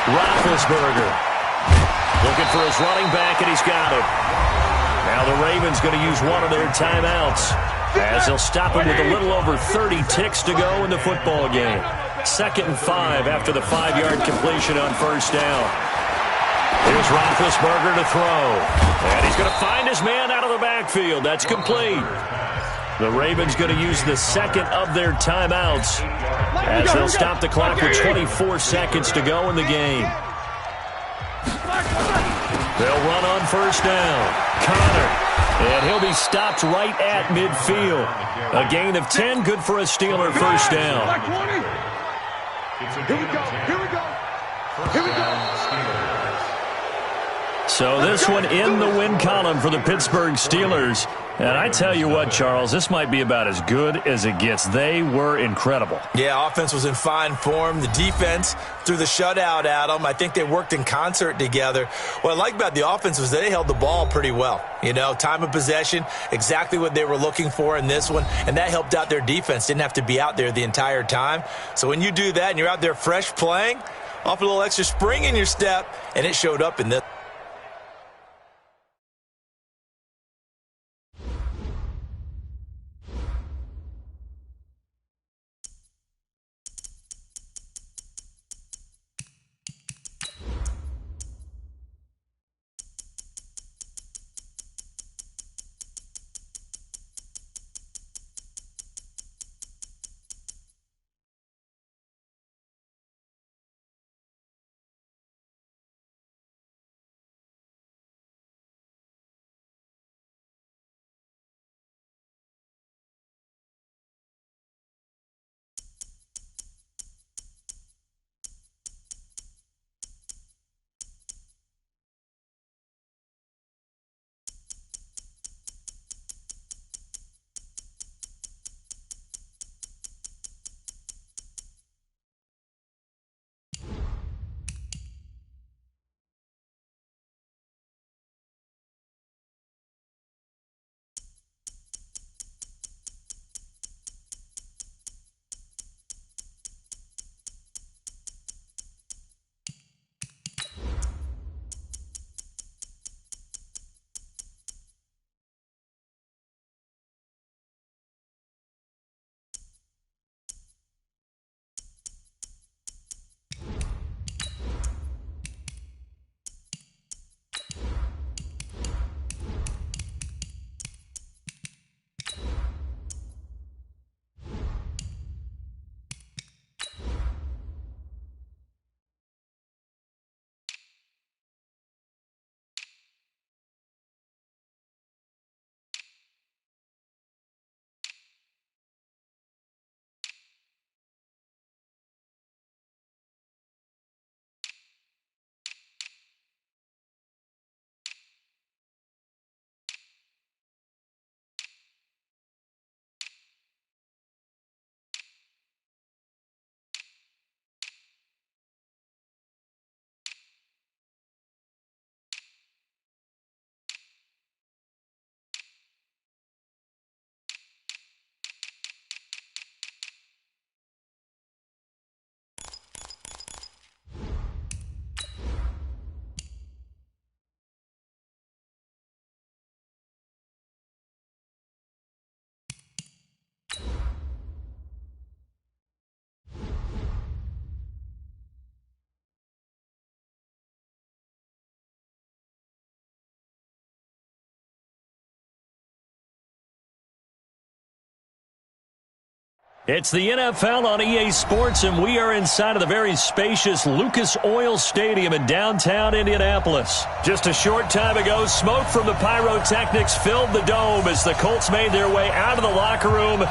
Roethlisberger looking for his running back, and he's got it. Now the Ravens going to use one of their timeouts as they'll stop him with a little over 30 ticks to go in the football game. 2nd and 5 after the 5-yard completion on first down. Here's Roethlisberger to throw. And he's going to find his man out of the backfield. That's complete. The Ravens going to use the 2nd of their timeouts as they'll stop the clock with 24 seconds to go in the game. They'll run on first down. Connor. And he'll be stopped right at midfield. A gain of 10, good for a Steeler first down. Here we go. Here we go. Here we go. So this one in the win column for the Pittsburgh Steelers. And I tell you what, Charles, this might be about as good as it gets. They were incredible. Yeah, offense was in fine form. The defense threw the shutout at them. I think they worked in concert together. What I like about the offense was they held the ball pretty well. You know, time of possession, exactly what they were looking for in this one, and that helped out their defense. Didn't have to be out there the entire time. So when you do that and you're out there fresh playing, off a little extra spring in your step, and it showed up in this. It's the NFL on EA Sports, and we are inside of the very spacious Lucas Oil Stadium in downtown Indianapolis. Just a short time ago, smoke from the pyrotechnics filled the dome as the Colts made their way out of the locker room.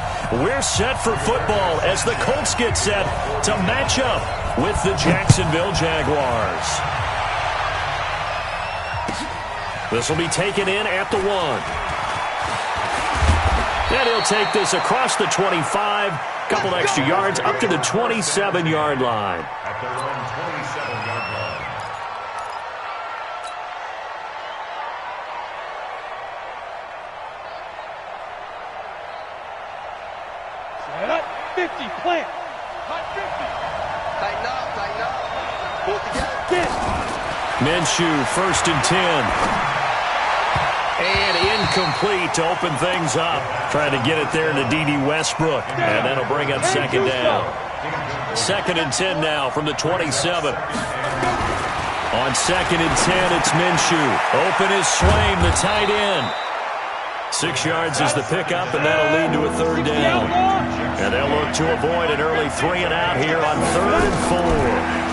We're set for football as the Colts get set to match up with the Jacksonville Jaguars. This will be taken in at the 1. And he'll take this across the 25, couple extra yards up to the 27-yard line. At their own 27-yard line. Set up, 50, plant. Hot 50. Tighten up. Pull it together. Minshew, 1st and 10. And incomplete to open things up. Trying to get it there to D.D. Westbrook. And that'll bring up 2nd down. 2nd and 10 now from the 27. On 2nd and 10, it's Minshew. Open is Swain, the tight end. 6 yards is the pickup, and that'll lead to a 3rd down. And they'll look to avoid an early 3 and out here on 3rd and 4.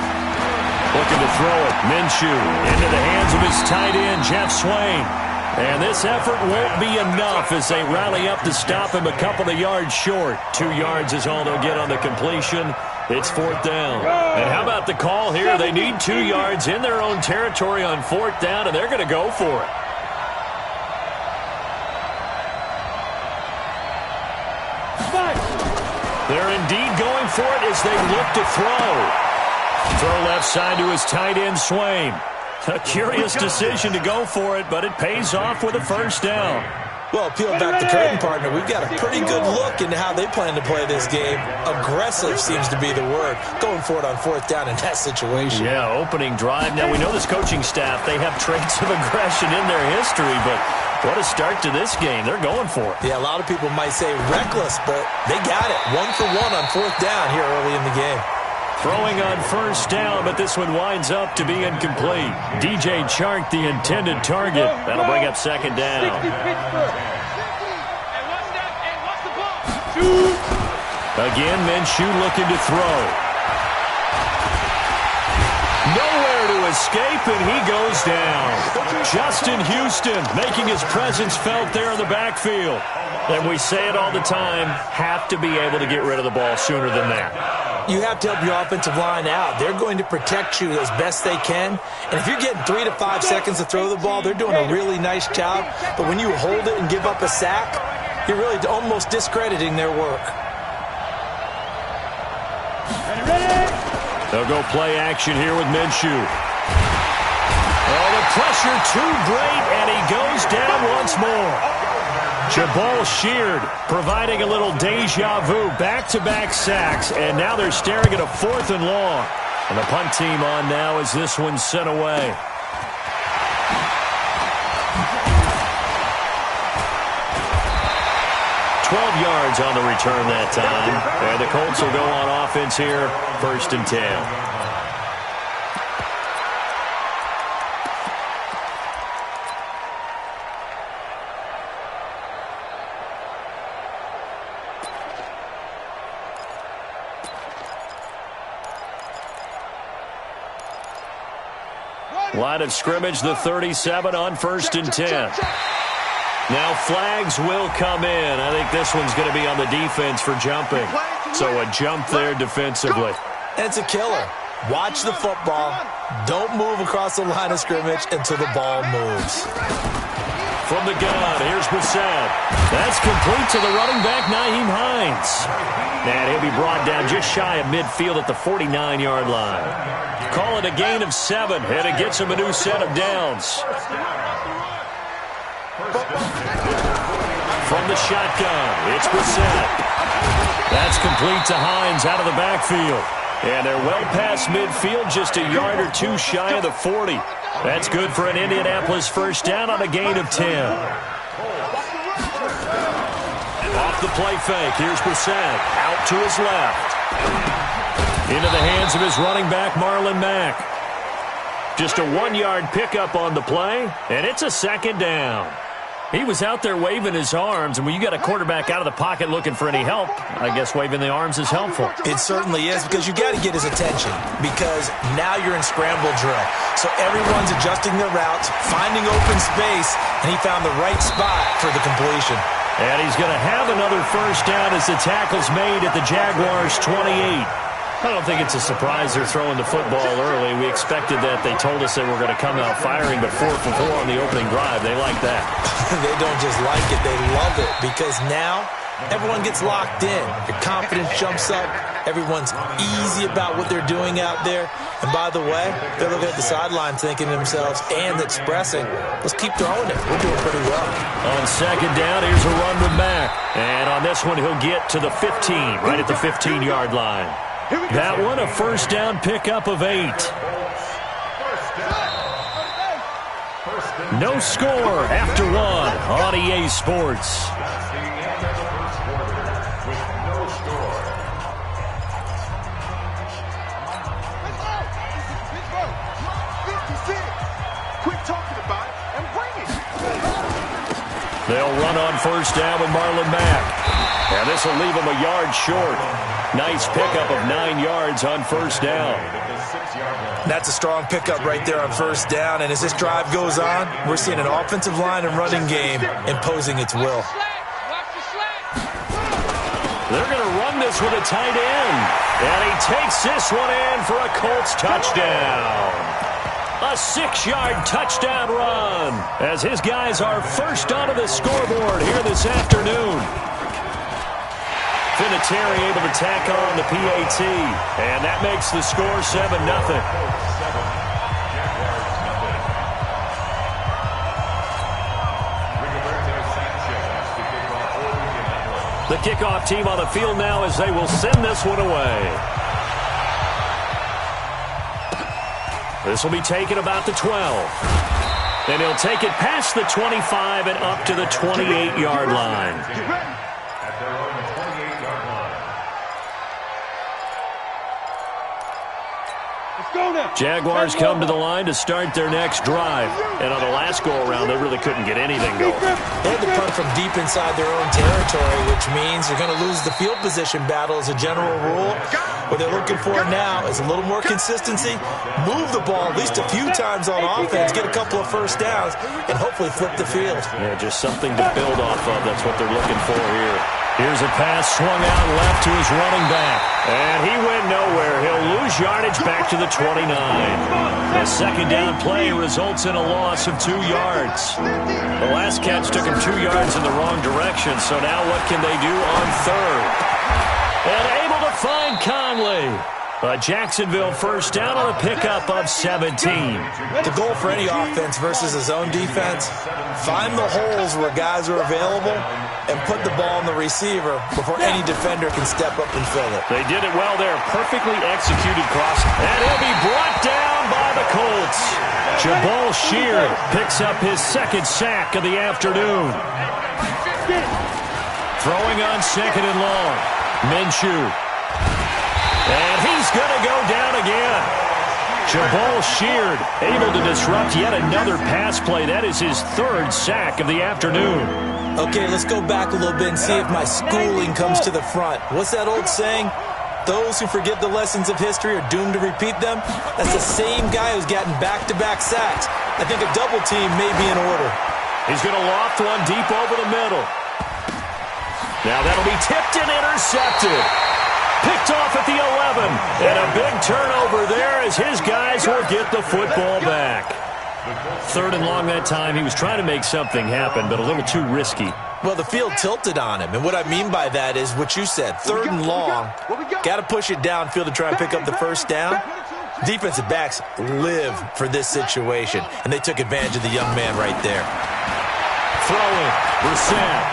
Looking to throw it. Minshew into the hands of his tight end, Jeff Swain. And this effort won't be enough as they rally up to stop him a couple of yards short. 2 yards is all they'll get on the completion. It's 4th down. And how about the call here? They need 2 yards in their own territory on 4th down, and they're going to go for it. They're indeed going for it as they look to throw. Throw left side to his tight end, Swain. A curious decision to go for it, but it pays off with a 1st down. Well, peel back the curtain, partner. We've got a pretty good look into how they plan to play this game. Aggressive seems to be the word. Going for it on 4th down in that situation. Yeah, opening drive. Now, we know this coaching staff, they have traits of aggression in their history, but what a start to this game. They're going for it. Yeah, a lot of people might say reckless, but they got it. 1 for 1 on 4th down here early in the game. Throwing on 1st down, but this one winds up to be incomplete. DJ Chark, the intended target. That'll bring up 2nd down. Again, Minshew looking to throw. Nowhere to escape, and he goes down. Justin Houston making his presence felt there in the backfield. And we say it all the time, have to be able to get rid of the ball sooner than that. You have to help your offensive line out. They're going to protect you as best they can. And if you're getting 3 to 5 seconds to throw the ball, they're doing a really nice job. But when you hold it and give up a sack, you're really almost discrediting their work. They'll go play action here with Minshew. Oh, the pressure too great, and he goes down once more. Jabal Sheard providing a little deja vu, back-to-back sacks, and now they're staring at a 4th and long. And the punt team on now as this one's sent away. Yards on the return that time. And the Colts will go on offense here, 1st and 10. Line of scrimmage, the 37 on 1st and 10. Now flags will come in. I think this one's going to be on the defense for jumping. So a jump there defensively. And it's a killer. Watch the football. Don't move across the line of scrimmage until the ball moves. From the gun, here's Brissett. That's complete to the running back, Nyheim Hines. And he'll be brought down just shy of midfield at the 49-yard line. Call it a gain of 7, and it gets him a new set of downs. From the shotgun, it's Brissett. That's complete to Hines out of the backfield. And they're well past midfield, just a yard or 2 shy of the 40. That's good for an Indianapolis 1st down on a gain of 10. Off the play fake, here's Brissett. Out to his left. Into the hands of his running back, Marlon Mack. Just a 1-yard pickup on the play, and it's a 2nd down. He was out there waving his arms, and when you got a quarterback out of the pocket looking for any help, I guess waving the arms is helpful. It certainly is, because you got to get his attention, because now you're in scramble drill. So everyone's adjusting their routes, finding open space, and he found the right spot for the completion. And he's going to have another 1st down as the tackle's made at the Jaguars' 28. I don't think it's a surprise they're throwing the football early. We expected that. They told us they were going to come out firing, but 4 for 4 on the opening drive. They like that. They don't just like it, they love it, because now everyone gets locked in. Your confidence jumps up. Everyone's easy about what they're doing out there. And by the way, they're looking at the sideline thinking to themselves and expressing, let's keep throwing it. We're doing pretty well. On 2nd down, here's a run to Mack. And on this one, he'll get to the 15, right at the 15-yard line. That one, a 1st down pickup of 8. No score after 1 on EA Sports. They'll run on 1st down with Marlon Mack. And this will leave him a yard short. Nice pickup of 9 yards on first down. That's a strong pickup right there on first down. And as this drive goes on, we're seeing an offensive line and running game imposing its will. They're going to run this with a tight end. And he takes this one in for a Colts touchdown. A 6-yard touchdown run as his guys are first onto the scoreboard here this afternoon. Vinatieri able to tack on the PAT, and that makes the score 7-0. The kickoff team on the field now as they will send this one away. This will be taken about the 12. And he'll take it past the 25 and up to the 28-yard line. At their own 28-yard line. Let's go now. Jaguars come to the line to start their next drive. And on the last go-around, they really couldn't get anything going. They had to punt from deep inside their own territory, which means they're going to lose the field position battle as a general rule. What they're looking for now is a little more consistency, move the ball at least a few times on offense, get a couple of first downs, and hopefully flip the field. Yeah, just something to build off of. That's what they're looking for here. Here's a pass swung out left to his running back. And he went nowhere. He'll lose yardage back to the 29. The second down play results in a loss of 2 yards. The last catch took him 2 yards in the wrong direction, so now what can they do on third? And able to find Conley. A Jacksonville first down on a pickup of 17. The goal for any offense versus a zone defense, find the holes where guys are available and put the ball on the receiver before any defender can step up and fill it. They did it well there. Perfectly executed cross. And he'll be brought down by the Colts. Jabal Sheard picks up his second sack of the afternoon. Throwing on second and long. Minshew. And he's going to go down again. Jabal Sheard able to disrupt yet another pass play. That is his third sack of the afternoon. Okay, let's go back a little bit and see if my schooling comes to the front. What's that old saying? Those who forget the lessons of history are doomed to repeat them. That's the same guy who's gotten back-to-back sacks. I think a double team may be in order. He's going to loft one deep over the middle. Now that'll be tipped and intercepted. Picked off at the 11. And a big turnover there as his guys will get the football back. Third and long that time. He was trying to make something happen, but a little too risky. Well, the field tilted on him. And what I mean by that is what you said. Third and long. Got to push it downfield to try and pick up the first down. Defensive backs live for this situation. And they took advantage of the young man right there. Throwing. Brissett.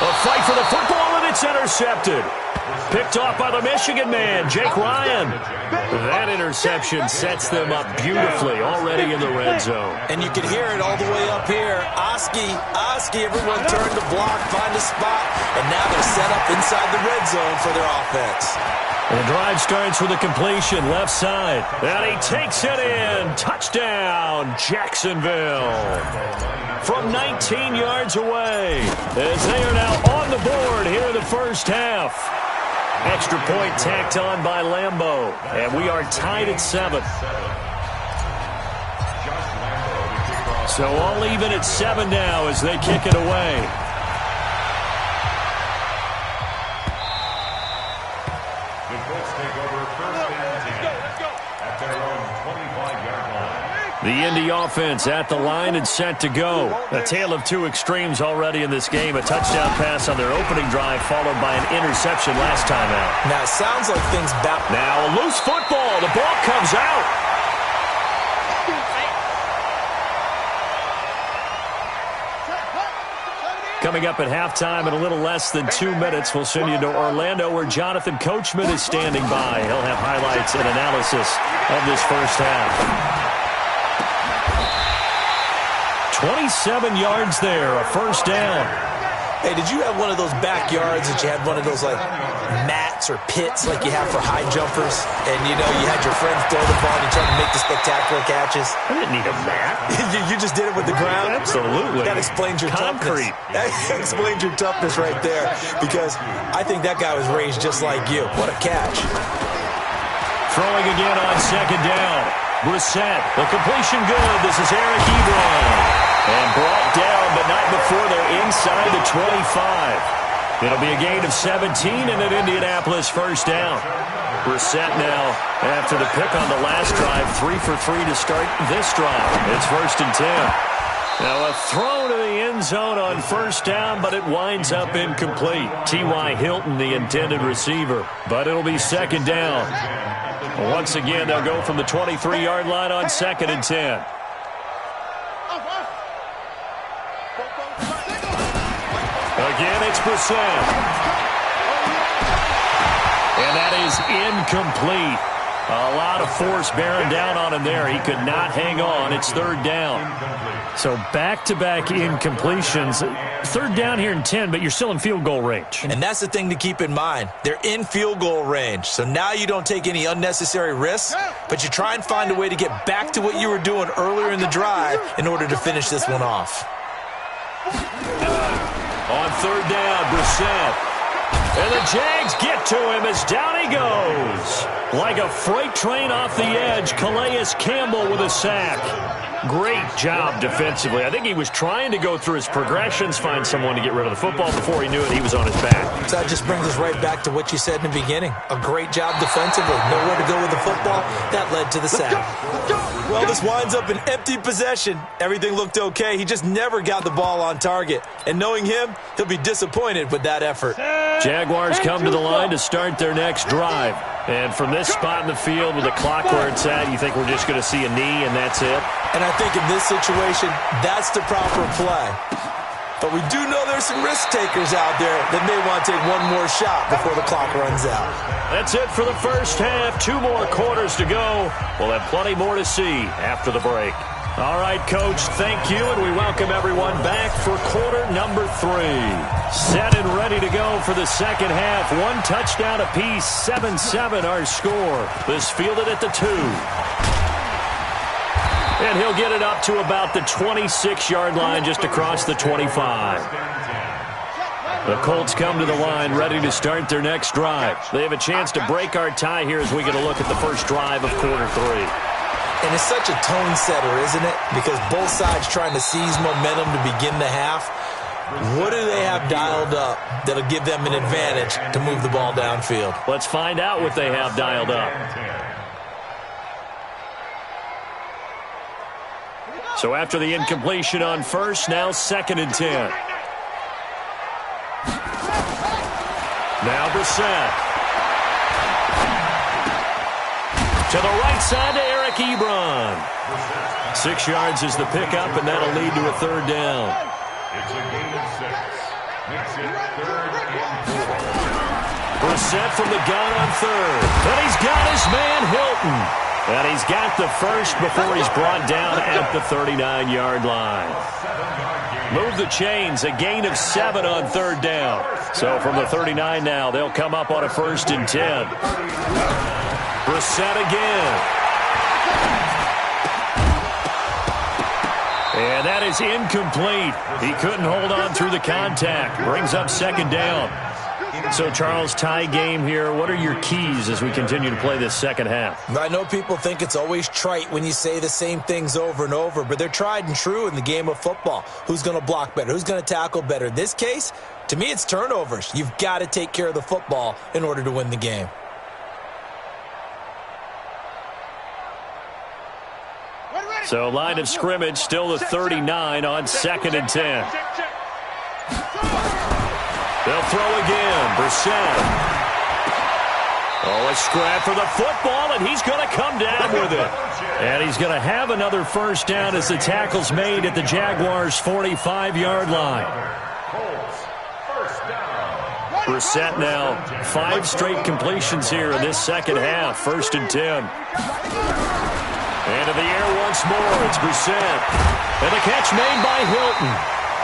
A fight for the football, and it's intercepted. Picked off by the Michigan man, Jake Ryan. That interception sets them up beautifully already in the red zone. And you can hear it all the way up here. Oski, everyone turned to block, find a spot, and now they're set up inside the red zone for their offense. And the drive starts with a completion left side. And he takes it in. Touchdown, Jacksonville. From 19 yards away as they are now on the board here in the first half. Extra point tacked on by Lambeau. And we are tied at 7. So all even at 7 now as they kick it away. The Colts take over first and 10 at their own 25-yard line. The Indy offense at the line and set to go. A tale of two extremes already in this game. A touchdown pass on their opening drive followed by an interception last time out. Now, it sounds like things bounce. Now a loose football. The ball comes out. Coming up at halftime in a little less than 2 minutes, we'll send you to Orlando where Jonathan Coachman is standing by. He'll have highlights and analysis of this first half. 27 yards there, a first down. Hey, did you have one of those backyards that you had one of those, like, mats or pits like you have for high jumpers? And, you know, you had your friends throw the ball and you tried to make the spectacular catches? I didn't need a mat. you just did it with the ground? Absolutely. That explains your Concrete. toughness. That explains your toughness right there, because I think that guy was raised just like you. What a catch. Throwing again on second down. Brissett, the completion good. This is Eric Ebron. And brought down, but not before they're inside the 25. It'll be a gain of 17 and an Indianapolis first down. Brissett now, after the pick on the last drive, 3 for 3 to start this drive. It's 1st and 10. Now a throw to the end zone on first down, but it winds up incomplete. T.Y. Hilton, the intended receiver, but it'll be 2nd down. Once again, they'll go from the 23-yard line on 2nd and 10. Again, it's Brissett. And that is incomplete. A lot of force bearing down on him there. He could not hang on. It's 3rd down. So back-to-back incompletions. 3rd down here in 10, but you're still in field goal range. And that's the thing to keep in mind. They're in field goal range. So now you don't take any unnecessary risks, but you try and find a way to get back to what you were doing earlier in the drive in order to finish this one off. On 3rd down, Brissett. And the Jags get to him as down he goes. Like a freight train off the edge, Calais Campbell with a sack. Great job defensively. I think he was trying to go through his progressions, find someone to get rid of the football. Before he knew it, he was on his back. So that just brings us right back to what you said in the beginning. A great job defensively. Nowhere to go with the football. That led to the sack. Well, this winds up an empty possession. Everything looked okay. He just never got the ball on target. And knowing him, he'll be disappointed with that effort. Jaguars come to the line to start their next drive. And from this spot in the field with the clock where it's at, you think we're just going to see a knee and that's it? And I think in this situation, that's the proper play. But we do know there's some risk takers out there that may want to take one more shot before the clock runs out. That's it for the first half. 2 more quarters to go. We'll have plenty more to see after the break. All right, Coach, thank you, and we welcome everyone back for quarter number 3. Set and ready to go for the second half. 1 touchdown apiece, 7-7 our score. This fielded at the 2. And he'll get it up to about the 26-yard line just across the 25. The Colts come to the line ready to start their next drive. They have a chance to break our tie here as we get a look at the first drive of quarter 3. And it's such a tone setter, isn't it? Because both sides trying to seize momentum to begin the half. What do they have dialed up that'll give them an advantage to move the ball downfield? Let's find out what they have dialed up. So after the incompletion on first, now 2nd and 10. Now Brissett. To the right side to Eric Ebron. 6 yards is the pickup, and that'll lead to a 3rd down. It's a gain of 6. Makes it 3rd and 4. Brissett from the gun on 3rd. And he's got his man Hilton. And he's got the first before he's brought down at the 39-yard line. Move the chains, a gain of 7 on 3rd down. So from the 39 now, they'll come up on a 1st and 10. Brissett again. And that is incomplete. He couldn't hold on through the contact. Brings up 2nd down. So, Charles, tie game here. What are your keys as we continue to play this second half? I know people think it's always trite when you say the same things over and over, but they're tried and true in the game of football. Who's going to block better? Who's going to tackle better? In this case, to me, it's turnovers. You've got to take care of the football in order to win the game. So, line of scrimmage, still the 39 on 2nd and 10. They'll throw again. Brissett. Oh, a scrap for the football, and he's going to come down with it. And he's going to have another first down as the tackle's made at the Jaguars' 45-yard line. Brissett now 5 straight completions here in this second half. 1st and 10. And in the air once more, it's Brissett. And the catch made by Hilton.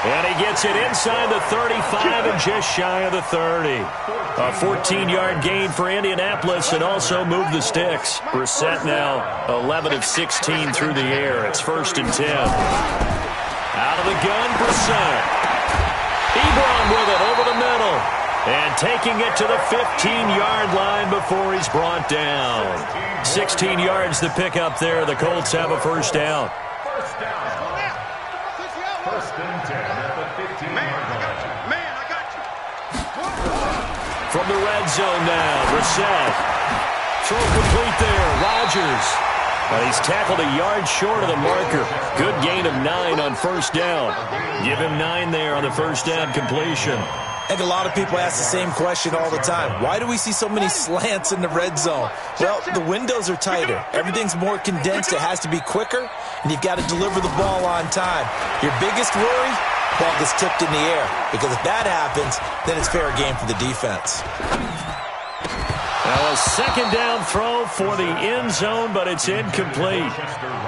And he gets it inside the 35 and just shy of the 30. A 14-yard gain for Indianapolis and also move the sticks. Brissett now 11 of 16 through the air. It's 1st and 10. Out of the gun, Brissett. Ebron with it over the middle. And taking it to the 15-yard line before he's brought down. 16 yards to pick up there. The Colts have a first down. First and 10 at the 15-yard line. From the red zone now, Brissett. Throw complete there, Rodgers. But he's tackled a yard short of the marker. Good gain of 9 on first down. Give him 9 there on the first down completion. I think a lot of people ask the same question all the time. Why do we see so many slants in the red zone? Well, the windows are tighter. Everything's more condensed. It has to be quicker, and you've got to deliver the ball on time. Your biggest worry? Ball gets tipped in the air. Because if that happens, then it's fair game for the defense. Now a second down throw for the end zone, but it's incomplete.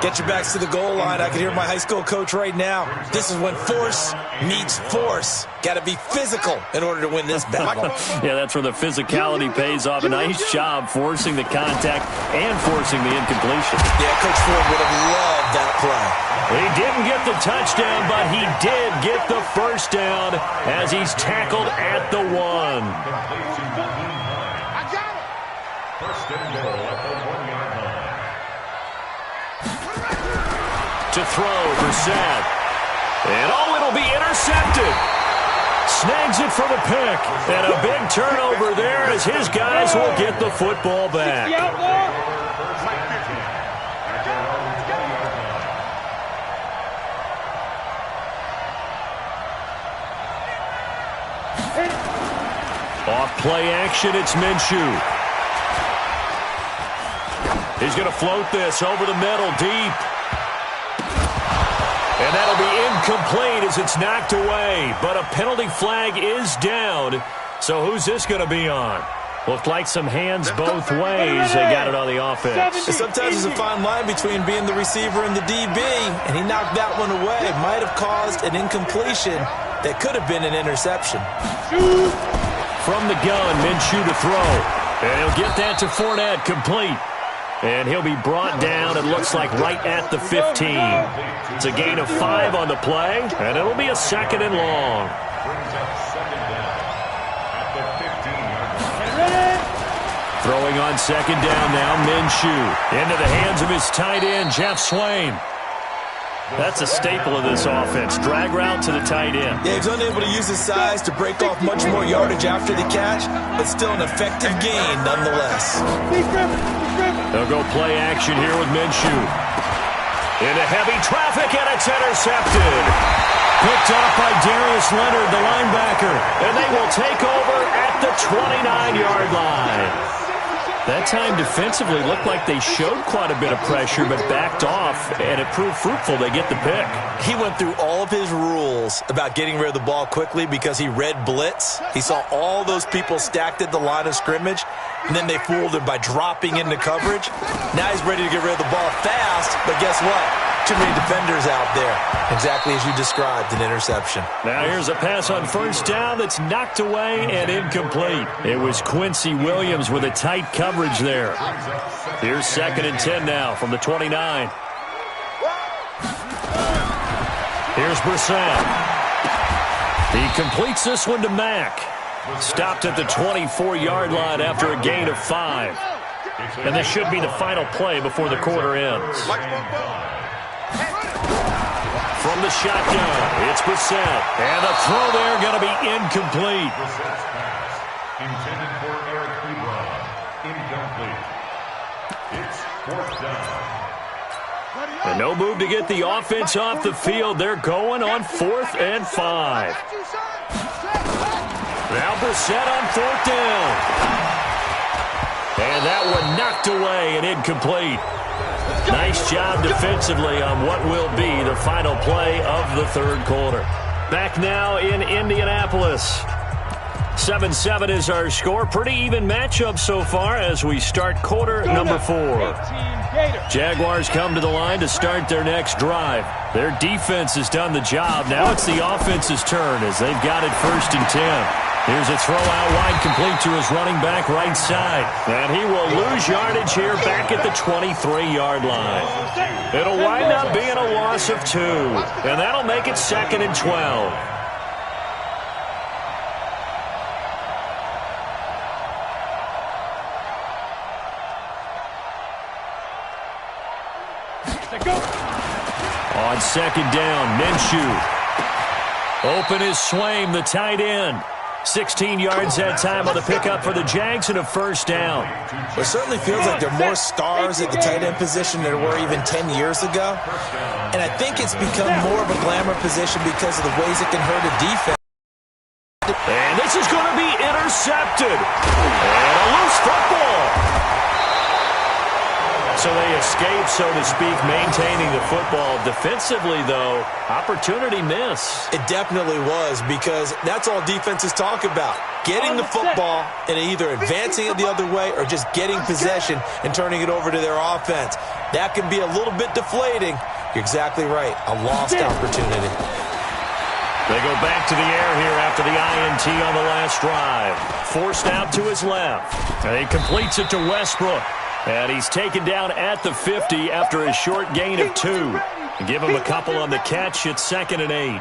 Get your backs to the goal line. I can hear my high school coach right now. This is when force meets force. Got to be physical in order to win this battle. Yeah, that's where the physicality pays off. A nice job forcing the contact and forcing the incompletion. Yeah, Coach Ford would have loved that play. He didn't get the touchdown, but he did get the first down as he's tackled at the 1. First and goal at the 1-yard line. To throw, Brissett. And it'll be intercepted. Snags it for the pick. And a big turnover there as his guys will get the football back. Off play action, it's Minshew. He's going to float this over the middle, deep. And that'll be incomplete as it's knocked away. But a penalty flag is down. So who's this going to be on? Looked like some hands both ways. They got it on the offense. Sometimes there's a fine line between being the receiver and the DB, and he knocked that one away. Might have caused an incompletion that could have been an interception. From the gun, Minshew to throw. And he'll get that to Fournette, complete. And he'll be brought down, it looks like, right at the 15. It's a gain of 5 on the play, and it'll be a 2nd and long. Throwing on 2nd down now, Minshew. Into the hands of his tight end, Jeff Swain. That's a staple of this offense. Drag route to the tight end. Yeah, he's unable to use his size to break off much more yardage after the catch, but still an effective gain nonetheless. They'll go play action here with Minshew. Into heavy traffic, and it's intercepted. Picked off by Darius Leonard, the linebacker. And they will take over at the 29-yard line. That time defensively looked like they showed quite a bit of pressure, but backed off, and it proved fruitful. They get the pick. He went through all of his rules about getting rid of the ball quickly because he read blitz. He saw all those people stacked at the line of scrimmage, and then they fooled him by dropping into coverage. Now he's ready to get rid of the ball fast, but guess what? Too many defenders out there. Exactly as you described, an interception. Now here's a pass on first down that's knocked away and incomplete. It was Quincy Williams with a tight coverage there. Here's 2nd and 10 now from the 29. Here's Brissett. He completes this one to Mack. Stopped at the 24-yard line after a gain of 5. And this should be the final play before the quarter ends. From the shotgun, it's Brissett. And the throw there going to be incomplete. Brissett's pass, intended for Eric Ebron, incomplete. It's 4th down. And no move to get the offense off the field. They're going on 4th and 5. Now Brissett on 4th down. And that one knocked away and incomplete. Nice job defensively on what will be the final play of the 3rd quarter. Back now in Indianapolis. 7-7 is our score. Pretty even matchup so far as we start quarter number 4. Jaguars come to the line to start their next drive. Their defense has done the job. Now it's the offense's turn as they've got it 1st and 10. Here's a throw out wide, complete to his running back right side. And he will lose yardage here back at the 23-yard line. It'll wind up being a loss of 2. And that'll make it 2nd and 12. On 2nd down, Minshew. Open is Swaim, the tight end. 16 yards that time on the pickup for the Jags and a 1st down. It certainly feels like there are more stars at the tight end position than there were even 10 years ago. And I think it's become more of a glamour position because of the ways it can hurt a defense. And this is going to be intercepted. And a loose football. So they escape, so to speak, maintaining the football. Defensively, though, opportunity miss. It definitely was, because that's all defenses talk about. Getting the football and either advancing it the other way or just getting possession and turning it over to their offense. That can be a little bit deflating. You're exactly right. A lost opportunity. They go back to the air here after the INT on the last drive. Forced out to his left. And he completes it to Westbrook. And he's taken down at the 50 after a short gain of 2. Give him a couple on the catch. It's 2nd and 8.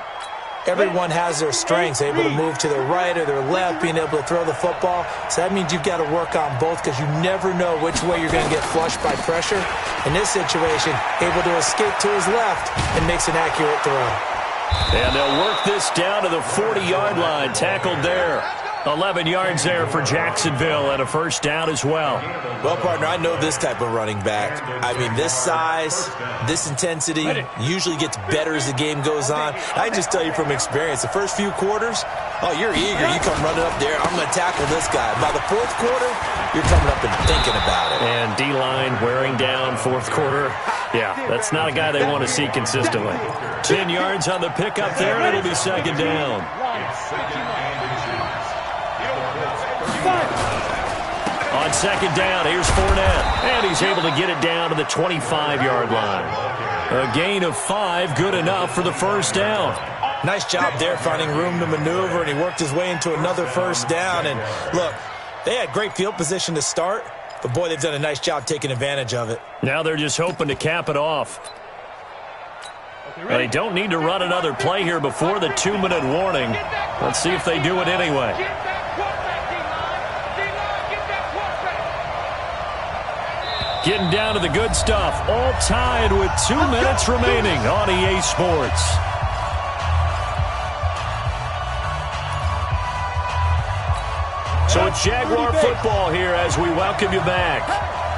Everyone has their strengths, able to move to their right or their left, being able to throw the football. So that means you've got to work on both, because you never know which way you're going to get flushed by pressure. In this situation, able to escape to his left and makes an accurate throw. And they'll work this down to the 40-yard line. Tackled there. 11 yards there for Jacksonville and a 1st down as well. Well, partner, I know this type of running back. I mean, this size, this intensity usually gets better as the game goes on. I just tell you from experience, the first few quarters, oh, you're eager. You come running up there, I'm going to tackle this guy. By the 4th quarter, you're coming up and thinking about it. And D-line wearing down 4th quarter. Yeah, that's not a guy they want to see consistently. 10 yards on the pickup there, and it'll be 2nd down. On 2nd down, here's Fournette. And he's able to get it down to the 25-yard line. A gain of 5, good enough for the 1st down. Nice job there finding room to maneuver, and he worked his way into another 1st down. And look, they had great field position to start, but boy, they've done a nice job taking advantage of it. Now they're just hoping to cap it off. They don't need to run another play here before the 2-minute warning. Let's see if they do it anyway. Getting down to the good stuff. All tied with 2 minutes remaining on EA Sports. So it's Jaguar football here as we welcome you back.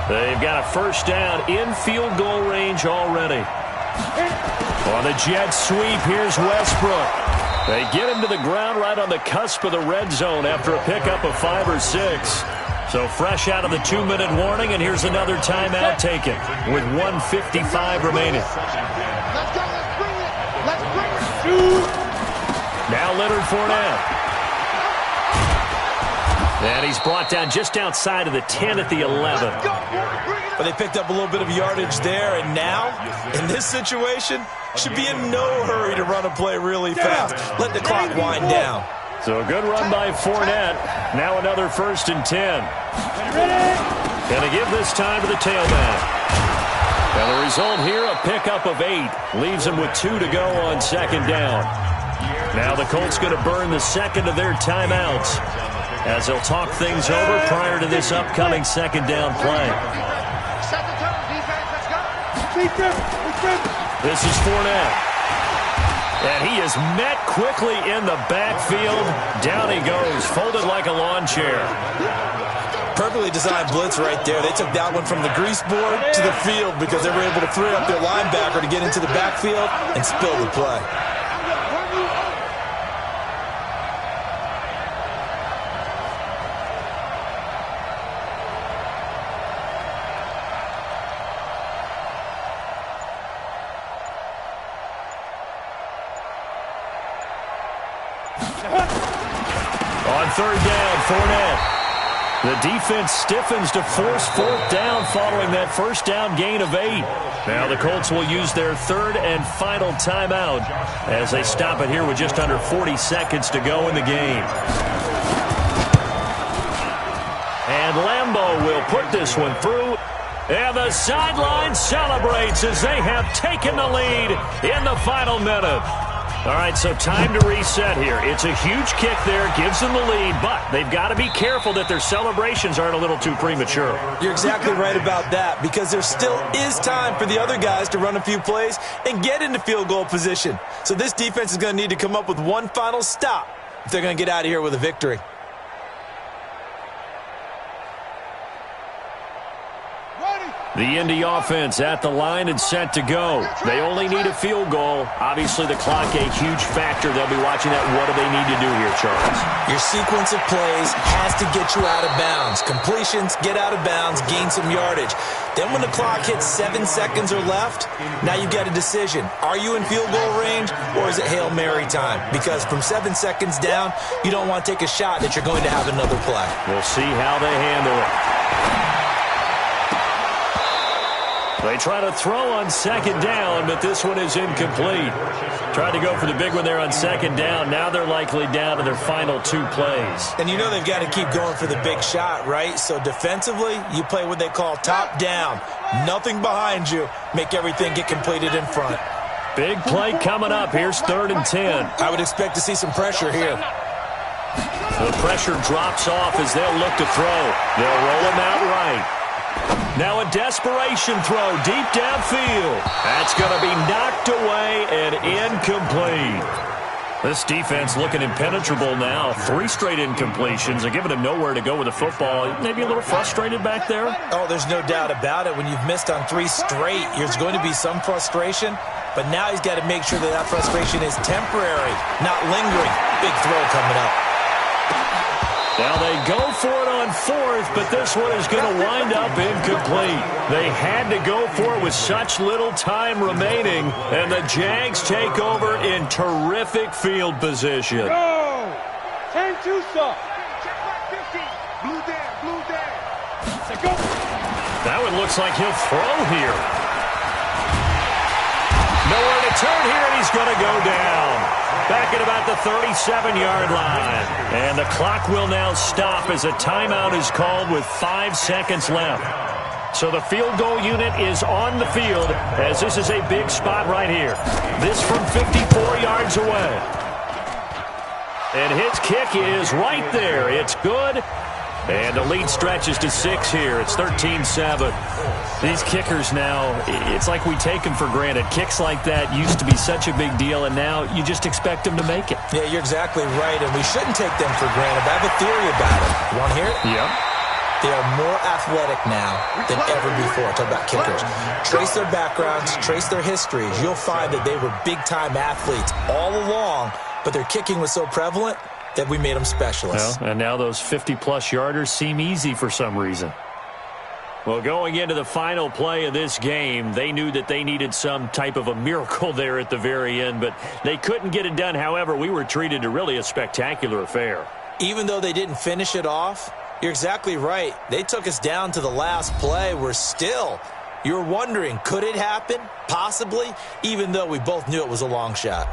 They've got a 1st down in field goal range already. On the jet sweep, here's Westbrook. They get him to the ground right on the cusp of the red zone after a pickup of 5 or 6. So fresh out of the 2-minute warning, and here's another timeout taken with 1:55 remaining. Let's go, let's bring it. Let's bring it. Now Leonard Fournette. And he's brought down just outside of the 10 at the 11. But they picked up a little bit of yardage there, and now, in this situation, should be in no hurry to run a play really fast. Let the clock wind down. So a good run by Fournette. Now another 1st and 10. Gonna give this time to the tailback. And the result here, a pickup of 8. Leaves them with 2 to go on 2nd down. Now the Colts going to burn the 2nd of their timeouts as they'll talk things over prior to this upcoming 2nd down play. Set the tone, defense. Let's go. This is Fournette. And he is met quickly in the backfield. Down he goes, folded like a lawn chair. Perfectly designed blitz right there. They took that one from the grease board to the field because they were able to free up their linebacker to get into the backfield and spill the play. On third down, Fournette. The defense stiffens to force fourth down following that first down gain of 8. Now the Colts will use their third and final timeout as they stop it here with just under 40 seconds to go in the game. And Lambeau will put this one through. And the sideline celebrates as they have taken the lead in the final minute. All right, so time to reset here. It's a huge kick there, gives them the lead, but they've got to be careful that their celebrations aren't a little too premature. You're exactly right about that, because there still is time for the other guys to run a few plays and get into field goal position. So this defense is going to need to come up with one final stop if they're going to get out of here with a victory. The Indy offense at the line and set to go. They only need a field goal. Obviously, the clock a huge factor. They'll be watching that. What do they need to do here, Charles? Your sequence of plays has to get you out of bounds. Completions, get out of bounds, gain some yardage. Then when the clock hits 7 seconds or left, now you get a decision. Are you in field goal range, or is it Hail Mary time? Because from 7 seconds down, you don't want to take a shot that you're going to have another play. We'll see how they handle it. They try to throw on second down, but this one is incomplete. Tried to go for the big one there on second down. Now they're likely down to their final 2 plays. And you know they've got to keep going for the big shot, right? So defensively, you play what they call top down. Nothing behind you. Make everything get completed in front. Big play coming up. Here's 3rd and 10. I would expect to see some pressure here. The pressure drops off as they'll look to throw. They'll roll him out right. Now a desperation throw deep downfield. That's going to be knocked away and incomplete. This defense looking impenetrable now. 3 straight incompletions. They're giving him nowhere to go with the football. Maybe a little frustrated back there? Oh, there's no doubt about it. When you've missed on 3 straight, there's going to be some frustration. But now he's got to make sure that that frustration is temporary, not lingering. Big throw coming up. Now they go for it on 4th, but this one is going to wind up incomplete. They had to go for it with such little time remaining, and the Jags take over in terrific field position. Go! 10-2 stop. Check back 50. Blue there. Go. That one looks like he'll throw here. Nowhere to turn here, and he's going to go down. Back at about the 37-yard line. And the clock will now stop as a timeout is called with 5 seconds left. So the field goal unit is on the field as this is a big spot right here. This from 54 yards away. And his kick is right there. It's good. And the lead stretches to 6 here. It's 13-7. These kickers now, it's like we take them for granted. Kicks like that used to be such a big deal, and now you just expect them to make it. Yeah, you're exactly right, and we shouldn't take them for granted. I have a theory about it. You want to hear it? Yep. They are more athletic now than ever before. Talk about kickers. Trace their backgrounds, trace their histories. You'll find that they were big-time athletes all along, but their kicking was so prevalent that we made them specialists. Well, and now those 50-plus yarders seem easy for some reason. Well, going into the final play of this game, they knew that they needed some type of a miracle there at the very end, but they couldn't get it done. However, we were treated to really a spectacular affair. Even though they didn't finish it off, you're exactly right. They took us down to the last play. You're wondering, could it happen? Possibly, even though we both knew it was a long shot.